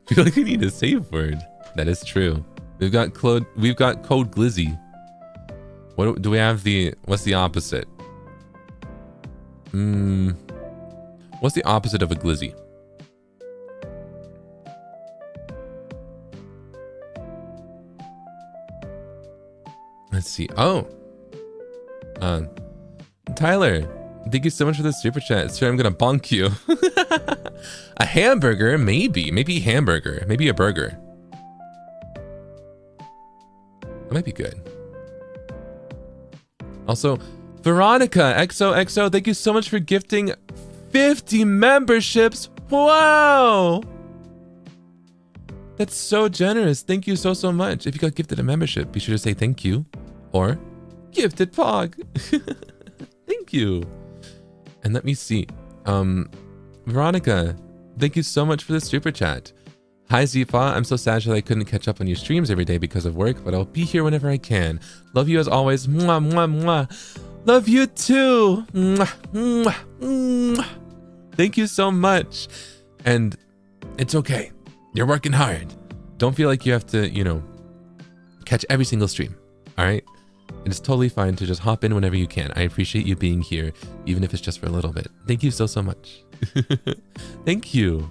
I feel like we need a safe word. That is true. We've got code Glizzy. What do we have? What's the opposite? What's the opposite of a glizzy? Let's see. Oh, Tyler, thank you so much for the super chat. Sir, I'm gonna bonk you. A hamburger, maybe hamburger, maybe a burger. That might be good. Also, Veronica XOXO, thank you so much for gifting 50 memberships. Wow, that's so generous. Thank you so much. If you got gifted a membership, be sure to say thank you or gifted pog. Thank you. And let me see. Veronica, thank you so much for the super chat. Hi Zifa, I'm so sad that I couldn't catch up on your streams every day because of work, but I'll be here whenever I can. Love you as always. Mwah, mwah, mwah. Love you too. Mwah, mwah, mwah. Thank you so much. And it's okay. You're working hard. Don't feel like you have to, catch every single stream. All right? It is totally fine to just hop in whenever you can. I appreciate you being here, even if it's just for a little bit. Thank you so much. Thank you.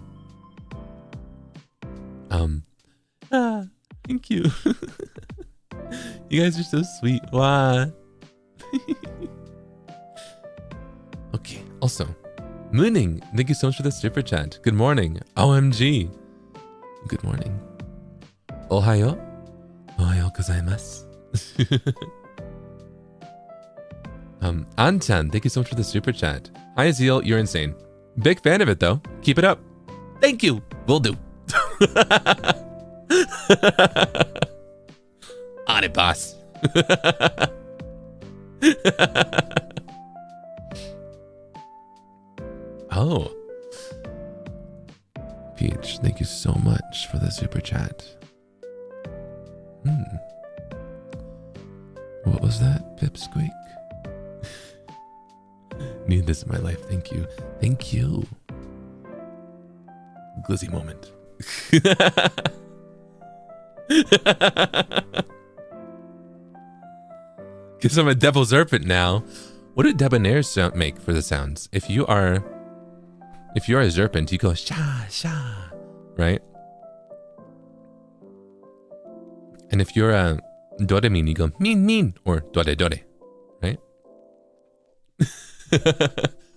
Thank you. You guys are so sweet. Wow. Okay. Also, Mooning, thank you so much for the super chat. Good morning. OMG. Good morning. Ohayo. Ohayo gozaimasu. Anchan, thank you so much for the super chat. Hi Zeal, you're insane. Big fan of it though. Keep it up. Thank you. Will do. On it, boss. Oh. Peach, thank you so much for the super chat. What was that? Pipsqueak? Need this in my life. Thank you. Thank you. Glizzy moment. Guess I'm a devil serpent now. What do debonaires make for the sounds? If you are a serpent, you go sha sha, right? And if you're a doremin, you go min or dore dore, right?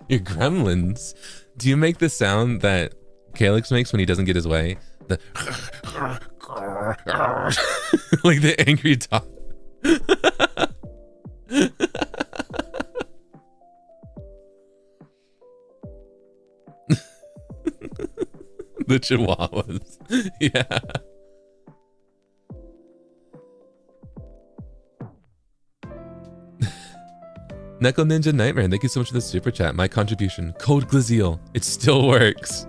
Your gremlins. Do you make the sound that Calyx makes when he doesn't get his way? The like the angry dog. The chihuahuas. Yeah. Neko Ninja Nightmare, thank you so much for the super chat. My contribution, code Glazeel. It still works.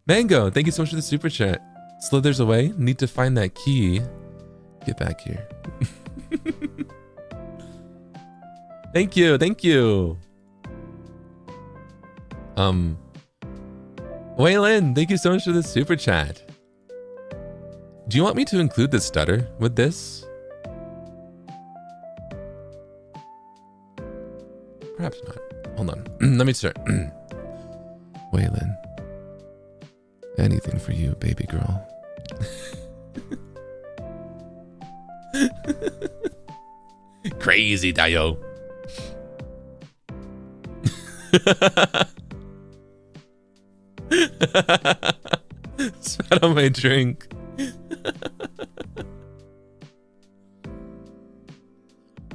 Mango, thank you so much for the super chat. Slithers away. Need to find that key. Get back here. Thank you, thank you. Waylon, thank you so much for the super chat. Do you want me to include the stutter with this? Perhaps not. Hold on. Let me start. Waylon. Anything for you, baby girl. Crazy Dio. Spat on my drink.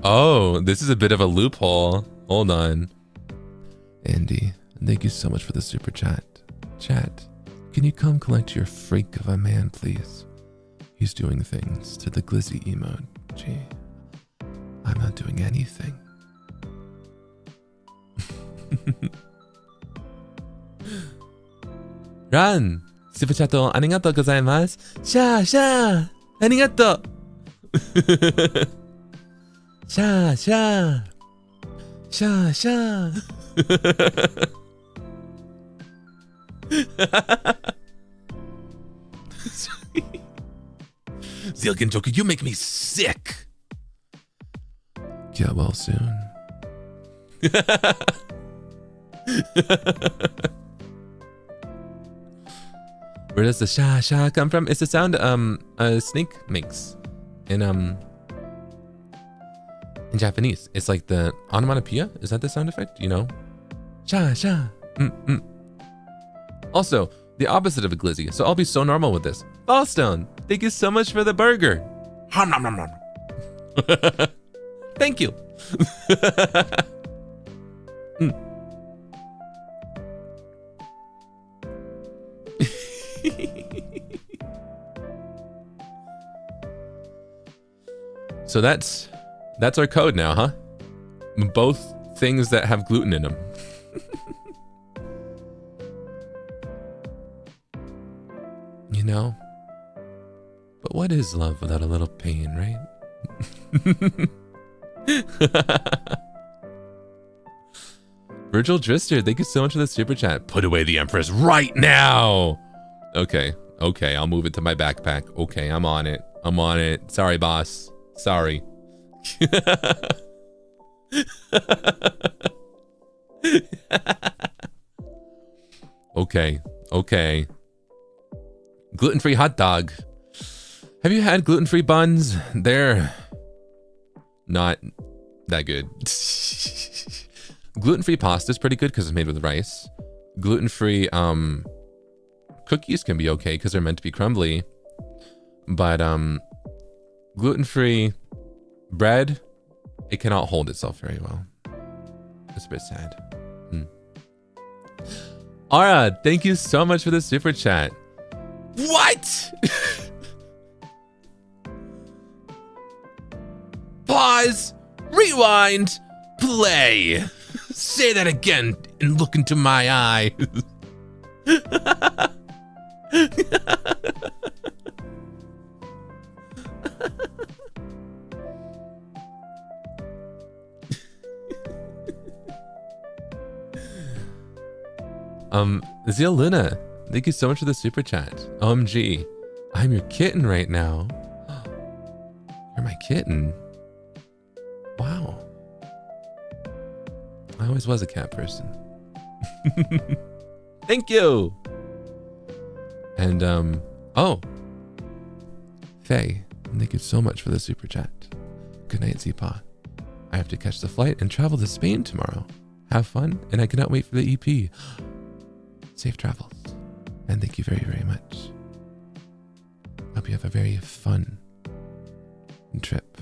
Oh, this is a bit of a loophole. Hold on. Andy, thank you so much for the super chat. Chat, can you come collect your freak of a man, please? He's doing things to the glizzy emote. Gee, I'm not doing anything. Run! Super chat arigatou gozaimasu. Sha sha! Arigatou! Sha sha! Sha sha! Zeal Ginjoka, you make me sick! Get well soon. Where does the sha sha come from? It's the sound a snake makes in Japanese. It's like the onomatopoeia. Is that the sound effect? You know, sha sha. Also, the opposite of a glizzy. So I'll be so normal with this. Fallstone, thank you so much for the burger. Hum, nom, nom, nom. Thank you. So that's our code now, huh? Both things that have gluten in them. You know? But what is love without a little pain, right? Virgil Drister, thank you so much for the super chat. Put away the Empress right now! Okay, I'll move it to my backpack. Okay, I'm on it. Sorry, boss. Sorry. Okay. Gluten-free hot dog. Have you had gluten-free buns? They're not that good. Gluten-free pasta is pretty good because it's made with rice. Gluten-free cookies can be okay because they're meant to be crumbly. But gluten-free bread, it cannot hold itself very well. It's a bit sad. Ara, thank you so much for the super chat. What? Pause, rewind, play. Say that again and look into my eyes. Zeal Luna, thank you so much for the super chat. OMG, I'm your kitten right now. You're my kitten. Wow. I always was a cat person. Thank you. And oh, Faye, thank you so much for the super chat. Good night, Zipa. I have to catch the flight and travel to Spain tomorrow. Have fun, and I cannot wait for the EP. Safe travels, and thank you very, very much. Hope you have a very fun trip.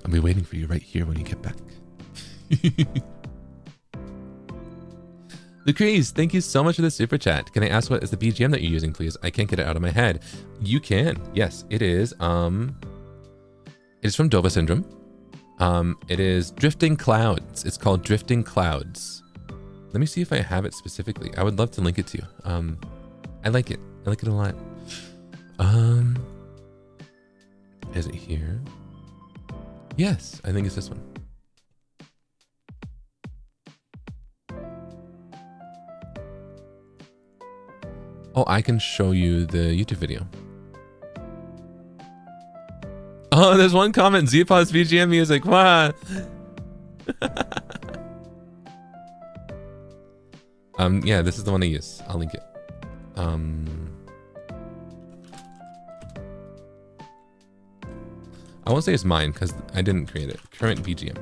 I'll be waiting for you right here when you get back. Lucrece, thank you so much for the super chat. Can I ask what is the BGM that you're using, please? I can't get it out of my head. You can. Yes, it is. It is from Dova Syndrome. It is Drifting Clouds. It's called Drifting Clouds. Let me see if I have it specifically. I would love to link it to you. I like it. I like it a lot. Is it here? Yes, I think it's this one. Oh, I can show you the YouTube video. Oh, there's one comment. Zpa's BGM music. Wow. Yeah, this is the one I use. I'll link it. I won't say it's mine because I didn't create it. Current BGM.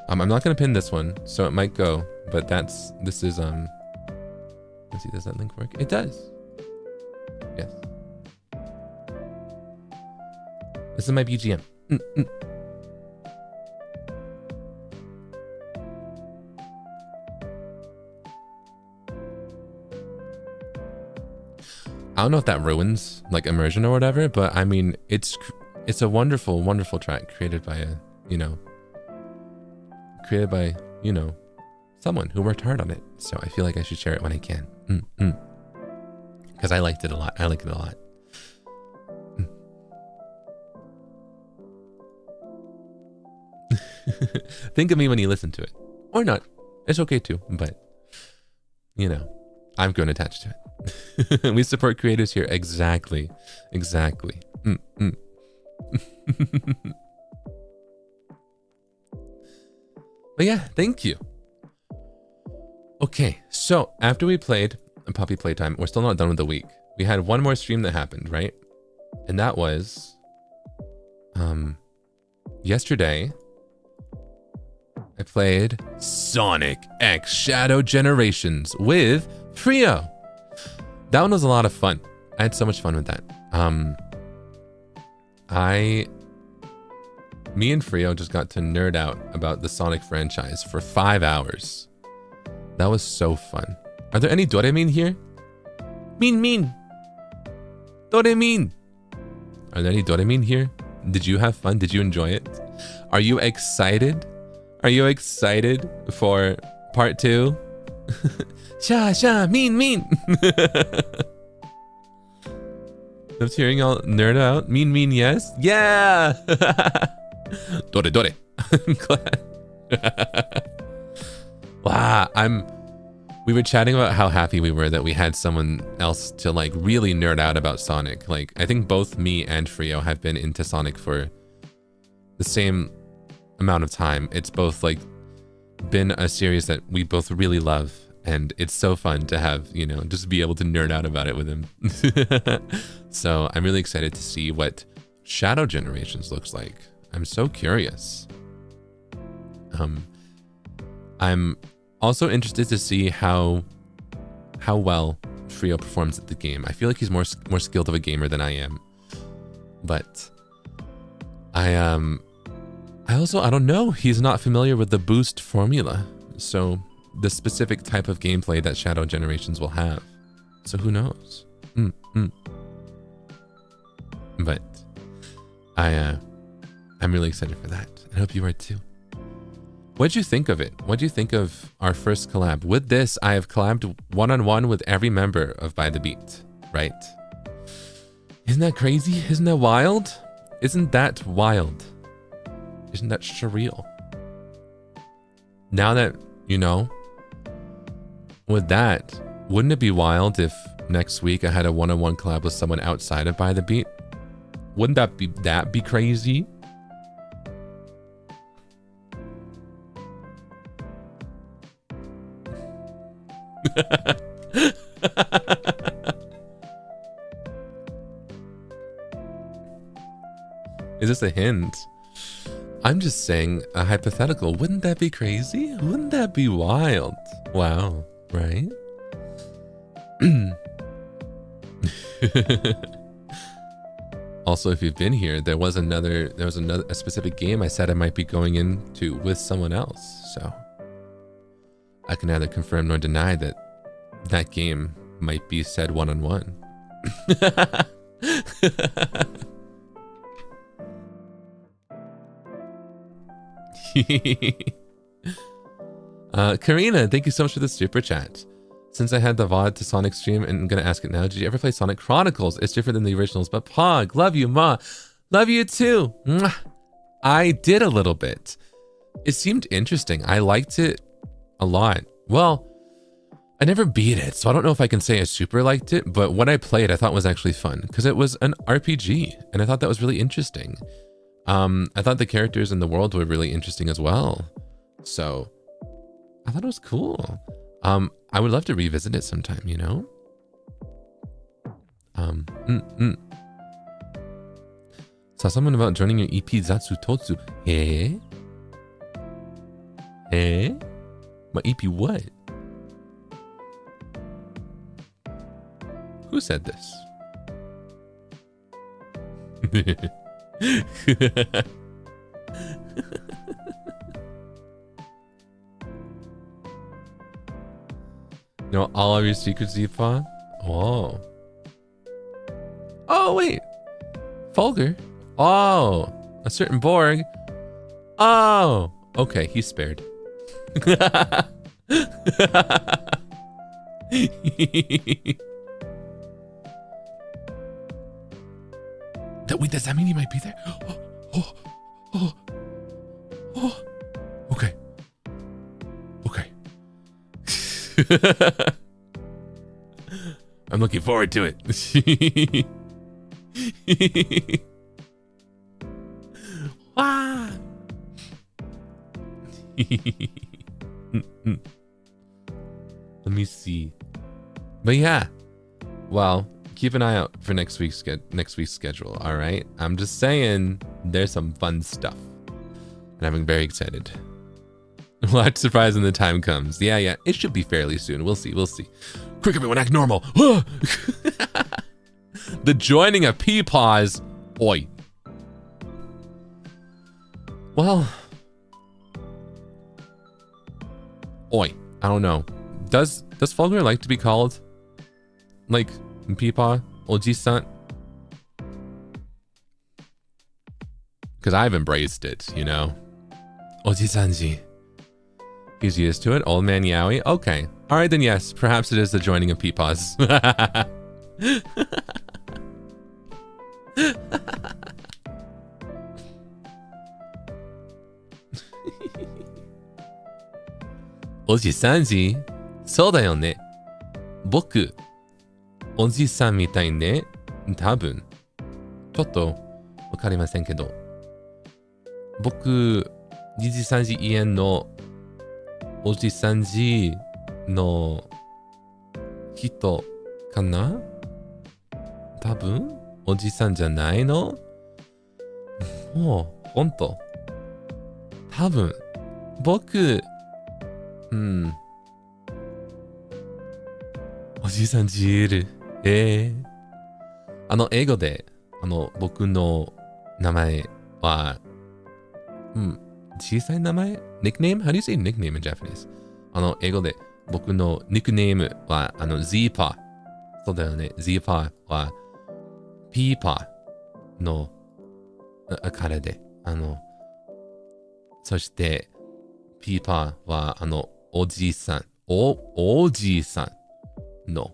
I'm not gonna pin this one, so it might go. But this is let's see, does that link work? It does. Yes. This is my BGM. I don't know if that ruins like immersion or whatever, but I mean, it's a wonderful, wonderful track created by someone who worked hard on it. So I feel like I should share it when I can. Because I liked it a lot. I like it a lot. Think of me when you listen to it. Or not. It's okay too, but you know, I've grown attached to it. We support creators here. Exactly. Exactly. But yeah, thank you. Okay, so after we played Puppy Playtime, we're still not done with the week. We had one more stream that happened, right? And that was yesterday. I played Sonic X Shadow Generations with Frio. That one was a lot of fun. I had so much fun with that. Me and Frio just got to nerd out about the Sonic franchise for 5 hours. That was so fun. Are there any Doraemon here? Min. Doraemon. Are there any Doraemon here? Did you have fun? Did you enjoy it? Are you excited? Are you excited for part 2? Sha, min. Just hearing y'all nerd out. Min, yes? Yeah! Dore. I'm glad. Wow, we were chatting about how happy we were that we had someone else to like really nerd out about Sonic. Like, I think both me and Frio have been into Sonic for the same amount of time. It's both like been a series that we both really love, and it's so fun to have, you know, just be able to nerd out about it with him. So I'm really excited to see what Shadow Generations looks like. I'm so curious. I'm also interested to see how well Frio performs at the game. I feel like he's more skilled of a gamer than I am, but I I don't know. He's not familiar with the boost formula. So the specific type of gameplay that Shadow Generations will have. So who knows? But I'm really excited for that. I hope you are too. What'd you think of it? What'd you think of our first collab? With this, I have collabed one-on-one with every member of By the Beat, right? Isn't that crazy? Isn't that wild? Isn't that wild? Isn't that surreal? Now that, you know, with that, wouldn't it be wild if next week I had a one-on-one collab with someone outside of By the Beat? Wouldn't that be crazy? Is this a hint? I'm just saying a hypothetical. Wouldn't that be crazy? Wouldn't that be wild? Wow, right? Also, if you've been here, there was a specific game I said I might be going into with someone else. So I can neither confirm nor deny that that game might be said one-on-one. Karina, thank you so much for the super chat. Since I had the VOD to Sonic stream, and I'm gonna ask it now, did you ever play Sonic Chronicles? It's different than the originals, but Pog, love you, Ma. Love you too. Mwah. I did a little bit. It seemed interesting. I liked it a lot. Well, I never beat it, so I don't know if I can say I super liked it, but what I played I thought was actually fun, because it was an RPG, and I thought that was really interesting. I thought the characters in the world were really interesting as well. So I thought it was cool. I would love to revisit it sometime, you know? Saw someone about joining your EP Zatsu Totsu. Eh? Eh? My EP what? Who said this? Know all of your secrets, Zeepa? Oh. Oh, wait. Fulgur? Oh. A certain Borg? Oh. Okay, he's spared. Wait, does that mean he might be there? Oh. Okay. Okay. I'm looking forward to it. Ah. Let me see. But yeah. Well, keep an eye out for next week's schedule, all right? I'm just saying there's some fun stuff. And I'm very excited. We'll act surprised when the time comes. Yeah. It should be fairly soon. We'll see. Quick, everyone, act normal. The joining of Peepaws. Oi. Well. Oi. I don't know. Does Fulgur like to be called like Peepaw? Oji-san? Because I've embraced it, you know? Oji-sanji. He's used to it. Old man Yowie. Okay. All right, then yes. Perhaps it is the joining of Peepaws. Oji-sanji. そうだよね。僕、おじさんみたいね。多分。ちょっとわかりませんけど。僕、23時家のおじさんじの人かな？多分おじさんじゃないの？もう、ほんと。多分。僕、おじさんじいる。英語で、僕の名前は、小さい名前 ?nickname? How do you say nickname in Japanese? 英語で僕のニックネームはZ パー。そうだよね。Z パーはピーパーの彼で、そしてピーパーはおじいさん、おじいさんの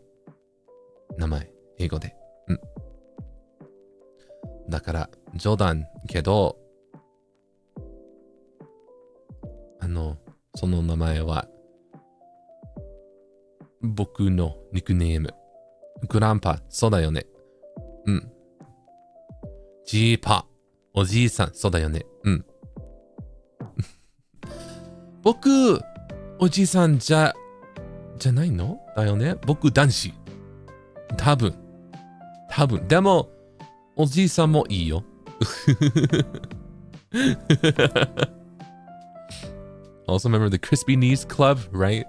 名前、英語で。だから冗談けど、その名前は僕のニックネーム。グランパ、そうだよね。ジーパ、おじいさん、そうだよね。僕、おじいさんじゃないのだよね。僕、男子。多分。でも、おじいさんもいいよ。Also remember the Crispy Knees Club, right?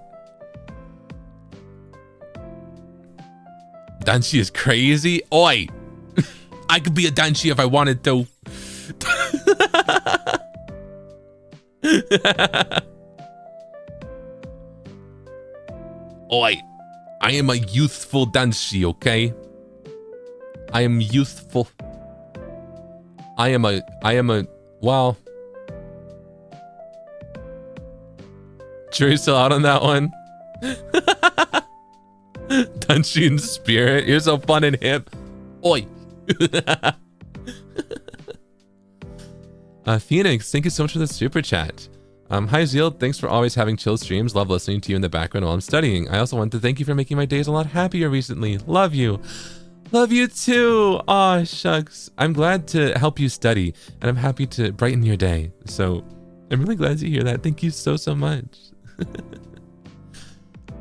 Danshi is crazy. Oi! I could be a Danshi if I wanted to. Oi! I am a youthful Danshi, okay? I am youthful. I am a, well. Jury's still out on that one. Dunshin spirit. You're so fun and hip. Oi. Phoenix, thank you so much for the super chat. Hi Zeal, thanks for always having chill streams. Love listening to you in the background while I'm studying. I also want to thank you for making my days a lot happier recently. Love you. Love you too. Aw, shucks. I'm glad to help you study, and I'm happy to brighten your day. So, I'm really glad to hear that. Thank you so much.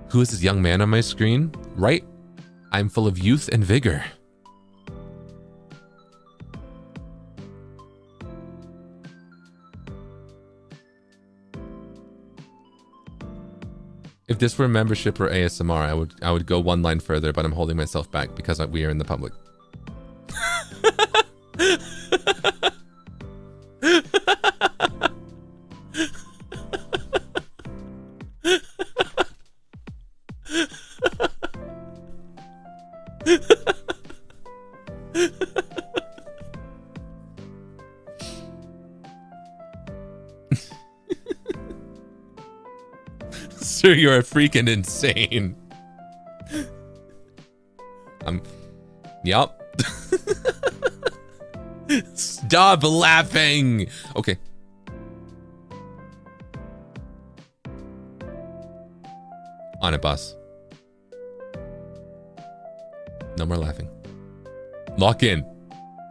Who is this young man on my screen? Right? I'm full of youth and vigor. If this were membership or ASMR, I would go one line further, but I'm holding myself back because we are in the public. Sir, you're freaking insane. Yup. Stop laughing. Okay. On it, boss. No more laughing. Lock in.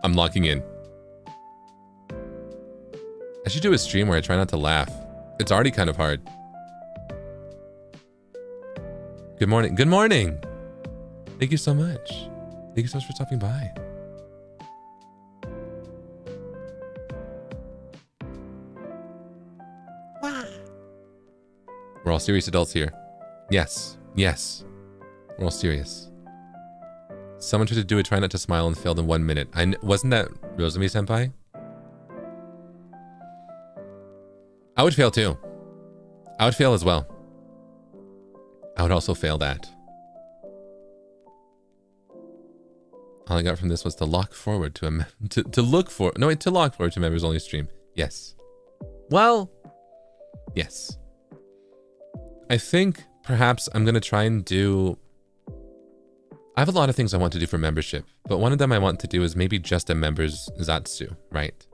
I'm locking in. I should do a stream where I try not to laugh. It's already kind of hard. Good morning. Good morning. Thank you so much. Thank you so much for stopping by. We're all serious adults here. Yes. Yes. We're all serious. Someone tried to do a try not to smile and failed in 1 minute. Wasn't that Rosemi senpai? I would fail too. I would fail as well. I would also fail that. All I got from this was to look forward to look forward to members only stream. Yes. Well, yes. I think perhaps I'm gonna try and do. I have a lot of things I want to do for membership, but one of them I want to do is maybe just a members Zatsu, right?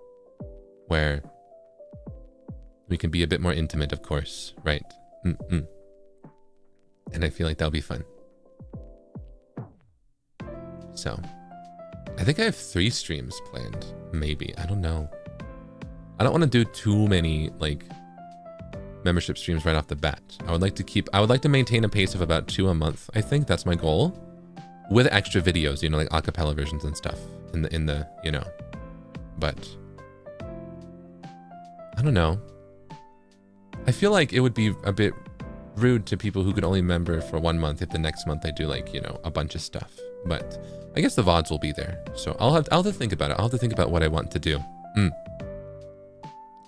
Where we can be a bit more intimate, of course, right? And I feel like that'll be fun. So, I think I have 3 streams planned. Maybe. I don't know. I don't want to do too many, like, membership streams right off the bat. I would like to maintain a pace of about 2 a month. I think that's my goal. With extra videos, you know, like acapella versions and stuff. In the, you know. But, I don't know. I feel like it would be a bit rude to people who could only member for 1 month if the next month I do, like, you know, a bunch of stuff. But I guess the VODs will be there. So I'll have to think about it. I'll have to think about what I want to do.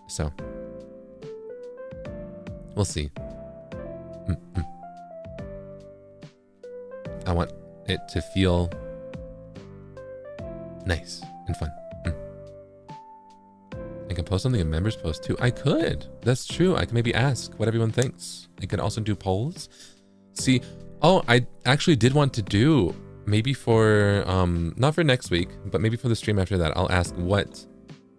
So we'll see. I want it to feel nice and fun. I can post something in members post too. I could. That's true. I can maybe ask what everyone thinks. I could also do polls. See, oh, I actually did want to do maybe for not for next week, but maybe for the stream after that. I'll ask what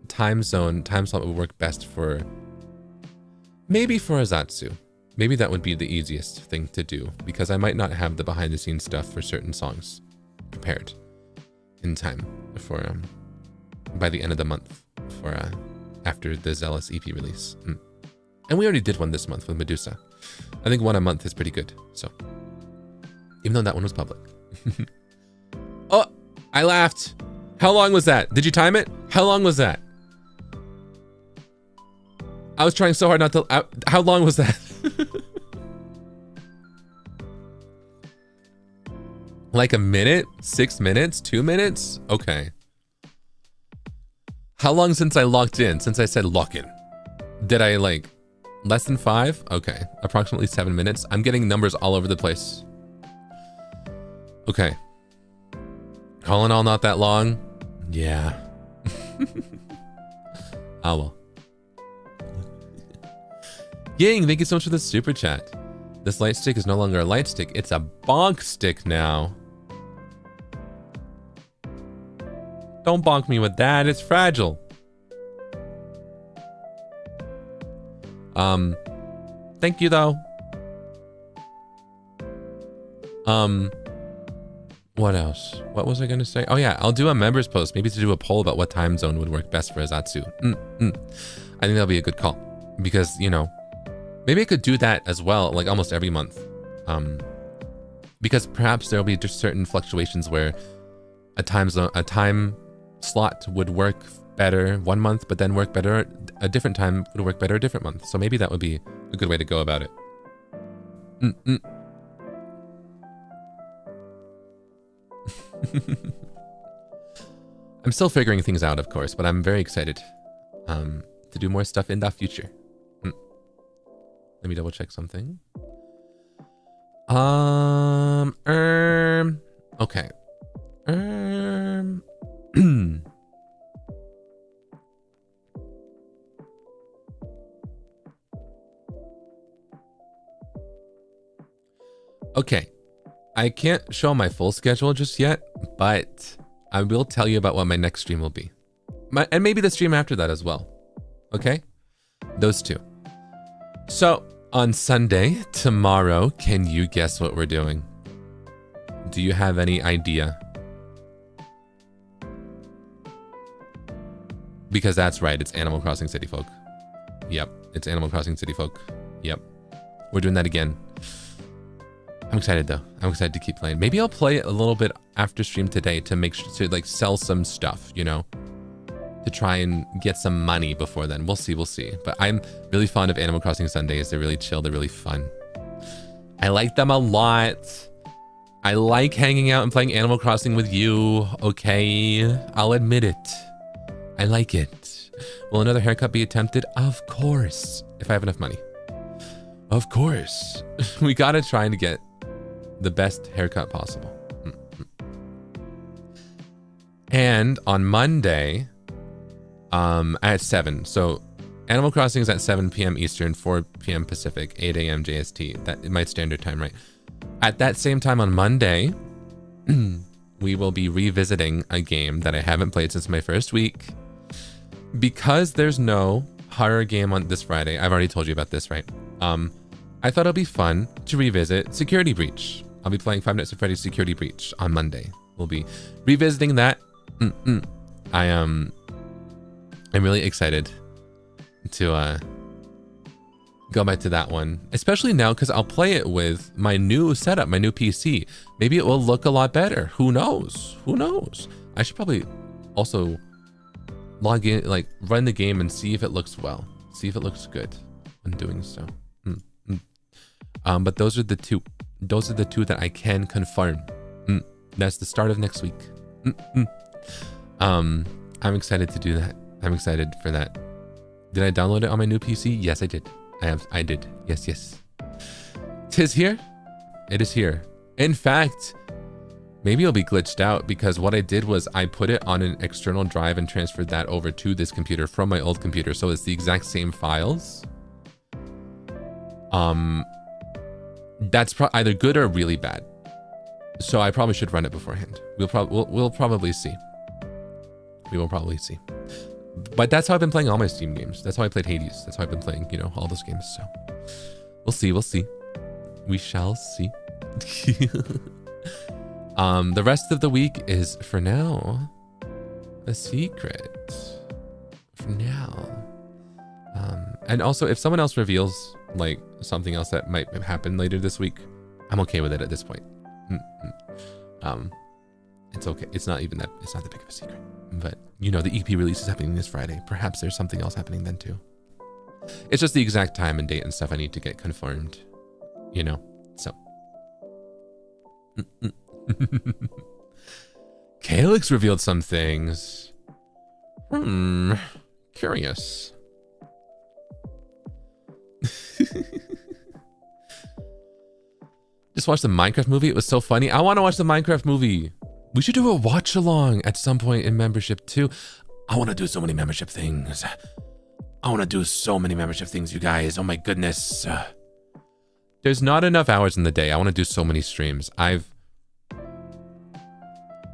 time slot would work best for maybe for Azatsu. Maybe that would be the easiest thing to do because I might not have the behind the scenes stuff for certain songs prepared in time for by the end of the month for after the Zealous EP release. And we already did one this month with Medusa. I think one a month is pretty good. So even though that one was public. Oh, I laughed. How long was that? Did you time it? How long was that? I was trying so hard not to. How long was that? Like a minute? 6 minutes? 2 minutes? Okay. How long since I logged in? Since I said lock in? Did I like less than 5? Okay. Approximately 7 minutes. I'm getting numbers all over the place. Okay. All in all, not that long. Yeah. Oh well. Ying, thank you so much for the super chat. This light stick is no longer a light stick, it's a bonk stick now. Don't bonk me with that, it's fragile. Thank you though. What else? What was I gonna say? Oh yeah, I'll do a members post, maybe to do a poll about what time zone would work best for Azatsu. I think that'll be a good call. Because, you know, maybe I could do that as well, like almost every month. Because perhaps there'll be just certain fluctuations where a time slot would work better one month, but then work better a different time would work better a different month. So maybe that would be a good way to go about it. I'm still figuring things out, of course, but I'm very excited to do more stuff in the future. Let me double check something. Okay. Okay. I can't show my full schedule just yet, but I will tell you about what my next stream will be. And maybe the stream after that as well. Okay? Those two. So, on Sunday, tomorrow, can you guess what we're doing? Do you have any idea? Because that's right, it's Animal Crossing City Folk. Yep, it's Animal Crossing City Folk. Yep. We're doing that again. I'm excited though. I'm excited to keep playing. Maybe I'll play a little bit after stream today to make sure to like sell some stuff, you know? To try and get some money before then. We'll see, we'll see. But I'm really fond of Animal Crossing Sundays. They're really chill, they're really fun. I like them a lot. I like hanging out and playing Animal Crossing with you, okay? I'll admit it. I like it. Will another haircut be attempted? Of course, if I have enough money. Of course. We gotta try to get the best haircut possible. And on Monday, at 7. So Animal Crossing is at 7 p.m. Eastern, 4 p.m. Pacific, 8 a.m. JST. That my standard time, right? At that same time on Monday, we will be revisiting a game that I haven't played since my first week. Because there's no horror game on this Friday, I've already told you about this, right? I thought it'd be fun to revisit Security Breach. I'll be playing Five Nights at Freddy's Security Breach on Monday. We'll be revisiting that. I'm really excited to go back to that one, especially now because I'll play it with my new setup, my new PC. Maybe it will look a lot better. Who knows? Who knows? I should probably also log in, like run the game and see if it looks well, see if it looks good when doing so. But those are the two. Those are the two that I can confirm. That's the start of next week. I'm excited to do that. I'm excited for that. Did I download it on my new PC? Yes, I did. I did. Yes, yes. 'Tis here. It is here. In fact, maybe it'll be glitched out because what I did was I put it on an external drive and transferred that over to this computer from my old computer. So it's the exact same files. That's either good or really bad. So I probably should run it beforehand. We'll probably see. We will probably see. But that's how I've been playing all my Steam games. That's how I played Hades. That's how I've been playing, you know, all those games. So we'll see. We'll see. We shall see. The rest of the week is, for now, a secret. For now. And also, if someone else reveals, like, something else that might happen later this week, I'm okay with it at this point. It's okay. It's not even that, it's not that big of a secret. But, you know, the EP release is happening this Friday. Perhaps there's something else happening then, too. It's just the exact time and date and stuff I need to get confirmed, you know? So. Calyx revealed some things. Curious. Just watched the Minecraft movie. It was so funny. I want to watch the Minecraft movie. We should do a watch along at some point in membership too. I want to do so many membership things. I want to do so many membership things, you guys. Oh my goodness. There's not enough hours in the day. I want to do so many streams. I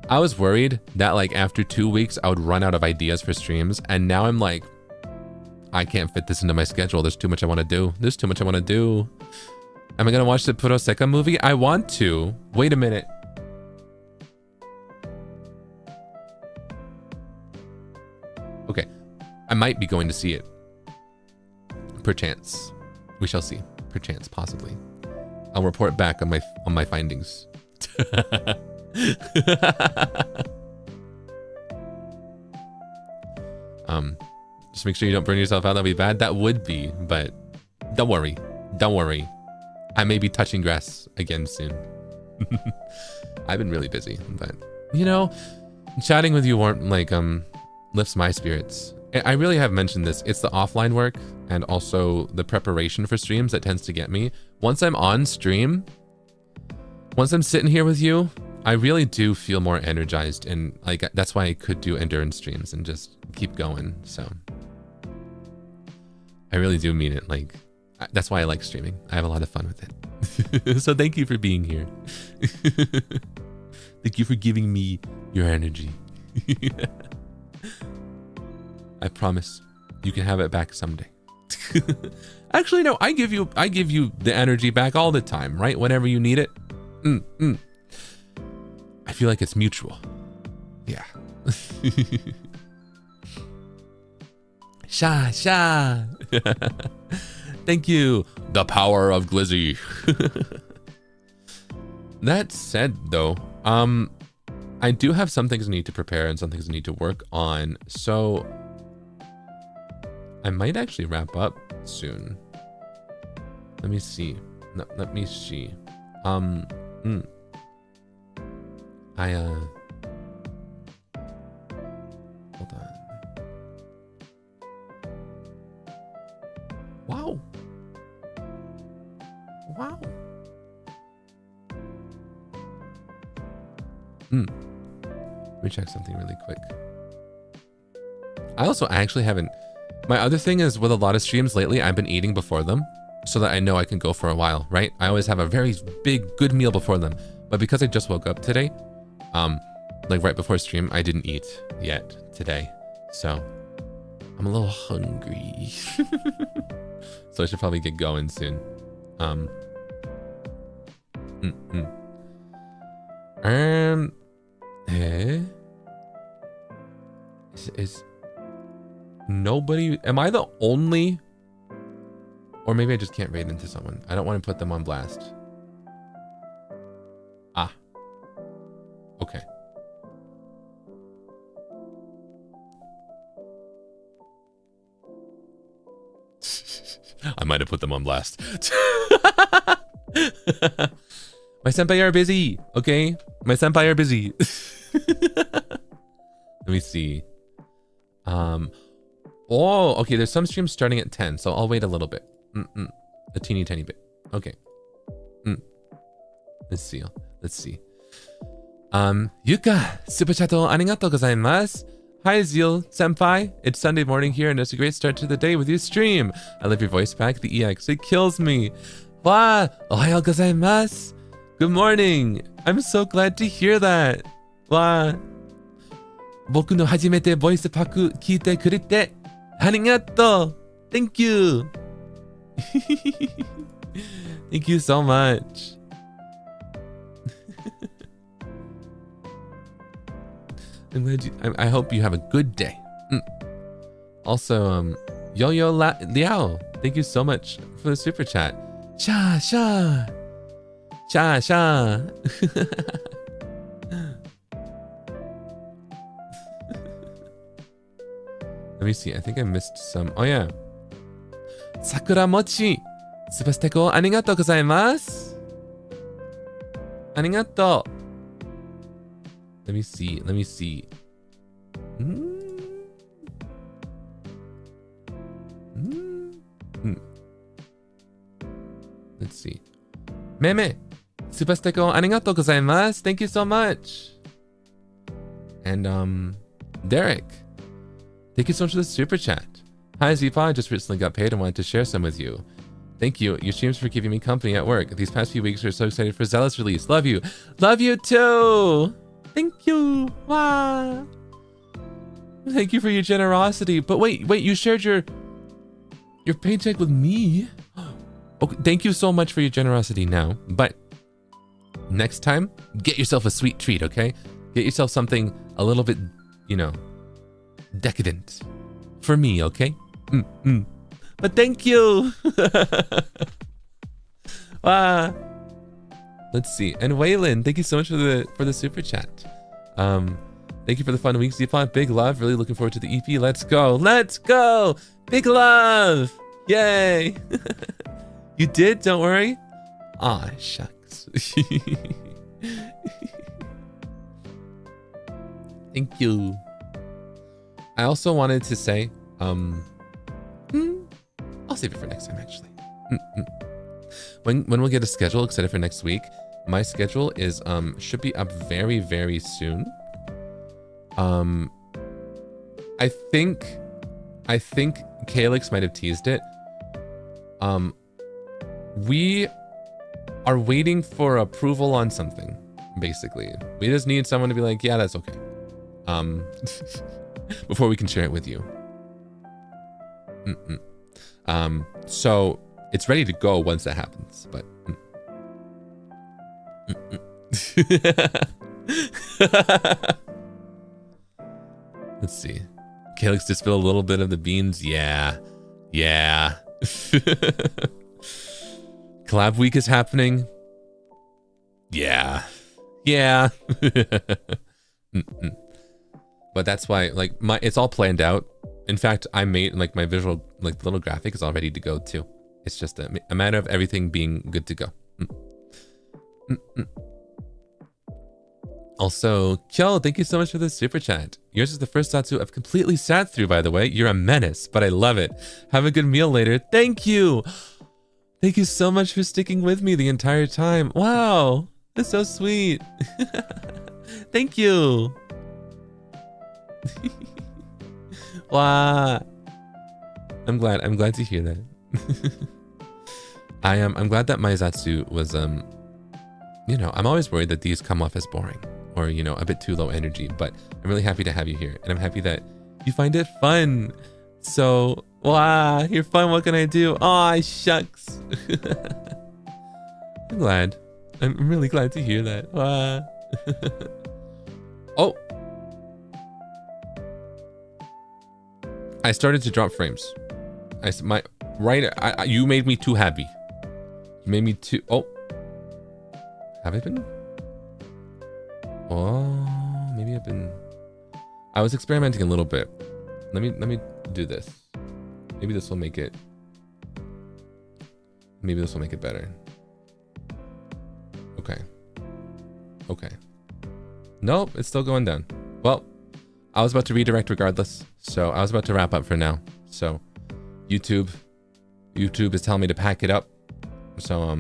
was worried that like after 2 weeks I would run out of ideas for streams, and now I'm like, I can't fit this into my schedule. There's too much I want to do. There's too much I want to do. Am I gonna watch the Puroseka movie? I want to. Wait a minute. Okay, I might be going to see it. Perchance. We shall see. Perchance, possibly. I'll report back on my findings. Just make sure you don't burn yourself out. That'd be bad. That would be, but don't worry. Don't worry. I may be touching grass again soon. I've been really busy, but you know, chatting with you lifts my spirits. I really have mentioned this. It's the offline work and also the preparation for streams that tends to get me. Once I'm on stream, once I'm sitting here with you, I really do feel more energized, and like that's why I could do endurance streams and just keep going. So I really do mean it. Like, that's why I like streaming. I have a lot of fun with it. So thank you for being here. Thank you for giving me your energy. I promise you can have it back someday. Actually, no, I give you the energy back all the time, right? Whenever you need it. I feel like it's mutual. Yeah. Sha. Thank you. The power of Glizzy. That said, though, I do have some things I need to prepare and some things I need to work on. So I might actually wrap up soon. Let me see. No, let me see. Hold on. Wow. Let me check something really quick. I also actually haven't. My other thing is with a lot of streams lately, I've been eating before them so that I know I can go for a while, right? I always have a very big, good meal before them. But because I just woke up today, like right before stream, I didn't eat yet today. So I'm a little hungry. So I should probably get going soon. Is nobody, am I the only, or maybe I just can't raid into someone. I don't want to put them on blast. Okay. I might have put them on blast. My senpai are busy, okay? My senpai are busy. Let me see. Oh, okay. There's some streams starting at 10, so I'll wait a little bit. A teeny tiny bit. Okay. Let's see. Let's see. Yuka, super chat arigatou gozaimasu. Hi Zeal Senpai, it's Sunday morning here and it's a great start to the day with your stream. I love your voice pack, the EX, it kills me. Wa, ohayou gozaimasu. Good morning. I'm so glad to hear that. Wa, boku no hajimete voice pack kiite kurete arigatou. Thank you. Thank you so much. I'm glad I hope you have a good day. Also, Yo-Yo Liao, thank you so much for the super chat. Sha sha. Sha sha. Let me see. I think I missed some. Oh yeah. Sakura Mochi. Subasteko arigatou gozaimasu. Arigatou. Let me see. Let me see. Let's see. Meme. Subasteko arigatou gozaimasu. Thank you so much. And Derek. Thank you so much for the super chat. Hi Zipa, I just recently got paid and wanted to share some with you. Thank you. Your streams for giving me company at work. These past few weeks we're so excited for ZEALOUS release. Love you. Love you too. Thank you. Wow. Thank you for your generosity. But wait, you shared your paycheck with me. Okay, thank you so much for your generosity now. But next time, get yourself a sweet treat, okay? Get yourself something a little bit, you know, decadent for me, okay? But thank you. Wow. Let's see. And Waylon, thank you so much for the super chat. Thank you for the fun week, Zeepon. Big love. Really looking forward to the EP. Let's go. Let's go. Big love. Yay. You did? Don't worry. Ah, shucks. Thank you. I also wanted to say, I'll save it for next time, actually. When we'll get a schedule, excited for next week. My schedule is should be up very, very soon. I think Calyx might have teased it. We are waiting for approval on something, basically. We just need someone to be like, yeah, that's okay. Before we can share it with you. So it's ready to go once that happens, but let's see. Calyx just spill a little bit of the beans. Yeah. Collab week is happening. Yeah. But that's why, like, it's all planned out. In fact, I made, like, my visual, like, the little graphic is all ready to go too. It's just a matter of everything being good to go. Also, Kyo, thank you so much for the super chat. Yours is the first Satsu I've completely sat through, by the way. You're a menace, but I love it. Have a good meal later. Thank you. Thank you so much for sticking with me the entire time. Wow, that's so sweet. Thank you. Wow. I'm glad to hear that. I'm glad that my Zatsu was you know, I'm always worried that these come off as boring or, you know, a bit too low energy, but I'm really happy to have you here and I'm happy that you find it fun. So, wow, you're fun. What can I do? Aw, shucks. I'm glad. I'm really glad to hear that. Wow. Oh. I started to drop frames. You made me too happy. You made me too. Oh, have I been? Oh, maybe I've been. I was experimenting a little bit. Let me do this. Maybe this will make it. Maybe this will make it better. Okay. Nope, it's still going down. Well, I was about to redirect regardless, so I was about to wrap up for now. So YouTube is telling me to pack it up. So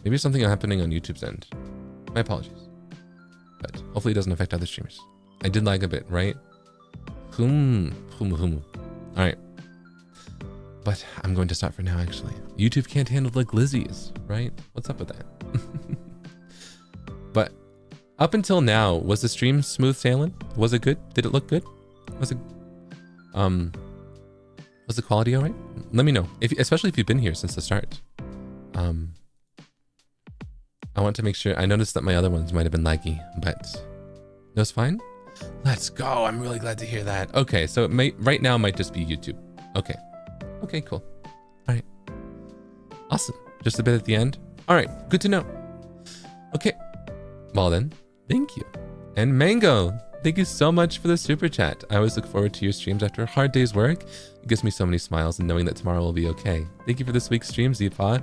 maybe something happening on YouTube's end. My apologies. But hopefully it doesn't affect other streamers. I did lag a bit, right? Alright. But I'm going to stop for now, actually. YouTube can't handle the glizzies, right? What's up with that? But up until now, was the stream smooth sailing? Was it good? Did it look good? Was the quality alright? Let me know, especially if you've been here since the start. I want to make sure. I noticed that my other ones might have been laggy, but it was fine. Let's go. I'm really glad to hear that. Okay, so it might right now might just be YouTube. Okay. Okay, cool. All right. Awesome. Just a bit at the end. All right, good to know. Okay. Well then, thank you. And Mango, thank you so much for the super chat. I always look forward to your streams after a hard day's work. It gives me so many smiles and knowing that tomorrow will be okay. Thank you for this week's stream, Zeepa.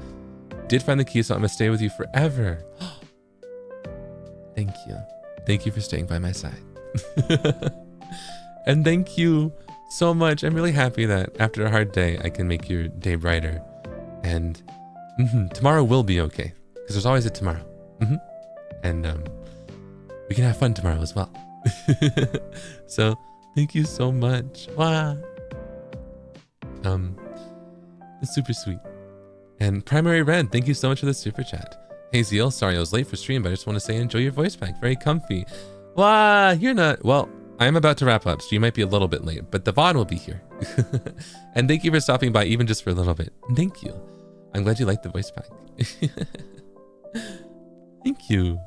Did find the key, so I'm gonna stay with you forever. Thank you. Thank you for staying by my side. And thank you so much. I'm really happy that after a hard day, I can make your day brighter. And tomorrow will be okay, because there's always a tomorrow. And we can have fun tomorrow as well. So thank you so much. Wow. It's super sweet. And Primary Red, thank you so much for the super chat. Hey Zeal, sorry I was late for stream, but I just want to say enjoy your voice pack. Very comfy. Wow, you're not. Well, I am about to wrap up, so you might be a little bit late, but the VOD will be here. And thank you for stopping by even just for a little bit. Thank you. I'm glad you liked the voice pack. Thank you.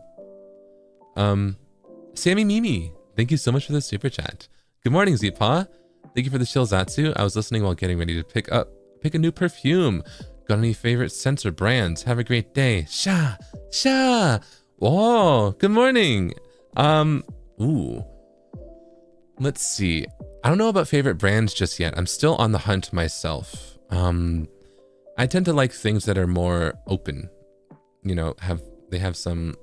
Sammy Mimi, thank you so much for the super chat. Good morning, Zeepa. Thank you for the Shilzatsu. I was listening while getting ready to pick a new perfume. Got any favorite scents or brands? Have a great day. Sha. Oh, good morning. Ooh. Let's see. I don't know about favorite brands just yet. I'm still on the hunt myself. I tend to like things that are more open. You know, they have some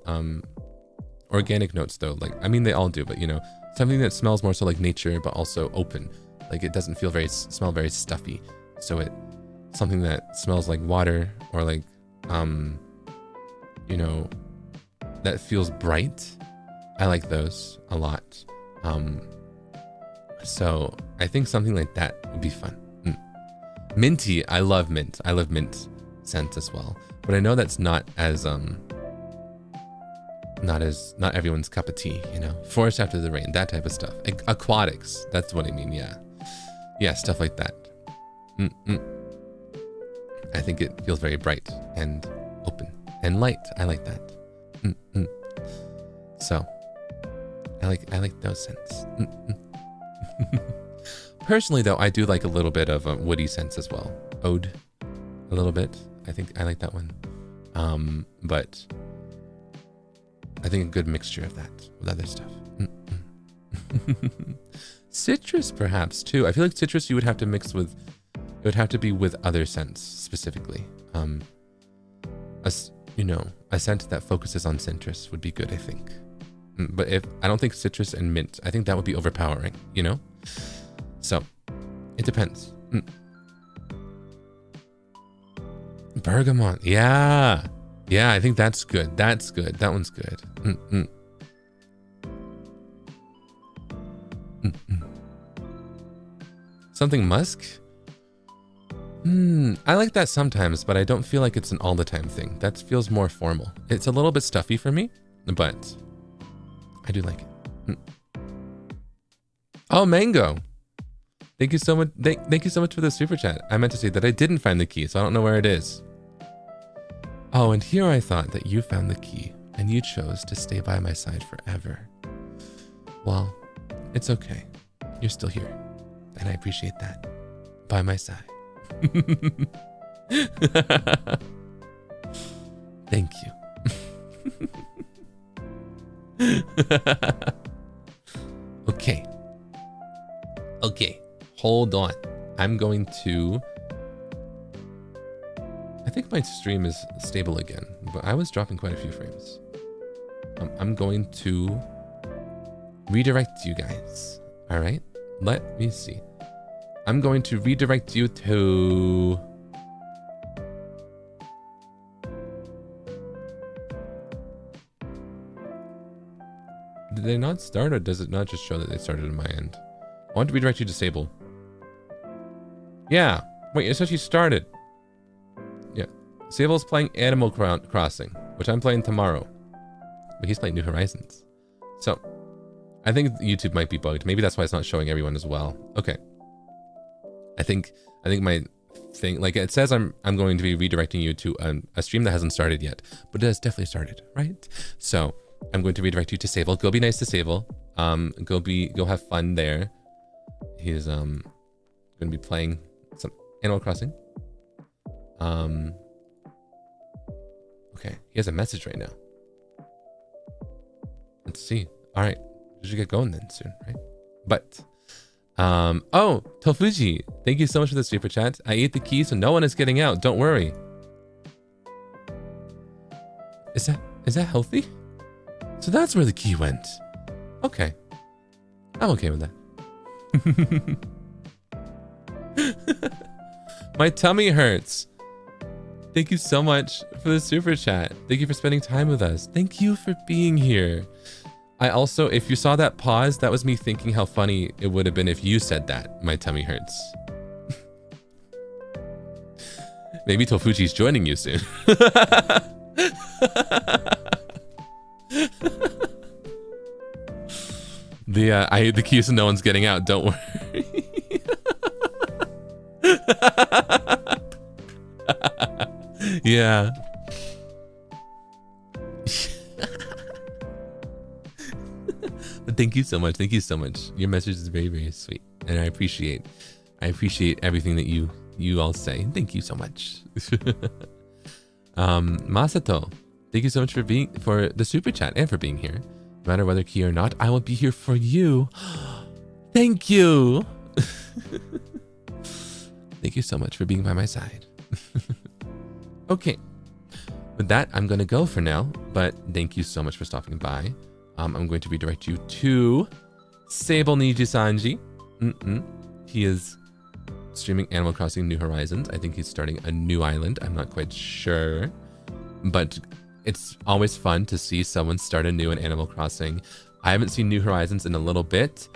organic notes though. Like, I mean, they all do, but you know, something that smells more so like nature, but also open. Like it doesn't smell very stuffy. So something that smells like water or like, you know, that feels bright. I like those a lot. So I think something like that would be fun. Minty, I love mint. I love mint scents as well. But I know that's not everyone's cup of tea, you know. Forest after the rain, that type of stuff. Aquatics, that's what I mean, yeah. Yeah, stuff like that. I think it feels very bright and open and light. I like that. So I like those scents. Personally though, I do like a little bit of woody scents as well. Ode, a little bit. I think I like that one. But I think a good mixture of that with other stuff. Citrus perhaps too. I feel like citrus you would have to mix with, it would have to be with other scents specifically. A scent that focuses on citrus would be good, I think. But I don't think citrus and mint, I think that would be overpowering, you know? So it depends. Bergamot, yeah, I think that's good. That one's good. Something musk. I like that sometimes, but I don't feel like it's an all the time thing. That feels more formal. It's a little bit stuffy for me, but I do like it. Oh, mango. Thank you so much. Thank you so much for the super chat. I meant to say that I didn't find the key, so I don't know where it is. Oh, and here I thought that you found the key and you chose to stay by my side forever. Well, it's okay. You're still here, and I appreciate that. By my side. Thank you. Okay. Hold on. I'm going to... I think my stream is stable again, but I was dropping quite a few frames. I'm going to redirect you guys. All right, let me see. I'm going to redirect you to... Did they not start, or does it not just show that they started on my end? I want to redirect you to Sable. Yeah. Wait, it says she started. Yeah. Sable's playing Animal Crossing, which I'm playing tomorrow. But he's playing New Horizons. So, I think YouTube might be bugged. Maybe that's why it's not showing everyone as well. Okay. I think my thing, like it says I'm going to be redirecting you to a stream that hasn't started yet, but it has definitely started, right? So, I'm going to redirect you to Sable. Go be nice to Sable. Go have fun there. He's going to be playing some Animal Crossing. Okay, he has a message right now. Let's see. All right, we should get going then soon, right? But oh, Tofuji, thank you so much for the super chat. I ate the key, so no one is getting out. Don't worry. Is that healthy? So that's where the key went. Okay. I'm okay with that. My tummy hurts. Thank you so much for the super chat. Thank you for spending time with us. Thank you for being here. I also, if you saw that pause, that was me thinking how funny it would have been if you said that. My tummy hurts. Maybe Tofuji's joining you soon. I hate the key so no one's getting out. Don't worry. Yeah. But thank you so much. Thank you so much. Your message is very, very sweet, and I appreciate everything that you all say. Thank you so much. Masato, thank you so much for the super chat and for being here. No matter whether key or not, I will be here for you. Thank you. Thank you so much for being by my side. Okay. With that, I'm going to go for now, but thank you so much for stopping by. I'm going to redirect you to Sable NIJISANJI. He is streaming Animal Crossing New Horizons. I think he's starting a new island. I'm not quite sure, but it's always fun to see someone start a new in Animal Crossing. I haven't seen New Horizons in a little bit.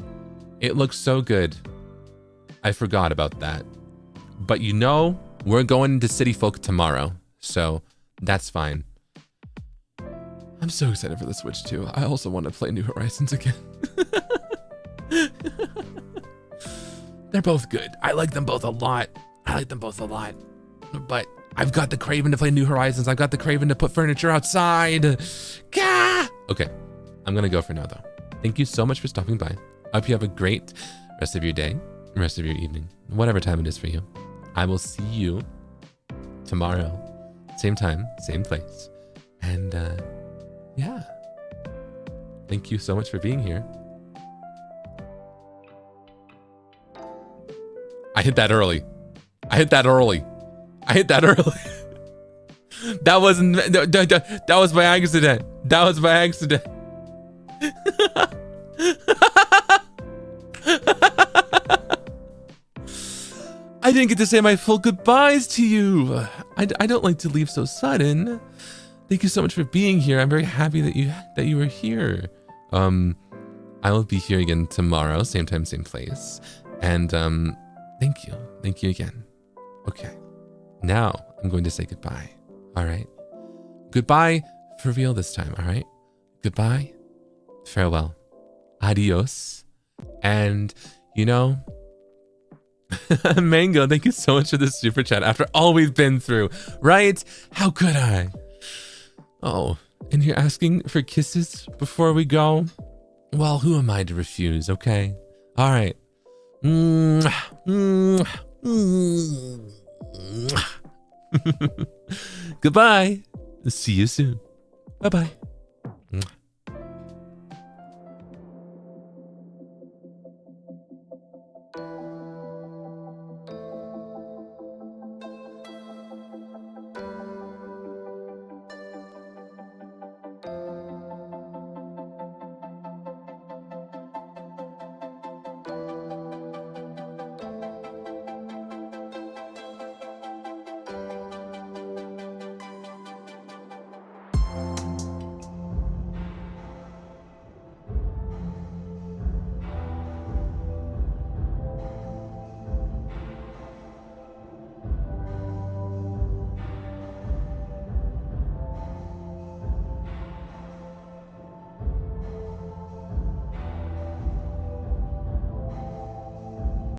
It looks so good. I forgot about that. But you know, we're going into City Folk tomorrow, so that's fine. I'm so excited for the Switch too. I also want to play New Horizons again. They're both good. I like them both a lot. But I've got the craving to play New Horizons. I've got the craving to put furniture outside. Gah! Okay, I'm gonna go for now though. Thank you so much for stopping by. I hope you have a great rest of your day, rest of your evening, whatever time it is for you. I will see you tomorrow, same time, same place. And yeah, thank you so much for being here. I hit that early. That wasn't, that was by accident. I didn't get to say my full goodbyes to you. I don't like to leave so sudden. Thank you so much for being here. I'm very happy that you were here. I will be here again tomorrow, same time, same place. And thank you again. Okay, now I'm going to say goodbye. All right, goodbye for real this time. All right, goodbye, farewell, adios, and you know. Mango, thank you so much for the super chat after all we've been through, right? How could I? Oh, and you're asking for kisses before we go? Well, who am I to refuse, okay? All right. Goodbye. See you soon. Bye-bye.